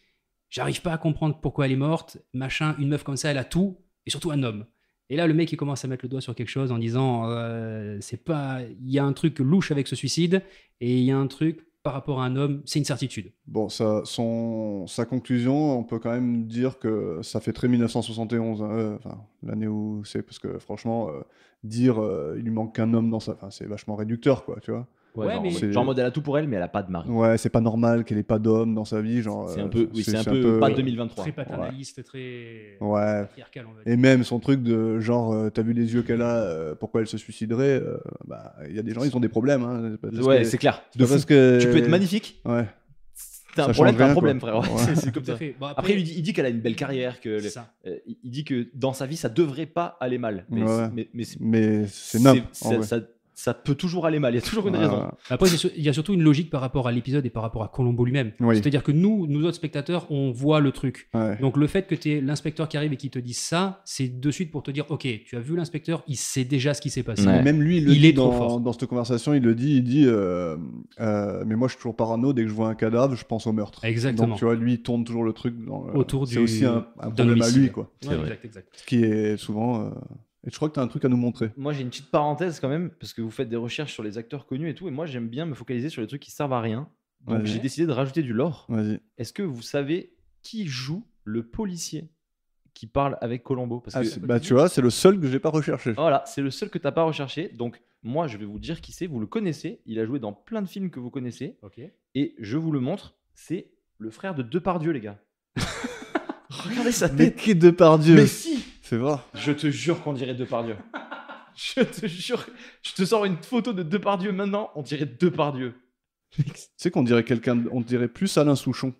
j'arrive pas à comprendre pourquoi elle est morte, machin, une meuf comme ça, elle a tout, et surtout un homme. Et là, le mec, il commence à mettre le doigt sur quelque chose en disant c'est pas. Il y a un truc louche avec ce suicide, et il y a un truc par rapport à un homme, c'est une certitude. Bon, sa conclusion, on peut quand même dire que ça fait très 1971, hein, enfin, l'année où c'est, parce que franchement, dire il lui manque qu'un homme dans sa. Enfin, c'est vachement réducteur, quoi, tu vois. Ouais, genre, mais- c'est- genre en mode elle a tout pour elle, mais elle a pas de mari. Ouais, c'est pas normal qu'elle ait pas d'homme dans sa vie, genre. C'est un peu, oui, c'est un peu pas 2023. Très paternaliste, très Ouais. patriarcal, on va dire. Et même son truc de genre, t'as vu les yeux qu'elle a, pourquoi elle se suiciderait bah, il y a des gens, ils ont des problèmes. Hein, c'est pas parce Ouais, que- c'est clair. c'est pas parce que... Tu peux être magnifique. Ouais. T'as Ça un problème, change t'as un rien, problème, quoi. frère. Ouais, Ouais. c'est comme Tout à ça. fait. Bon, Après, il dit qu'elle a une belle carrière, c'est ça. il dit que dans sa vie, ça devrait pas aller mal. Mais, Ouais. mais c'est- Mais c'est nappe. ça peut toujours aller mal. Il y a toujours une raison. Après, il y a surtout une logique par rapport à l'épisode et par rapport à Colombo lui-même. Oui. C'est-à-dire que nous autres spectateurs, on voit le truc. Ouais. Donc le fait que tu aies l'inspecteur qui arrive et qui te dise ça, c'est de suite pour te dire, ok, tu as vu l'inspecteur, il sait déjà ce qui s'est passé. Ouais. Et même lui, il Il dit est trop fort. dans cette conversation, il dit mais moi je suis toujours parano, dès que je vois un cadavre, je pense au meurtre. Exactement. Donc tu vois, lui, il tourne toujours le truc dans, Autour c'est du- aussi un d'un problème à homicide. lui, quoi. Ouais, vrai. exact. Ce qui est souvent... Et je crois que tu as un truc à nous montrer. Moi, j'ai une petite parenthèse quand même, parce que vous faites des recherches sur les acteurs connus et tout, et moi, j'aime bien me focaliser sur les trucs qui servent à rien. Donc, Vas-y. j'ai décidé de rajouter du lore. Vas-y. Est-ce que vous savez qui joue le policier qui parle avec Colombo? Parce Ah, que bah tu vois, c'est le seul que j'ai pas recherché. voilà, c'est le seul que t'as pas recherché. Donc, moi, je vais vous dire qui c'est. Vous le connaissez. Il a joué dans plein de films que vous connaissez. Ok. Et je vous le montre. C'est le frère de Depardieu, les gars. Regardez sa Mais tête. qui Depardieu? Mais si. C'est vrai. Je te jure qu'on dirait Depardieu. Je te jure. Je te sors une photo de Depardieu maintenant. On dirait Depardieu. Tu sais qu'on dirait quelqu'un, on dirait plus Alain Souchon.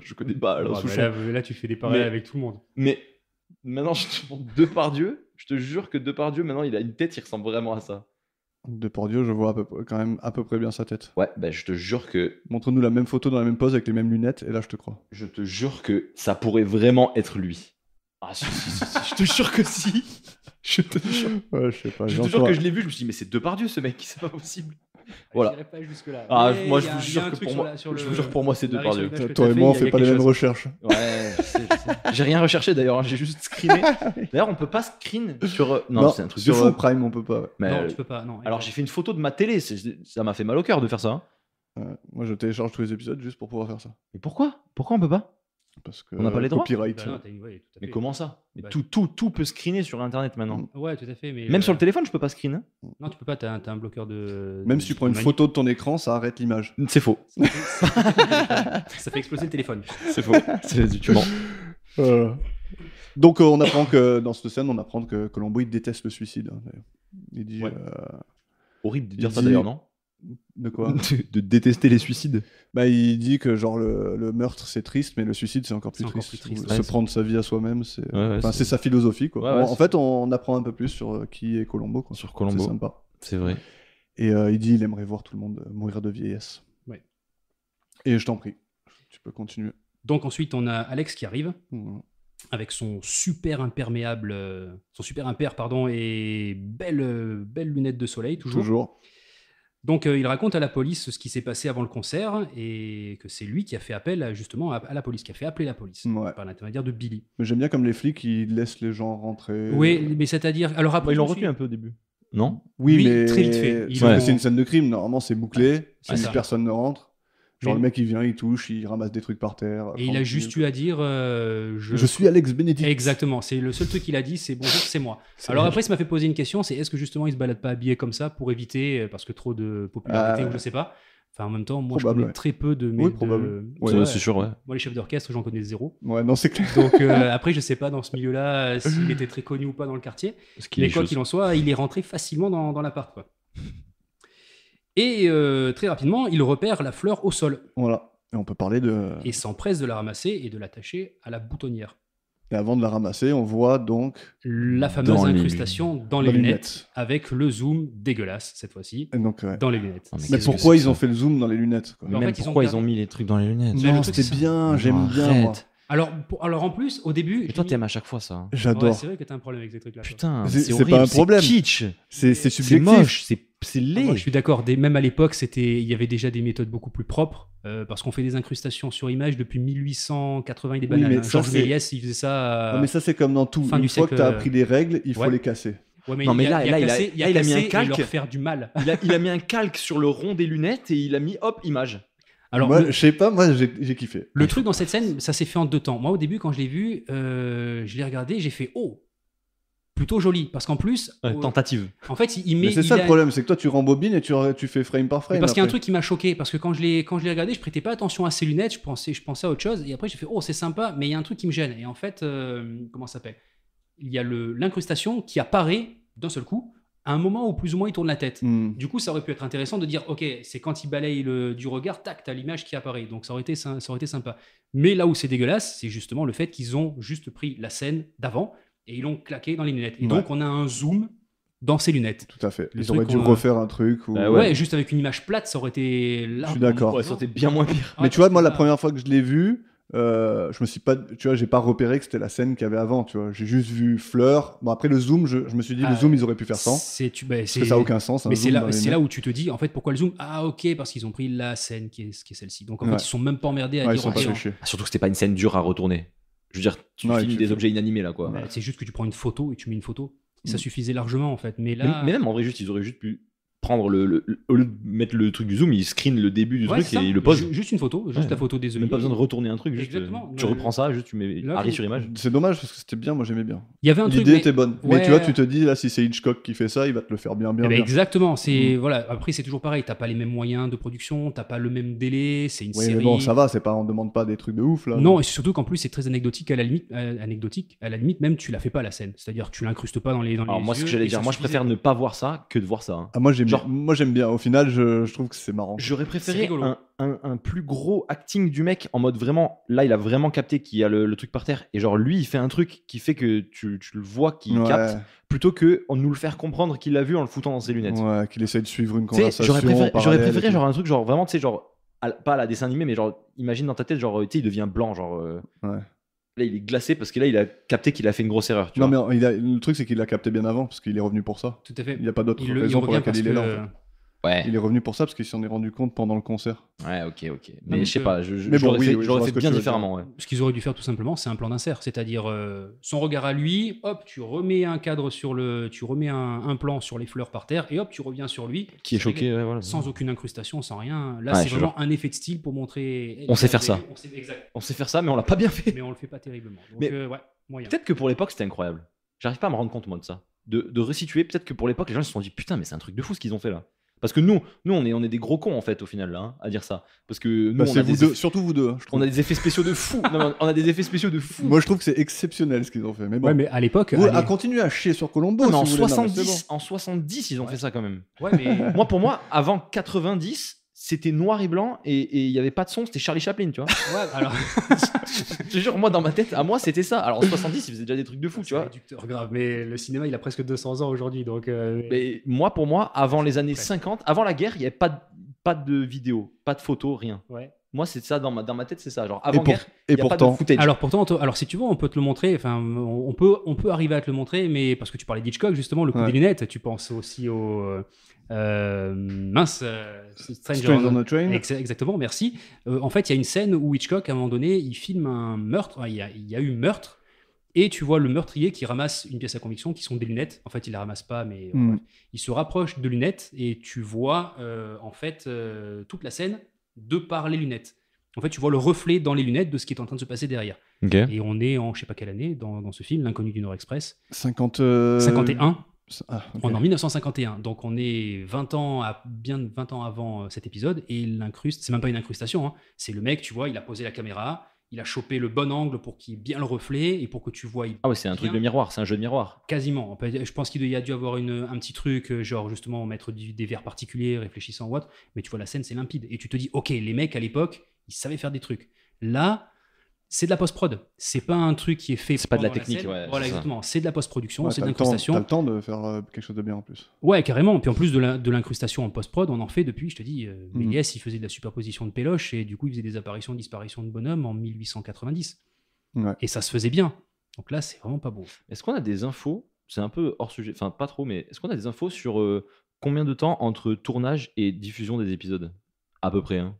Je connais pas Alain Ouais, mais Souchon. là, tu fais des parallèles Mais- avec tout le monde. Mais maintenant, je te montre Depardieu. Je te jure que Depardieu, maintenant, il a une tête qui ressemble vraiment à ça. Depardieu, je vois quand même à peu près bien sa tête. Ouais, bah, je te jure que Montre-nous la même photo dans la même pose avec les mêmes lunettes, et là je te crois. ça pourrait vraiment être lui. Ah, si, je te jure que si. Je te jure. Ouais, je sais pas. Je te jure que je l'ai vu, je me suis dit, mais c'est Depardieu ce mec, c'est pas possible. Voilà. J'irai pas jusque-là. Ah, Mais moi, il y je a- vous il y a jure un que truc pour sur moi, la- sur je le- vous jure pour moi, c'est la Depardieu. recherche que Toi t'as et fait, moi, on il y a fait pas les quelque mêmes chose. recherches. Ouais, je sais. J'ai rien recherché d'ailleurs, hein, j'ai juste screené. D'ailleurs, on peut pas screen sur. Non, c'est un truc de sur fou. Prime, on peut pas. Ouais. Mais, Non, tu peux pas. Non, alors, j'ai fait une photo de ma télé, ça m'a fait mal au cœur de faire ça. Hein. Moi, je télécharge tous les épisodes juste pour pouvoir faire ça. Mais pourquoi on peut pas? Parce que On n'a pas les droits copyright. Bah non, t'as une- ouais, tout à Mais fait. comment ça? Mais Bah, tout peut screener sur internet maintenant. Ouais, tout à fait. Mais Même sur le téléphone, je peux pas screen. Hein. Non, tu peux pas. T'as un bloqueur de. Même si tu prends une de photo de ton écran, ça arrête l'image. C'est faux. manip. Ça fait exploser le téléphone. C'est faux. Tu mens. Donc, on apprend que dans cette scène, on apprend que Colombo il déteste le suicide. Hein, d'ailleurs. Il dit Ouais. Horrible de dire Il ça dit- d'ailleurs, non? de quoi De détester les suicides. Bah, il dit que genre le meurtre c'est triste, mais le suicide c'est encore plus C'est encore triste. plus triste. Se Ouais, prendre sa vie à soi-même, c'est Ouais, enfin, c'est sa philosophie quoi. Ouais, ouais, en fait, on apprend un peu plus sur qui est Colombo. Quoi. Sur Colombo. C'est sympa. C'est vrai. Et il dit il aimerait voir tout le monde mourir de vieillesse. Ouais. Et je t'en prie, tu peux continuer. Donc ensuite, on a Alex qui arrive Voilà. avec son super imperméable, pardon, et belle lunettes de soleil toujours. Donc il raconte à la police ce qui s'est passé avant le concert et que c'est lui qui a fait appel justement à la police, qui a fait appeler la police Ouais. par l'intermédiaire de Billy. Mais j'aime bien comme les flics ils laissent les gens rentrer. Oui, mais c'est-à-dire, alors après, Ils l'ont je me retenu un peu au début. Non? Oui, Oui, mais très vite fait. Ils Sauf ont- que c'est une scène de crime. Normalement, c'est bouclé. c'est Si ça. personne ne rentre. Genre Mais- le mec il vient, il touche, il ramasse des trucs par terre. Et il a juste eu à dire Je suis Alex Benedict. Exactement, c'est le seul truc qu'il a dit, c'est bonjour, c'est moi. Alors après, ça m'a fait poser une question, c'est est-ce que justement il se balade pas habillé comme ça pour éviter, parce que trop de popularité ou je sais pas. Enfin, en même temps, moi Probable, je connais ouais. très peu de mes. Oui, probable. Ouais, Ouais, c'est sûr, ouais. Moi, les chefs d'orchestre, j'en connais zéro. Ouais, non, c'est clair. Donc après, je sais pas dans ce milieu-là s'il était très connu ou pas dans le quartier. Ce qui Mais est quoi chose. qu'il en soit, il est rentré facilement dans l'appart. Quoi. Et très rapidement, il repère la fleur au sol Voilà. Et on peut parler de. et s'empresse de la ramasser et de l'attacher à la boutonnière. Et avant de la ramasser, on voit donc La fameuse Dans les incrustation dans les dans les lunettes, avec le zoom dégueulasse cette fois-ci Et donc, ouais. dans les lunettes. Oh, mais Mais qu'est-ce que pourquoi c'est ils ont fait le zoom dans les lunettes quoi. Mais en Même fait, ils ont pourquoi ils perdu- ont mis les trucs dans les lunettes? Mais le Non, truc, c'était c'est- bien, j'aime bien moi. Alors en plus, au début. Et toi, j'ai t'aimes mis- à chaque fois ça. Hein. Ouais, J'adore. c'est vrai que t'as un problème avec ces trucs-là. toi. Putain, C'est- c'est c'est horrible, pas un problème. c'est kitsch, C'est c'est subjectif. moche, c'est Ah, laid. moi, je suis d'accord. Même à l'époque, il y avait déjà des méthodes beaucoup plus propres parce qu'on fait des incrustations sur image depuis 1880 et des Oui, bananes. mais hein. ça, Georges c'est- Méliès, il faisait ça. Non, mais ça, c'est comme dans tout. fin Une du fois que siècle, tu as appris les règles, il faut ouais. les casser. Ouais, Non, mais il a là, il a cassé- mis un cassé et calque. leur faire du mal. Il a mis un calque sur le rond des lunettes et il a mis hop, image. Alors, Moi, le, je sais pas, moi, j'ai kiffé. le truc dans cette scène, ça s'est fait en 2 temps. Moi, au début, quand je l'ai vu, je l'ai regardé, j'ai fait oh, plutôt joli. Parce qu'en plus, Tentative. en fait, il met. Mais c'est il ça le a- problème, c'est que toi, tu rembobines et tu fais frame par Mais frame. parce qu'il y a un après. truc qui m'a choqué, parce que quand je l'ai regardé, je prêtais pas attention à ses lunettes, je pensais à autre chose, et après j'ai fait oh c'est sympa, mais il y a un truc qui me gêne. Et en fait, comment ça s'appelle? Il y a l'incrustation qui apparaît d'un seul coup à un moment où plus ou moins il tourne la tête. Hmm. Du coup, ça aurait pu être intéressant de dire ok, c'est quand il balaye du regard, tac, t'as l'image qui apparaît, donc ça aurait été sympa. Mais là où c'est dégueulasse, c'est justement le fait qu'ils ont juste pris la scène d'avant et ils l'ont claqué dans les lunettes. Et Ouais. donc on a un zoom dans ses lunettes. Tout à fait. Le Ils truc auraient dû qu'on a- refaire un truc. Ou... Bah Ouais. juste avec une image plate, ça aurait été là. Je suis d'accord. Ouais, ça aurait été bien moins pire. Mais tu vois, moi, la première fois que je l'ai vu, je me suis pas, tu vois, j'ai pas repéré que c'était la scène qu'il y avait avant, tu vois. J'ai juste vu Fleur. Bon, après le zoom, je me suis dit, le zoom, ils auraient pu faire sans. Parce que ça a aucun sens. un Mais zoom c'est dans les là lunettes. où tu te dis, en fait, pourquoi le zoom? Ah, ok, parce qu'ils ont pris la scène qui est celle-ci. Donc, en Ouais. fait, ils sont même pas emmerdés à Ouais, ils dire, sont ok, pas fait non. chier. Ah, surtout que c'était pas une scène dure à retourner. Je veux dire, tu Ouais, filmes tu des fais- objets inanimés là, quoi. C'est juste que tu prends une photo et tu mets une photo. Ça Mm. suffisait largement, en fait. Mais là. Mais même en vrai, juste, ils auraient juste pu prendre au lieu de mettre le truc du zoom, il screen le début du Ouais, truc c'est ça. et il le pose. Juste une photo, juste Ouais. la photo des Même œillets. pas besoin de retourner un truc, juste Exactement. tu reprends ça, juste tu mets Là, arrêt vous- sur image. C'est dommage parce que c'était bien, moi j'aimais bien. Il y avait un truc. L'idée mais- était bonne. Ouais. Mais tu vois, tu te dis, là, si c'est Hitchcock qui fait ça, il va te le faire bien, bien, Eh ben, bien. exactement. C'est voilà. Après, c'est toujours pareil. T'as pas les mêmes moyens de production, t'as pas le même délai. C'est une Oui, série. mais bon, ça va, c'est pas, on demande pas des trucs de ouf, là. Non, et surtout qu'en plus c'est très anecdotique à la limite. Anecdotique à la limite, même tu la fais pas la scène. C'est-à-dire que tu l'incrustes pas dans les. Alors moi, ce que j'allais dire, moi je préfère ne pas voir ça que de voir ça. hein. Ah, moi, j'aime Genre- bien. Moi, j'aime bien. Au final, je trouve que c'est marrant. J'aurais C'est préféré rigolo. un plus gros acting du mec en mode vraiment, là il a vraiment capté qu'il y a le truc par terre et genre lui il fait un truc qui fait que tu le vois qu'il Ouais. capte plutôt que en nous le faire comprendre qu'il l'a vu en le foutant dans ses lunettes. Ouais, qu'il essaye de suivre une Tu sais, conversation. j'aurais préféré parallèle et tout. genre un truc genre vraiment tu sais genre pas à la dessin animé mais genre imagine dans ta tête genre tu sais il devient blanc genre Ouais. là il est glacé parce que là il a capté qu'il a fait une grosse erreur tu Non, vois. mais le truc, c'est qu'il l'a capté bien avant, parce qu'il est revenu pour ça. Tout à fait. Il n'y a pas d'autre Il raison pour revient laquelle parce il est là. que- En fait. Ouais. Il est revenu pour ça, parce qu'il s'en est rendu compte pendant le concert. Ouais, ok. Non, Mais mais je sais que- pas, Mais bon, j'aurais oui, fait, oui, je j'aurais vois fait ce que bien tu veux différemment. Ouais. Ce qu'ils auraient dû faire tout simplement, c'est un plan d'insert, c'est-à-dire son regard à lui, hop, tu remets un cadre sur tu remets un plan sur les fleurs par terre, et hop, tu reviens sur lui. Qui est C'est choqué, réglé. ouais, voilà. Sans aucune incrustation, sans rien. Là, Ouais, c'est je vraiment un effet de style pour montrer. On sait faire ça. Exact. On sait faire ça, mais on l'a pas bien fait. Mais on le fait pas terriblement. Donc, Mais- ouais, moyen. Peut-être que pour l'époque c'était incroyable. J'arrive pas à me rendre compte moi de ça. De resituer, peut-être que pour l'époque les gens se sont dit putain mais c'est un truc de fou ce qu'ils ont fait là. Parce que nous on est des gros cons en fait au final là hein, à dire ça. Parce que nous Bah, on, c'est a vous des deux, effets, surtout vous deux. Hein, je trouve. on a des effets spéciaux de fou. Non, mais on a des effets spéciaux de fou. Moi, je trouve que c'est exceptionnel ce qu'ils ont fait. Mais bon. Ouais, mais à l'époque. Vous, allez. à continuer à chier sur Colombo. Non, mais en, si vous voulez, non, mais 70, c'est bon. en 70 ils ont fait ça quand même. Ouais, mais. Moi pour moi avant 90 c'était noir et blanc et il y avait pas de son, c'était Charlie Chaplin, tu vois. Ouais, alors. Je te jure, moi dans ma tête, à moi c'était ça. Alors en 70 ils faisaient déjà des trucs de fou, tu C'est vois. réducteur grave, mais le cinéma il a presque 200 ans aujourd'hui, donc. Mais moi, pour moi, avant les années 50, avant la guerre, il n'y avait pas de vidéo, pas de photos, rien. Ouais. Moi, c'est ça, dans ma tête, c'est ça. Genre, avant guerre, Et il n'y a pas de pourtant, footage. Alors pourtant, alors si tu veux, on peut te le montrer. Enfin, on peut arriver à te le montrer, mais parce que tu parlais d'Hitchcock justement, le coup Ouais. des lunettes. Tu penses aussi au Stranger Stranger on the Train. Exactement, merci. En fait, il y a une scène où Hitchcock, à un moment donné, il filme un meurtre. Il y a eu meurtre. Et tu vois le meurtrier qui ramasse une pièce à conviction qui sont des lunettes. En fait, il les ramasse pas, mais Mm. bref. Il se rapproche de lunettes et tu vois en fait toute la scène de par les lunettes. En fait, tu vois le reflet dans les lunettes de ce qui est en train de se passer derrière. Ok. Et on est en je sais pas quelle année dans ce film, L'inconnu du Nord Express. 51. 51. Ah, ok. On est en 1951. Donc on est bien 20 ans avant cet épisode et il l'incruste. C'est même pas une incrustation. Hein. C'est le mec, tu vois, il a posé la caméra, il a chopé le bon angle pour qu'il y ait bien le reflet et pour que tu vois. Ah ouais, c'est un truc de miroir, c'est un jeu de miroir. Quasiment. Je pense qu'il y a dû avoir un petit truc, genre justement mettre des verres particuliers, réfléchissant ou autre. Mais tu vois, la scène, c'est limpide. Et tu te dis, ok, les mecs à l'époque, ils savaient faire des trucs. Là, c'est de la post-prod. C'est pas un truc qui est fait. C'est pas de la pendant technique, scène. ouais, Voilà, c'est ça. exactement. C'est de la post-production, Ouais, c'est de t'as le temps- l'incrustation. T'as le temps de faire quelque chose de bien en plus. Ouais, carrément. Puis en plus de l'incrustation en post-prod, on en fait depuis, je te dis, Méliès, il faisait de la superposition de péloches et du coup, il faisait des apparitions, disparitions de bonhommes en 1890. Ouais. Et ça se faisait bien. Donc là, c'est vraiment pas beau. Est-ce qu'on a des infos, c'est un peu hors sujet, enfin pas trop, mais est-ce qu'on a des infos sur combien de temps entre tournage et diffusion des épisodes? À peu près, hein.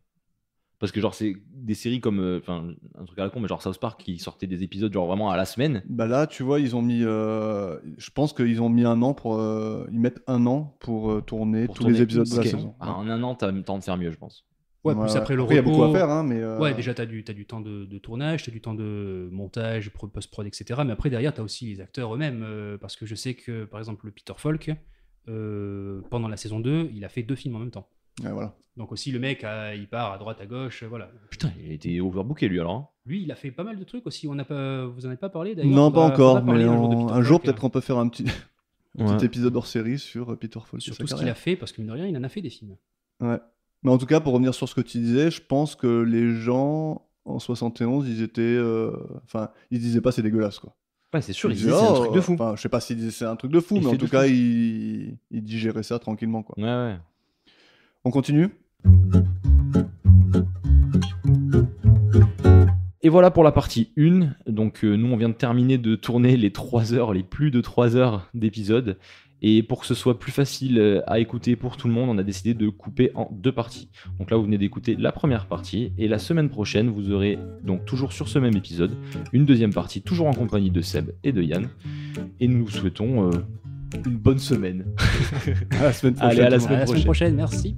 Parce que genre c'est des séries comme, enfin un truc à la con, mais genre South Park qui sortait des épisodes genre vraiment à la semaine. Bah là, tu vois, ils ont mis. Je pense qu'ils ont mis un an pour. Ils mettent un an pour tourner Pour tous tourner les épisodes une de la saison. saison. Ah, en un an, t'as le temps de faire mieux, je pense. Ouais, plus après le Après, il y a repos. beaucoup à faire, hein, mais. Ouais, déjà, t'as du temps de tournage, t'as du temps de montage, post-prod, etc. Mais après, derrière, t'as aussi les acteurs eux-mêmes. Parce que je sais que, par exemple, le Peter Falk, pendant la saison 2, il a fait 2 films en même temps. Ouais, voilà. Donc aussi, le mec, il part à droite, à gauche, voilà. Putain, il a été overbooké lui alors. Hein. Lui, il a fait pas mal de trucs aussi. Vous en avez pas parlé d'ailleurs? Non, pas Faudra encore, parler mais un jour de Peter un jour, Falk, peut-être qu'on peut faire un petit Ouais. épisode hors série sur Peter Falk. et sur sa tout ce qu'il carrière. a fait, parce que mine de rien, il en a fait des films. Ouais. Mais en tout cas, pour revenir sur ce que tu disais, je pense que les gens en 71, ils étaient. Enfin, ils disaient pas c'est dégueulasse, quoi. Ouais, c'est sûr, il Ils disait disaient, c'est un oh, truc de fou. Enfin, je sais pas s'ils disaient c'est un truc de fou, Il mais en fait tout de cas, fou. ils digéraient ça tranquillement, quoi. Ouais, ouais. On continue? Et voilà pour la partie 1. Donc nous on vient de terminer de tourner les 3 heures, les plus de 3 heures d'épisode. Et pour que ce soit plus facile à écouter pour tout le monde, on a décidé de couper en 2 parties. Donc là vous venez d'écouter la première partie. Et la semaine prochaine, vous aurez donc toujours sur ce même épisode, une deuxième partie, toujours en compagnie de Seb et de Yann. Et nous vous souhaitons une bonne semaine. À la semaine prochaine. Allez, à la tout le monde. semaine À la semaine prochaine, merci.